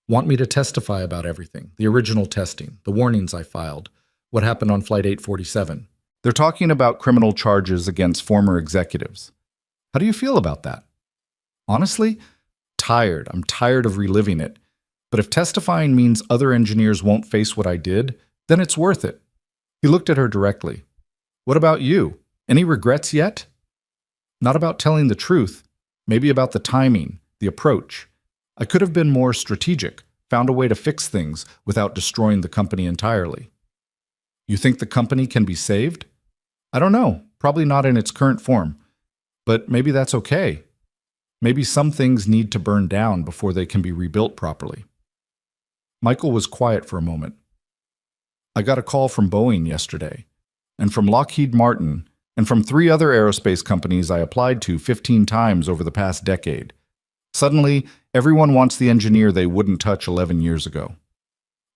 Want me to testify about everything, the original testing, the warnings I filed, what happened on Flight 847. They're talking about criminal charges against former executives. How do you feel about that?" "Honestly, tired. I'm tired of reliving it. But if testifying means other engineers won't face what I did, then it's worth it." He looked at her directly. "What about you? Any regrets yet?" "Not about telling the truth. Maybe about the timing, the approach. I could have been more strategic, found a way to fix things without destroying the company entirely." You think the company can be saved? I don't know. Probably not in its current form. But maybe that's okay. Maybe some things need to burn down before they can be rebuilt properly. Michael was quiet for a moment. I got a call from Boeing yesterday, and from Lockheed Martin, and from 3 other aerospace companies I applied to 15 times over the past decade. Suddenly, everyone wants the engineer they wouldn't touch 11 years ago.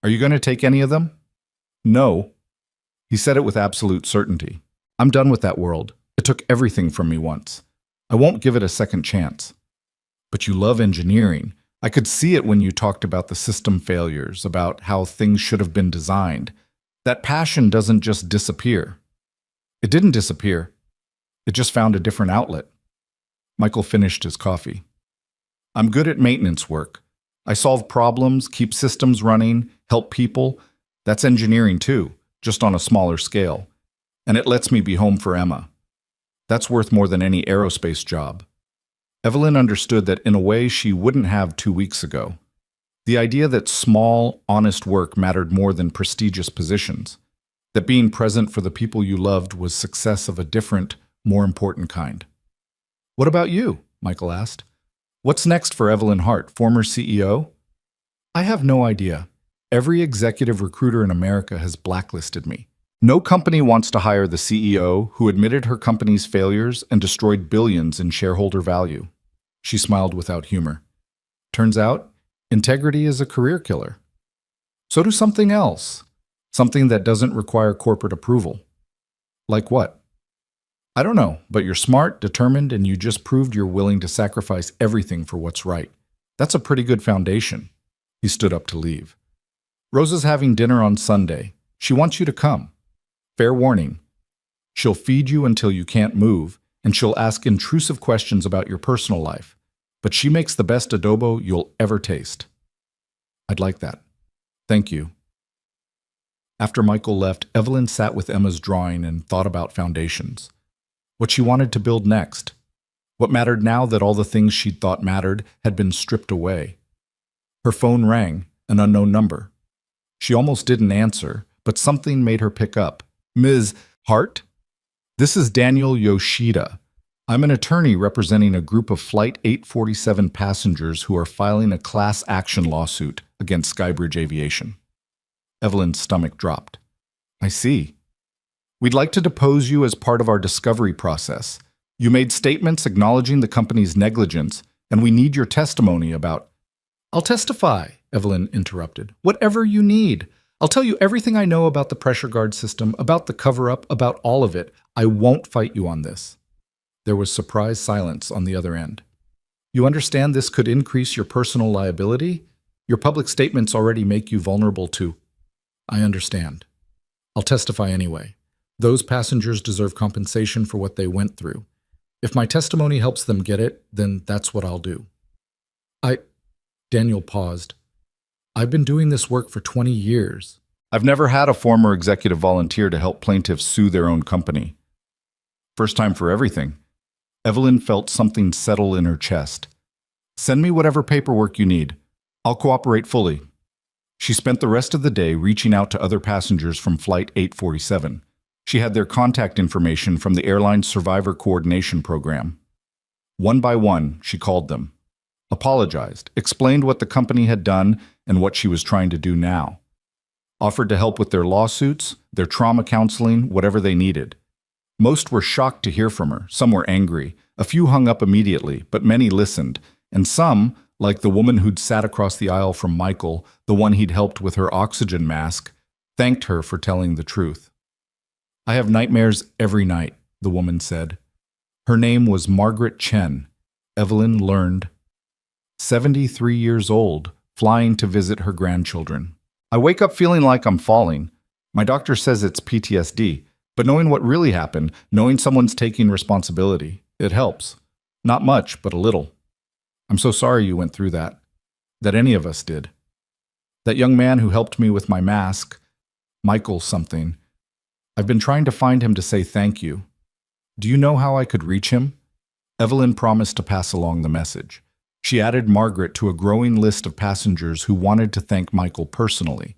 Are you going to take any of them? No. He said it with absolute certainty. I'm done with that world. It took everything from me once. I won't give it a second chance. But you love engineering. I could see it when you talked about the system failures, about how things should have been designed. That passion doesn't just disappear. It didn't disappear. It just found a different outlet. Michael finished his coffee. I'm good at maintenance work. I solve problems, keep systems running, help people. That's engineering too, just on a smaller scale. And it lets me be home for Emma. That's worth more than any aerospace job. Evelyn understood that in a way she wouldn't have 2 weeks ago. The idea that small, honest work mattered more than prestigious positions. That being present for the people you loved was success of a different, more important kind. What about you? Michael asked. What's next for Evelyn Hart, former CEO? I have no idea. Every executive recruiter in America has blacklisted me. No company wants to hire the CEO who admitted her company's failures and destroyed billions in shareholder value. She smiled without humor. Turns out, integrity is a career killer. So do something else. Something that doesn't require corporate approval. Like what? I don't know, but you're smart, determined, and you just proved you're willing to sacrifice everything for what's right. That's a pretty good foundation. He stood up to leave. Rosa's having dinner on Sunday. She wants you to come. Fair warning. She'll feed you until you can't move, and she'll ask intrusive questions about your personal life. But she makes the best adobo you'll ever taste. I'd like that. Thank you. After Michael left, Evelyn sat with Emma's drawing and thought about foundations. What she wanted to build next. What mattered now that all the things she'd thought mattered had been stripped away. Her phone rang, an unknown number. She almost didn't answer, but something made her pick up. Ms. Hart? This is Daniel Yoshida. I'm an attorney representing a group of Flight 847 passengers who are filing a class action lawsuit against Skybridge Aviation. Evelyn's stomach dropped. I see. We'd like to depose you as part of our discovery process. You made statements acknowledging the company's negligence, and we need your testimony about... I'll testify, Evelyn interrupted. Whatever you need. I'll tell you everything I know about the pressure guard system, about the cover-up, about all of it. I won't fight you on this. There was surprised silence on the other end. You understand this could increase your personal liability? Your public statements already make you vulnerable to... I understand. I'll testify anyway. Those passengers deserve compensation for what they went through. If my testimony helps them get it, then that's what I'll do. Daniel paused. I've been doing this work for 20 years. I've never had a former executive volunteer to help plaintiffs sue their own company. First time for everything. Evelyn felt something settle in her chest. Send me whatever paperwork you need. I'll cooperate fully. She spent the rest of the day reaching out to other passengers from Flight 847. She had their contact information from the airline's Survivor Coordination Program. One by one, she called them. Apologized, explained what the company had done and what she was trying to do now. Offered to help with their lawsuits, their trauma counseling, whatever they needed. Most were shocked to hear from her, some were angry, a few hung up immediately, but many listened, and some, like the woman who'd sat across the aisle from Michael, the one he'd helped with her oxygen mask, thanked her for telling the truth. I have nightmares every night, the woman said. Her name was Margaret Chen, Evelyn learned. 73 years old, flying to visit her grandchildren. I wake up feeling like I'm falling. My doctor says it's PTSD, but knowing what really happened, knowing someone's taking responsibility, it helps. Not much, but a little. I'm so sorry you went through that. That any of us did. That young man who helped me with my mask, Michael something. I've been trying to find him to say thank you. Do you know how I could reach him? Evelyn promised to pass along the message. She added Margaret to a growing list of passengers who wanted to thank Michael personally.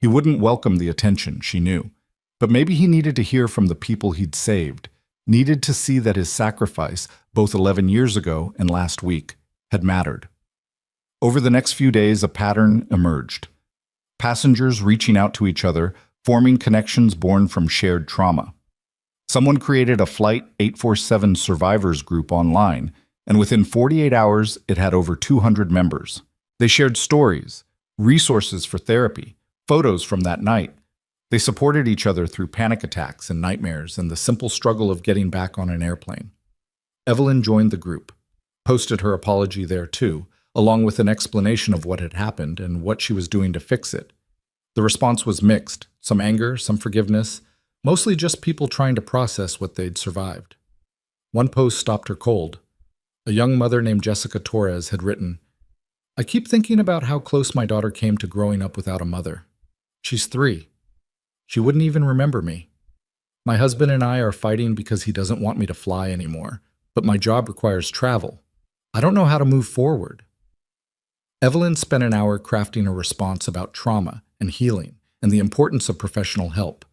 He wouldn't welcome the attention, she knew. But maybe he needed to hear from the people he'd saved, needed to see that his sacrifice, both 11 years ago and last week, had mattered. Over the next few days, a pattern emerged. Passengers reaching out to each other, forming connections born from shared trauma. Someone created a Flight 847 survivors group online, and within 48 hours, it had over 200 members. They shared stories, resources for therapy, photos from that night. They supported each other through panic attacks and nightmares and the simple struggle of getting back on an airplane. Evelyn joined the group, posted her apology there too, along with an explanation of what had happened and what she was doing to fix it. The response was mixed, some anger, some forgiveness, mostly just people trying to process what they'd survived. One post stopped her cold. A young mother named Jessica Torres had written, "I keep thinking about how close my daughter came to growing up without a mother. She's 3. She wouldn't even remember me. My husband and I are fighting because he doesn't want me to fly anymore, but my job requires travel. I don't know how to move forward." Evelyn spent an hour crafting a response about trauma and healing and the importance of professional help.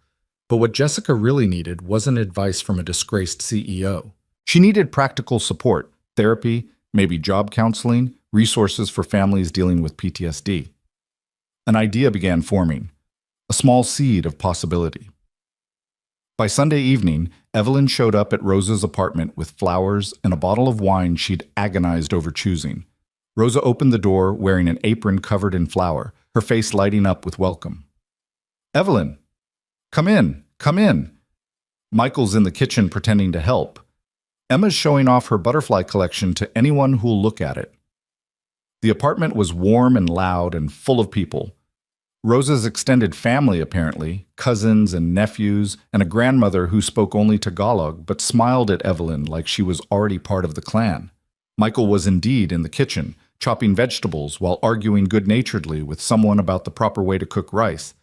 But what Jessica really needed wasn't advice from a disgraced CEO. She needed practical support, therapy, maybe job counseling, resources for families dealing with PTSD. An idea began forming, a small seed of possibility. By Sunday evening, Evelyn showed up at Rosa's apartment with flowers and a bottle of wine she'd agonized over choosing. Rosa opened the door wearing an apron covered in flour, her face lighting up with welcome. "Evelyn, come in, come in." Michael's in the kitchen pretending to help. Emma's showing off her butterfly collection to anyone who'll look at it. The apartment was warm and loud and full of people. Rosa's extended family, apparently, cousins and nephews, and a grandmother who spoke only Tagalog but smiled at Evelyn like she was already part of the clan. Michael was indeed in the kitchen, chopping vegetables while arguing good-naturedly with someone about the proper way to cook rice.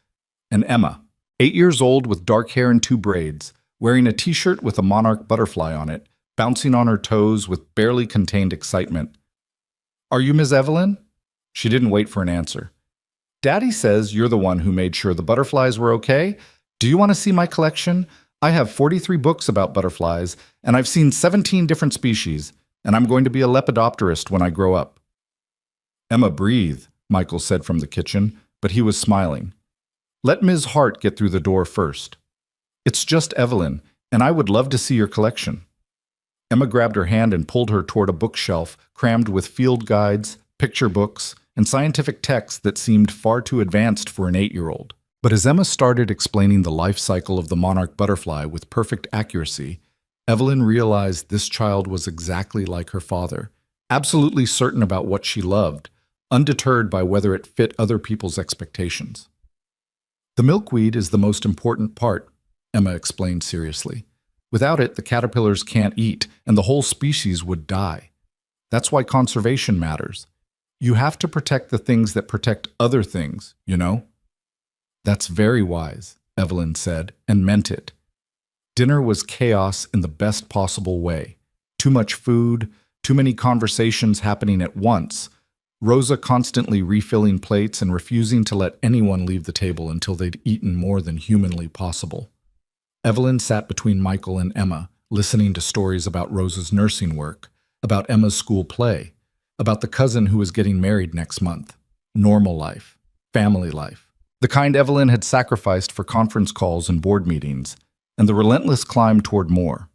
And Emma, 8 years old with dark hair and 2 braids, wearing a t-shirt with a monarch butterfly on it, bouncing on her toes with barely contained excitement. "Are you Ms. Evelyn?" She didn't wait for an answer. "Daddy says you're the one who made sure the butterflies were okay. Do you want to see my collection? I have 43 books about butterflies, and I've seen 17 different species, and I'm going to be a lepidopterist when I grow up." "Emma, breathe," Michael said from the kitchen, but he was smiling. "Let Ms. Hart get through the door first. It's just Evelyn, and I would love to see your collection." Emma grabbed her hand and pulled her toward a bookshelf crammed with field guides, picture books, and scientific texts that seemed far too advanced for an 8-year-old. But as Emma started explaining the life cycle of the monarch butterfly with perfect accuracy, Evelyn realized this child was exactly like her father, absolutely certain about what she loved, undeterred by whether it fit other people's expectations. "The milkweed is the most important part," Emma explained seriously. "Without it, the caterpillars can't eat, and the whole species would die. That's why conservation matters. You have to protect the things that protect other things, you know?" "That's very wise," Evelyn said, and meant it. Dinner was chaos in the best possible way. Too much food, too many conversations happening at once, Rosa constantly refilling plates and refusing to let anyone leave the table until they'd eaten more than humanly possible. Evelyn sat between Michael and Emma, listening to stories about Rosa's nursing work, about Emma's school play, about the cousin who was getting married next month. Normal life, family life. The kind Evelyn had sacrificed for conference calls and board meetings, and the relentless climb toward more.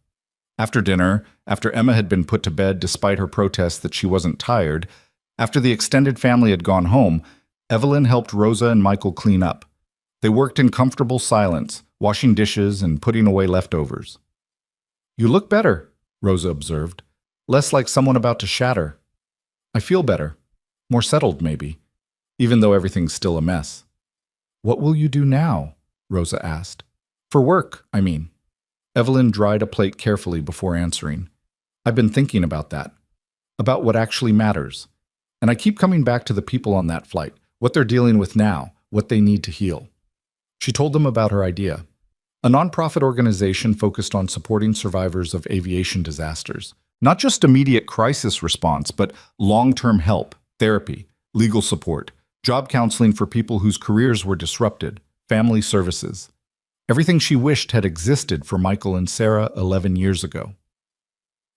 After dinner, after Emma had been put to bed despite her protests that she wasn't tired, after the extended family had gone home, Evelyn helped Rosa and Michael clean up. They worked in comfortable silence, washing dishes and putting away leftovers. "You look better," Rosa observed, "less like someone about to shatter." "I feel better, more settled maybe, even though everything's still a mess." "What will you do now?" Rosa asked. "For work, I mean." Evelyn dried a plate carefully before answering. "I've been thinking about that, about what actually matters. And I keep coming back to the people on that flight, what they're dealing with now, what they need to heal." She told them about her idea, a nonprofit organization focused on supporting survivors of aviation disasters. Not just immediate crisis response, but long-term help, therapy, legal support, job counseling for people whose careers were disrupted, family services. Everything she wished had existed for Michael and Sarah 11 years ago.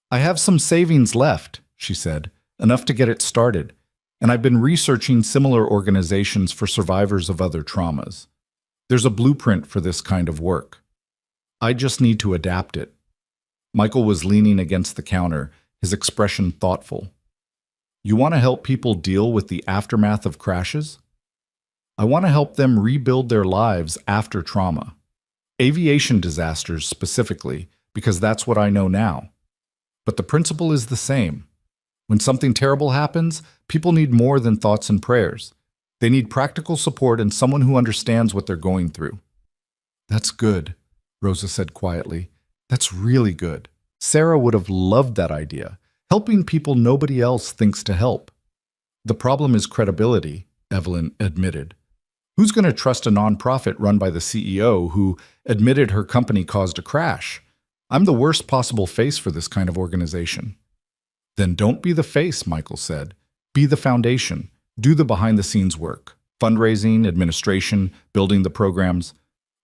"I have some savings left," she said, "enough to get it started, and I've been researching similar organizations for survivors of other traumas. There's a blueprint for this kind of work. I just need to adapt it." Michael was leaning against the counter, his expression thoughtful. "You want to help people deal with the aftermath of crashes?" "I want to help them rebuild their lives after trauma. Aviation disasters specifically, because that's what I know now. But the principle is the same. When something terrible happens, people need more than thoughts and prayers. They need practical support and someone who understands what they're going through." "That's good," Rosa said quietly. "That's really good. Sarah would have loved that idea, helping people nobody else thinks to help." "The problem is credibility," Evelyn admitted. "Who's going to trust a nonprofit run by the CEO who admitted her company caused a crash? I'm the worst possible face for this kind of organization." "Then don't be the face," Michael said. "Be the foundation. Do the behind-the-scenes work. Fundraising, administration, building the programs.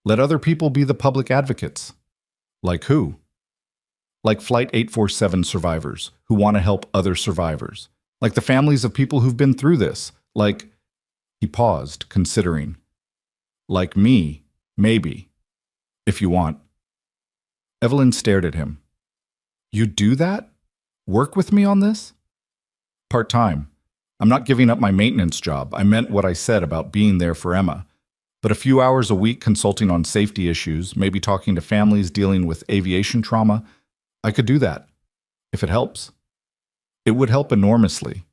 Let other people be the public advocates." "Like who?" "Like Flight 847 survivors who want to help other survivors. Like the families of people who've been through this. Like—" He paused, considering. "Like me, maybe. If you want." Evelyn stared at him. "You do that? Work with me on this?" "Part-time. I'm not giving up my maintenance job. I meant what I said about being there for Emma. But a few hours a week consulting on safety issues, maybe talking to families dealing with aviation trauma, I could do that. If it helps." "It would help enormously."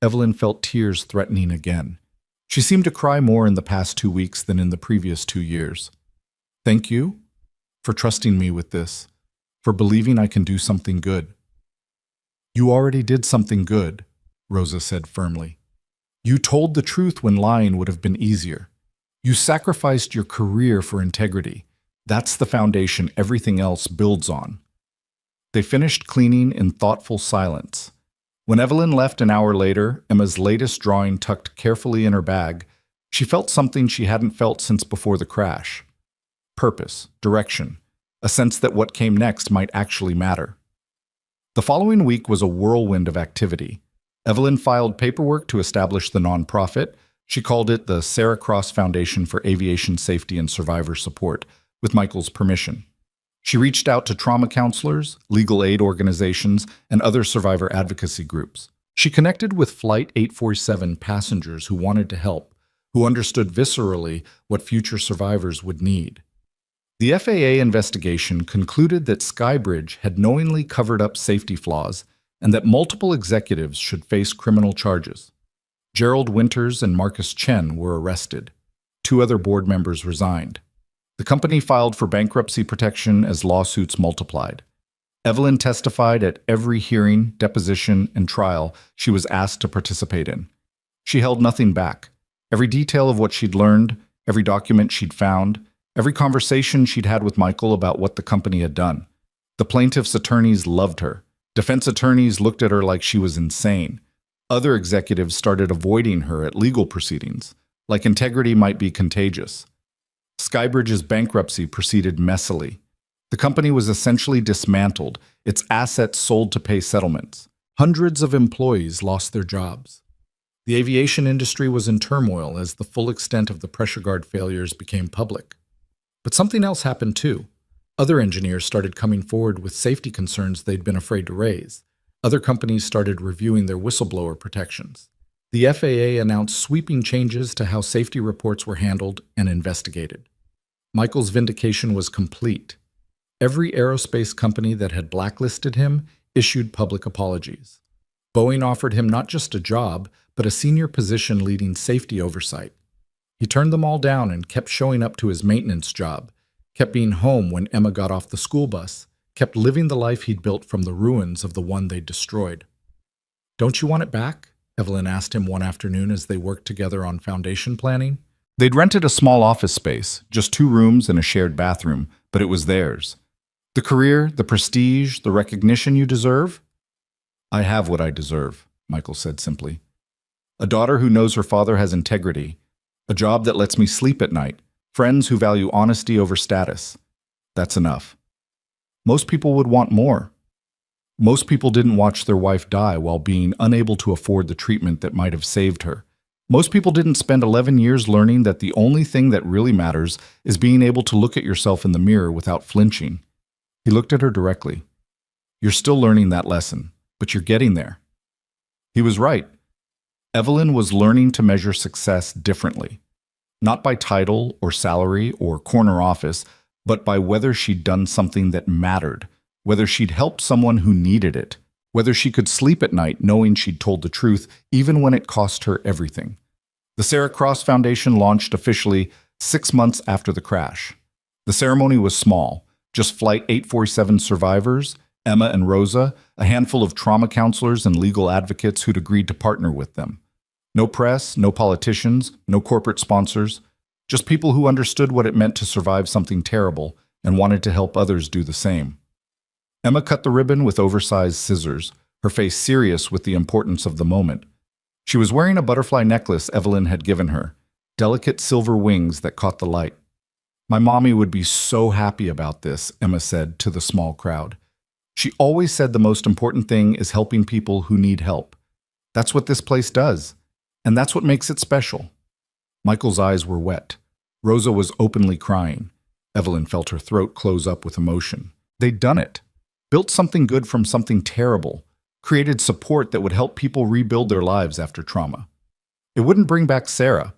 Evelyn felt tears threatening again. She seemed to cry more in the past 2 weeks than in the previous 2 years. "Thank you for trusting me with this, for believing I can do something good." "You already did something good," Rosa said firmly. "You told the truth when lying would have been easier. You sacrificed your career for integrity. That's the foundation everything else builds on." They finished cleaning in thoughtful silence. When Evelyn left an hour later, Emma's latest drawing tucked carefully in her bag, she felt something she hadn't felt since before the crash. Purpose, direction, a sense that what came next might actually matter. The following week was a whirlwind of activity. Evelyn filed paperwork to establish the nonprofit. She called it the Sarah Cross Foundation for Aviation Safety and Survivor Support, with Michael's permission. She reached out to trauma counselors, legal aid organizations, and other survivor advocacy groups. She connected with Flight 847 passengers who wanted to help, who understood viscerally what future survivors would need. The FAA investigation concluded that Skybridge had knowingly covered up safety flaws and that multiple executives should face criminal charges. Gerald Winters and Marcus Chen were arrested. 2 other board members resigned. The company filed for bankruptcy protection as lawsuits multiplied. Evelyn testified at every hearing, deposition, and trial she was asked to participate in. She held nothing back. Every detail of what she'd learned, every document she'd found, every conversation she'd had with Michael about what the company had done. The plaintiff's attorneys loved her. Defense attorneys looked at her like she was insane. Other executives started avoiding her at legal proceedings, like integrity might be contagious. Skybridge's bankruptcy proceeded messily. The company was essentially dismantled, its assets sold to pay settlements. Hundreds of employees lost their jobs. The aviation industry was in turmoil as the full extent of the pressure guard failures became public. But something else happened too. Other engineers started coming forward with safety concerns they'd been afraid to raise. Other companies started reviewing their whistleblower protections. The FAA announced sweeping changes to how safety reports were handled and investigated. Michael's vindication was complete. Every aerospace company that had blacklisted him issued public apologies. Boeing offered him not just a job, but a senior position leading safety oversight. He turned them all down and kept showing up to his maintenance job, kept being home when Emma got off the school bus, kept living the life he'd built from the ruins of the one they'd destroyed. "Don't you want it back?" Evelyn asked him one afternoon as they worked together on foundation planning. They'd rented a small office space, just 2 rooms and a shared bathroom, but it was theirs. "The career, the prestige, the recognition you deserve?" "I have what I deserve," Michael said simply. "A daughter who knows her father has integrity, a job that lets me sleep at night, Friends who value honesty over status. That's enough. Most people would want more. Most people didn't watch their wife die while being unable to afford the treatment that might have saved her. Most people didn't spend 11 years learning that the only thing that really matters is being able to look at yourself in the mirror without flinching. He looked at her directly. You're still learning that lesson, but you're getting there. He was right. Evelyn was learning to measure success differently. Not by title or salary or corner office, but by whether she'd done something that mattered, whether she'd helped someone who needed it, whether she could sleep at night knowing she'd told the truth, even when it cost her everything. The Sarah Cross Foundation launched officially 6 months after the crash. The ceremony was small, just Flight 847 survivors, Emma and Rosa, a handful of trauma counselors and legal advocates who'd agreed to partner with them. No press, no politicians, no corporate sponsors, just people who understood what it meant to survive something terrible and wanted to help others do the same. Emma cut the ribbon with oversized scissors, her face serious with the importance of the moment. She was wearing a butterfly necklace Evelyn had given her, delicate silver wings that caught the light. My mommy would be so happy about this, Emma said to the small crowd. She always said the most important thing is helping people who need help. That's what this place does, and that's what makes it special. Michael's eyes were wet. Rosa was openly crying. Evelyn felt her throat close up with emotion. They'd done it. Built something good from something terrible. Created support that would help people rebuild their lives after trauma. It wouldn't bring back Sarah.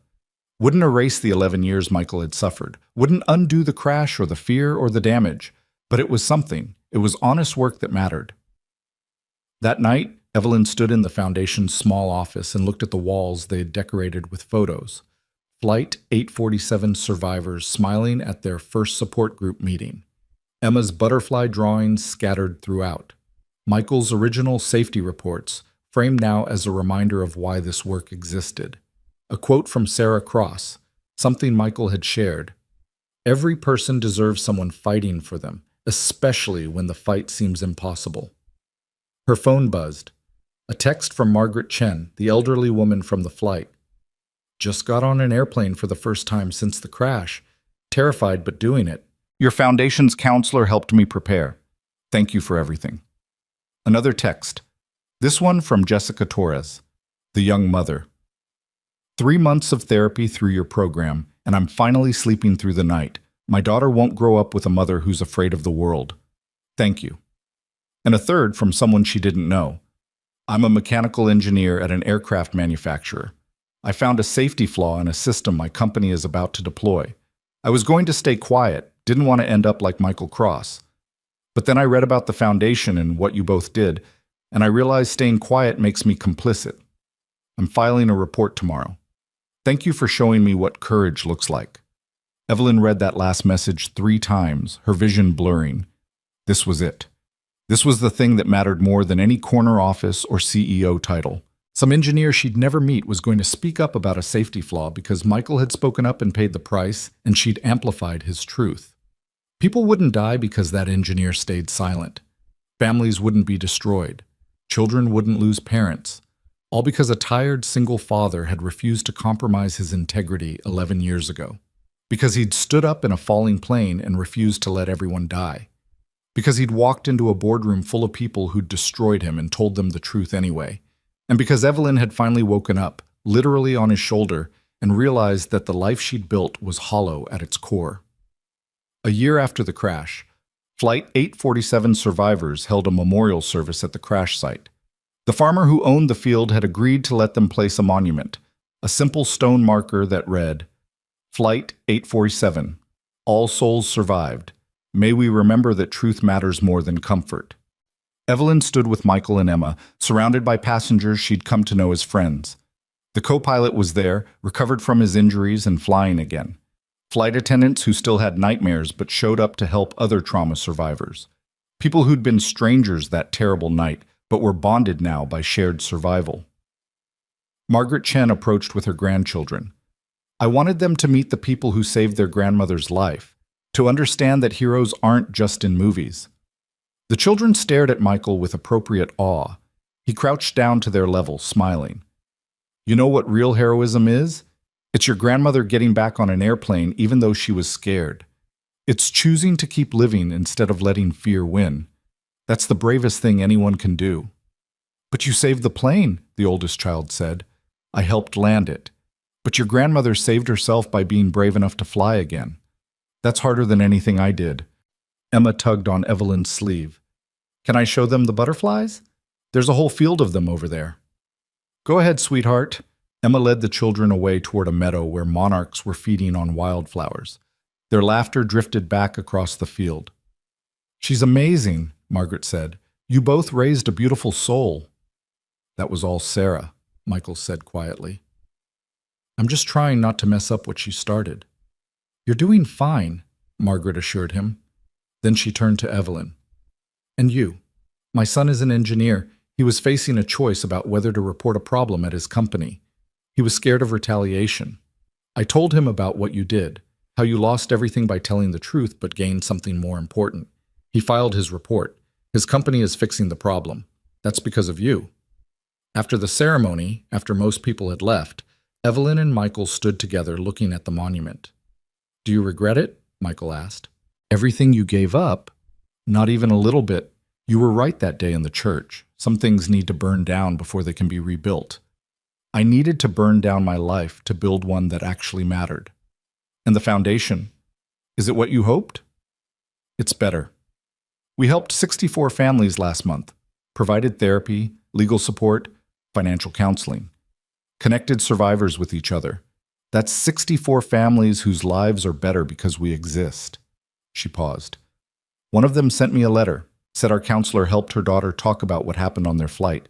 Wouldn't erase the 11 years Michael had suffered. Wouldn't undo the crash or the fear or the damage. But it was something. It was honest work that mattered. That night, Evelyn stood in the foundation's small office and looked at the walls they had decorated with photos. Flight 847 survivors smiling at their first support group meeting. Emma's butterfly drawings scattered throughout. Michael's original safety reports, framed now as a reminder of why this work existed. A quote from Sarah Cross, something Michael had shared. Every person deserves someone fighting for them, especially when the fight seems impossible. Her phone buzzed. A text from Margaret Chen, the elderly woman from the flight. Just got on an airplane for the first time since the crash. Terrified, but doing it. Your foundation's counselor helped me prepare. Thank you for everything. Another text. This one from Jessica Torres, the young mother. 3 months of therapy through your program, and I'm finally sleeping through the night. My daughter won't grow up with a mother who's afraid of the world. Thank you. And a third from someone she didn't know. I'm a mechanical engineer at an aircraft manufacturer. I found a safety flaw in a system my company is about to deploy. I was going to stay quiet, didn't want to end up like Michael Cross. But then I read about the foundation and what you both did, and I realized staying quiet makes me complicit. I'm filing a report tomorrow. Thank you for showing me what courage looks like. Evelyn read that last message 3 times, her vision blurring. This was it. This was the thing that mattered more than any corner office or CEO title. Some engineer she'd never meet was going to speak up about a safety flaw because Michael had spoken up and paid the price, and she'd amplified his truth. People wouldn't die because that engineer stayed silent. Families wouldn't be destroyed. Children wouldn't lose parents. All because a tired single father had refused to compromise his integrity 11 years ago. Because he'd stood up in a falling plane and refused to let everyone die. Because he'd walked into a boardroom full of people who'd destroyed him and told them the truth anyway. And because Evelyn had finally woken up, literally on his shoulder, and realized that the life she'd built was hollow at its core. A year after the crash, Flight 847 survivors held a memorial service at the crash site. The farmer who owned the field had agreed to let them place a monument, a simple stone marker that read, Flight 847, all souls survived. May we remember that truth matters more than comfort. Evelyn stood with Michael and Emma, surrounded by passengers she'd come to know as friends. The co-pilot was there, recovered from his injuries and flying again. Flight attendants who still had nightmares but showed up to help other trauma survivors. People who'd been strangers that terrible night, but were bonded now by shared survival. Margaret Chen approached with her grandchildren. I wanted them to meet the people who saved their grandmother's life, to understand that heroes aren't just in movies. The children stared at Michael with appropriate awe. He crouched down to their level, smiling. You know what real heroism is? It's your grandmother getting back on an airplane even though she was scared. It's choosing to keep living instead of letting fear win. That's the bravest thing anyone can do. But you saved the plane, the oldest child said. I helped land it. But your grandmother saved herself by being brave enough to fly again. That's harder than anything I did. Emma tugged on Evelyn's sleeve. Can I show them the butterflies? There's a whole field of them over there. Go ahead, sweetheart. Emma led the children away toward a meadow where monarchs were feeding on wildflowers. Their laughter drifted back across the field. She's amazing, Margaret said. You both raised a beautiful soul. That was all Sarah, Michael said quietly. I'm just trying not to mess up what she started. You're doing fine, Margaret assured him. Then she turned to Evelyn. And you? My son is an engineer. He was facing a choice about whether to report a problem at his company. He was scared of retaliation. I told him about what you did, how you lost everything by telling the truth but gained something more important. He filed his report. His company is fixing the problem. That's because of you. After the ceremony, after most people had left, Evelyn and Michael stood together looking at the monument. Do you regret it? Michael asked. Everything you gave up? Not even a little bit. You were right that day in the church. Some things need to burn down before they can be rebuilt. I needed to burn down my life to build one that actually mattered. And the foundation, is it what you hoped? It's better. We helped 64 families last month, provided therapy, legal support, financial counseling, connected survivors with each other. That's 64 families whose lives are better because we exist. She paused. One of them sent me a letter, said our counselor helped her daughter talk about what happened on their flight.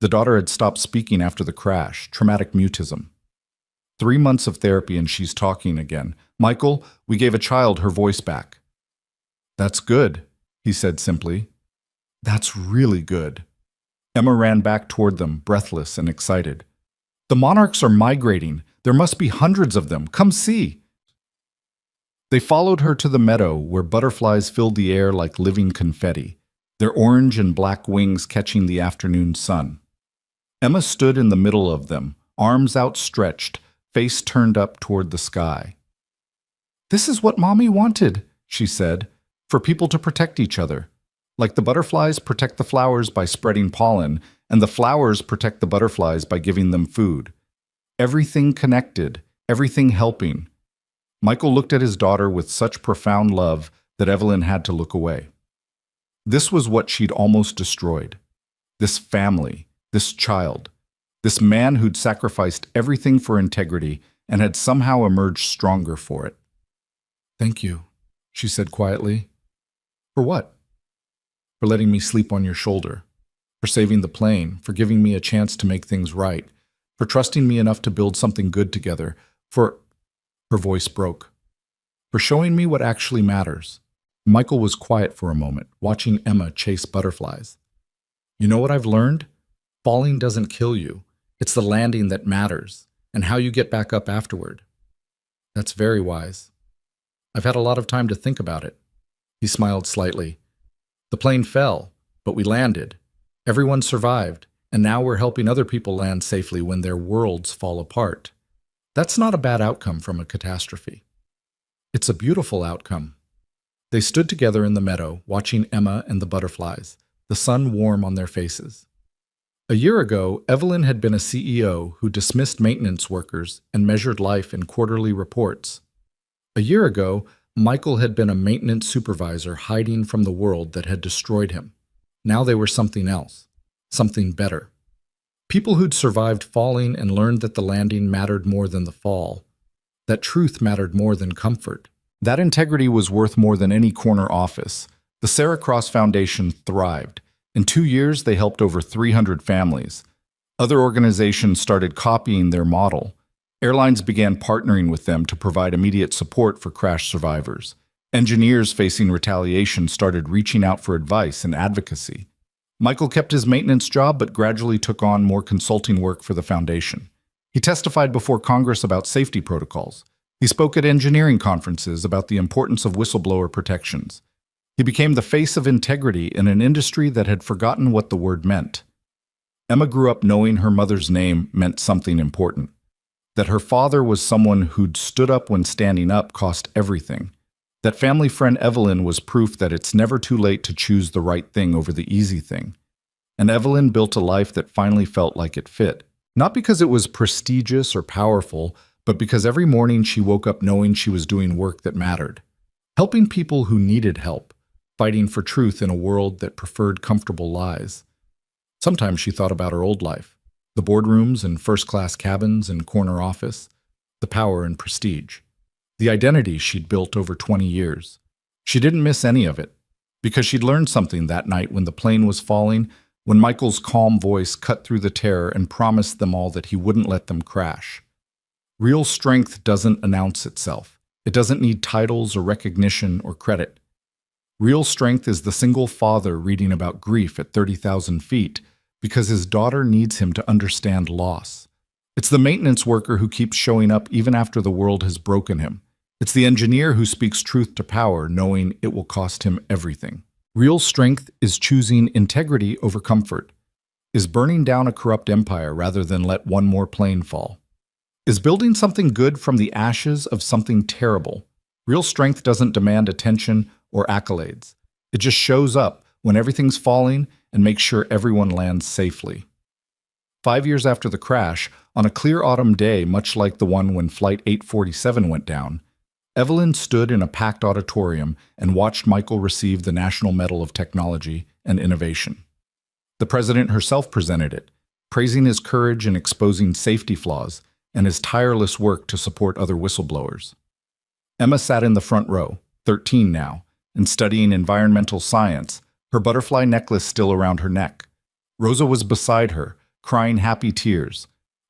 The daughter had stopped speaking after the crash, traumatic mutism. 3 months of therapy and she's talking again. Michael, we gave a child her voice back. That's good, he said simply. That's really good. Emma ran back toward them, breathless and excited. The monarchs are migrating. There must be hundreds of them. Come see. They followed her to the meadow where butterflies filled the air like living confetti, their orange and black wings catching the afternoon sun. Emma stood in the middle of them, arms outstretched, face turned up toward the sky. This is what Mommy wanted, she said, for people to protect each other. Like the butterflies protect the flowers by spreading pollen, and the flowers protect the butterflies by giving them food. Everything connected, everything helping. Michael looked at his daughter with such profound love that Evelyn had to look away. This was what she'd almost destroyed. This family, this child, this man who'd sacrificed everything for integrity and had somehow emerged stronger for it. Thank you, she said quietly. For what? For letting me sleep on your shoulder, for saving the plane, for giving me a chance to make things right, for trusting me enough to build something good together, for... Her voice broke. For showing me what actually matters. Michael was quiet for a moment, watching Emma chase butterflies. You know what I've learned? Falling doesn't kill you. It's the landing that matters, and how you get back up afterward. That's very wise. I've had a lot of time to think about it. He smiled slightly. The plane fell, but we landed. Everyone survived, and now we're helping other people land safely when their worlds fall apart. That's not a bad outcome from a catastrophe. It's a beautiful outcome. They stood together in the meadow, watching Emma and the butterflies, the sun warm on their faces. A year ago, Evelyn had been a CEO who dismissed maintenance workers and measured life in quarterly reports. A year ago, Michael had been a maintenance supervisor hiding from the world that had destroyed him. Now they were something else, something better. People who'd survived falling and learned that the landing mattered more than the fall, that truth mattered more than comfort. That integrity was worth more than any corner office. The Sarah Cross Foundation thrived. In 2 years, they helped over 300 families. Other organizations started copying their model. Airlines began partnering with them to provide immediate support for crash survivors. Engineers facing retaliation started reaching out for advice and advocacy. Michael kept his maintenance job but gradually took on more consulting work for the foundation. He testified before Congress about safety protocols. He spoke at engineering conferences about the importance of whistleblower protections. He became the face of integrity in an industry that had forgotten what the word meant. Emma grew up knowing her mother's name meant something important. That her father was someone who'd stood up when standing up cost everything. That family friend Evelyn was proof that it's never too late to choose the right thing over the easy thing. And Evelyn built a life that finally felt like it fit. Not because it was prestigious or powerful, but because every morning she woke up knowing she was doing work that mattered. Helping people who needed help, fighting for truth in a world that preferred comfortable lies. Sometimes she thought about her old life, the boardrooms and first-class cabins and corner office, the power and prestige, the identity she'd built over 20 years. She didn't miss any of it, because she'd learned something that night when the plane was falling, when Michael's calm voice cut through the terror and promised them all that he wouldn't let them crash. Real strength doesn't announce itself. It doesn't need titles or recognition or credit. Real strength is the single father reading about grief at 30,000 feet because his daughter needs him to understand loss. It's the maintenance worker who keeps showing up even after the world has broken him. It's the engineer who speaks truth to power, knowing it will cost him everything. Real strength is choosing integrity over comfort, is burning down a corrupt empire rather than let one more plane fall, is building something good from the ashes of something terrible. Real strength doesn't demand attention or accolades. It just shows up when everything's falling and makes sure everyone lands safely. 5 years after the crash, on a clear autumn day much like the one when Flight 847 went down, Evelyn stood in a packed auditorium and watched Michael receive the National Medal of Technology and Innovation. The president herself presented it, praising his courage in exposing safety flaws and his tireless work to support other whistleblowers. Emma sat in the front row, 13 now, and studying environmental science, her butterfly necklace still around her neck. Rosa was beside her, crying happy tears,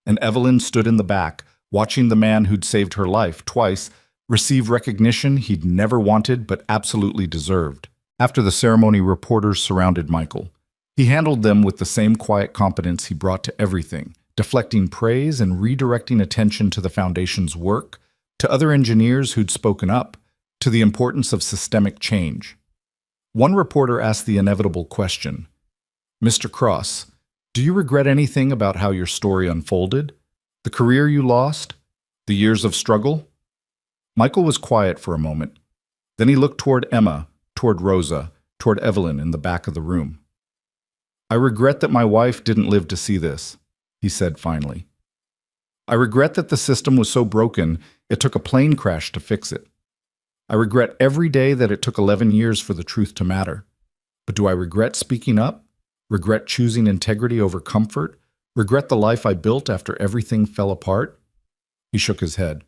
and Evelyn stood in the back, watching the man who'd saved her life twice receive recognition he'd never wanted but absolutely deserved. After the ceremony, reporters surrounded Michael. He handled them with the same quiet competence he brought to everything, deflecting praise and redirecting attention to the foundation's work, to other engineers who'd spoken up, to the importance of systemic change. One reporter asked the inevitable question, "Mr. Cross, do you regret anything about how your story unfolded? The career you lost? The years of struggle?" Michael was quiet for a moment. Then he looked toward Emma, toward Rosa, toward Evelyn in the back of the room. "I regret that my wife didn't live to see this," he said finally. "I regret that the system was so broken it took a plane crash to fix it. I regret every day that it took 11 years for the truth to matter. But do I regret speaking up? Regret choosing integrity over comfort? Regret the life I built after everything fell apart?" He shook his head.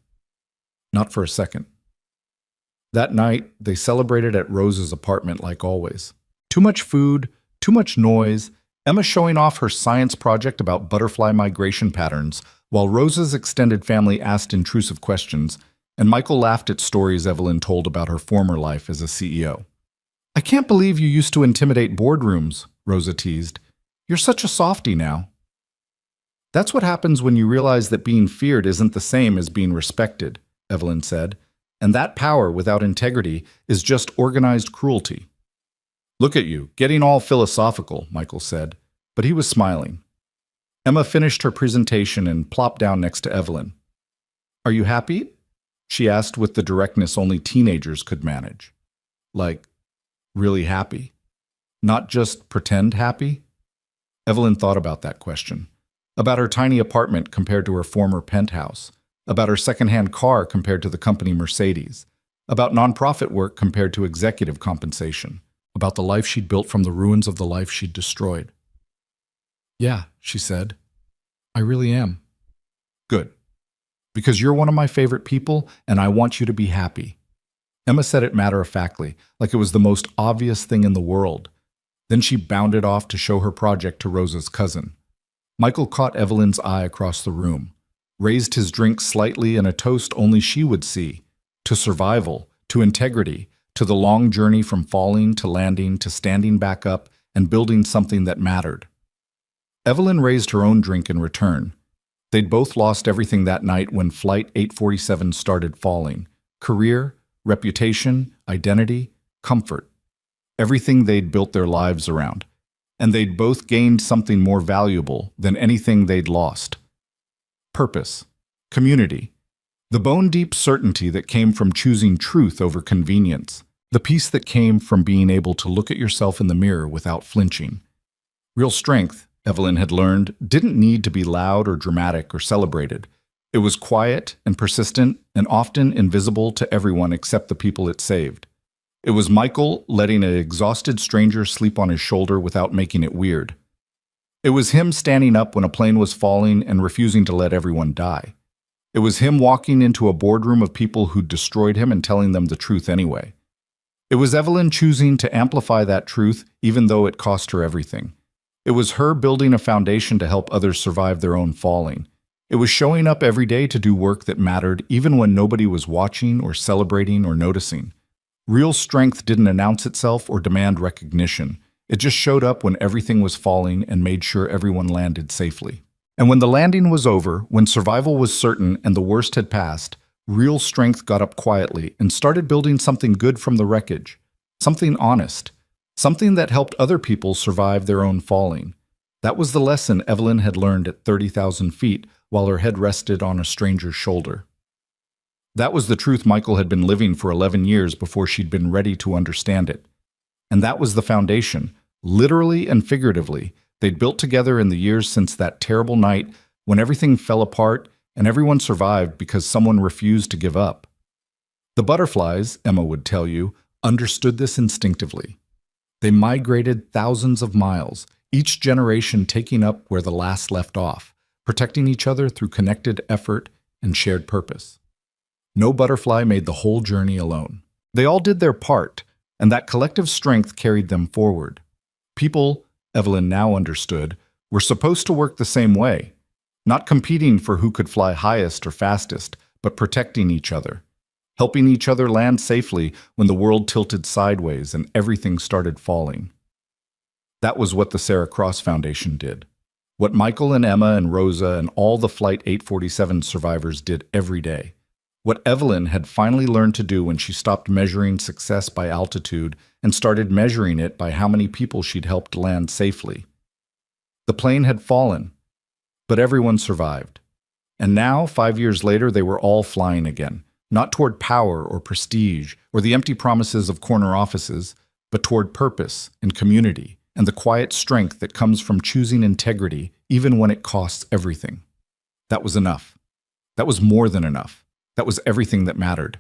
Not for a second. That night, they celebrated at Rosa's apartment like always. Too much food, too much noise, Emma showing off her science project about butterfly migration patterns, while Rosa's extended family asked intrusive questions, and Michael laughed at stories Evelyn told about her former life as a CEO. "I can't believe you used to intimidate boardrooms," Rosa teased. "You're such a softie now." "That's what happens when you realize that being feared isn't the same as being respected," Evelyn said, "and that power without integrity is just organized cruelty." "Look at you, getting all philosophical," Michael said, but he was smiling. Emma finished her presentation and plopped down next to Evelyn. "Are you happy?" she asked with the directness only teenagers could manage. Like, really happy? Not just pretend happy? Evelyn thought about that question, about her tiny apartment compared to her former penthouse, about her secondhand car compared to the company Mercedes, about nonprofit work compared to executive compensation, about the life she'd built from the ruins of the life she'd destroyed. "Yeah," she said, "I really am." "Good. Because you're one of my favorite people, and I want you to be happy." Emma said it matter-of-factly, like it was the most obvious thing in the world. Then she bounded off to show her project to Rosa's cousin. Michael caught Evelyn's eye across the room, raised his drink slightly in a toast only she would see, to survival, to integrity, to the long journey from falling to landing to standing back up and building something that mattered. Evelyn raised her own drink in return. They'd both lost everything that night when Flight 847 started falling. Career, reputation, identity, comfort. Everything they'd built their lives around. And they'd both gained something more valuable than anything they'd lost. Purpose. Community. The bone-deep certainty that came from choosing truth over convenience. The peace that came from being able to look at yourself in the mirror without flinching. Real strength, Evelyn had learned, didn't need to be loud or dramatic or celebrated. It was quiet and persistent and often invisible to everyone except the people it saved. It was Michael letting an exhausted stranger sleep on his shoulder without making it weird. It was him standing up when a plane was falling and refusing to let everyone die. It was him walking into a boardroom of people who'd destroyed him and telling them the truth anyway. It was Evelyn choosing to amplify that truth even though it cost her everything. It was her building a foundation to help others survive their own falling. It was showing up every day to do work that mattered even when nobody was watching or celebrating or noticing. Real strength didn't announce itself or demand recognition. It just showed up when everything was falling and made sure everyone landed safely. And when the landing was over, when survival was certain and the worst had passed, real strength got up quietly and started building something good from the wreckage. Something honest. Something that helped other people survive their own falling. That was the lesson Evelyn had learned at 30,000 feet while her head rested on a stranger's shoulder. That was the truth Michael had been living for 11 years before she'd been ready to understand it. And that was the foundation, literally and figuratively, they'd built together in the years since that terrible night when everything fell apart and everyone survived because someone refused to give up. The butterflies, Emma would tell you, understood this instinctively. They migrated thousands of miles, each generation taking up where the last left off, protecting each other through connected effort and shared purpose. No butterfly made the whole journey alone. They all did their part, and that collective strength carried them forward. People, Evelyn now understood, were supposed to work the same way, not competing for who could fly highest or fastest, but protecting each other, helping each other land safely when the world tilted sideways and everything started falling. That was what the Sarah Cross Foundation did. What Michael and Emma and Rosa and all the Flight 847 survivors did every day. What Evelyn had finally learned to do when she stopped measuring success by altitude and started measuring it by how many people she'd helped land safely. The plane had fallen, but everyone survived. And now, 5 years later, they were all flying again, not toward power or prestige or the empty promises of corner offices, but toward purpose and community and the quiet strength that comes from choosing integrity even when it costs everything. That was enough. That was more than enough. That was everything that mattered.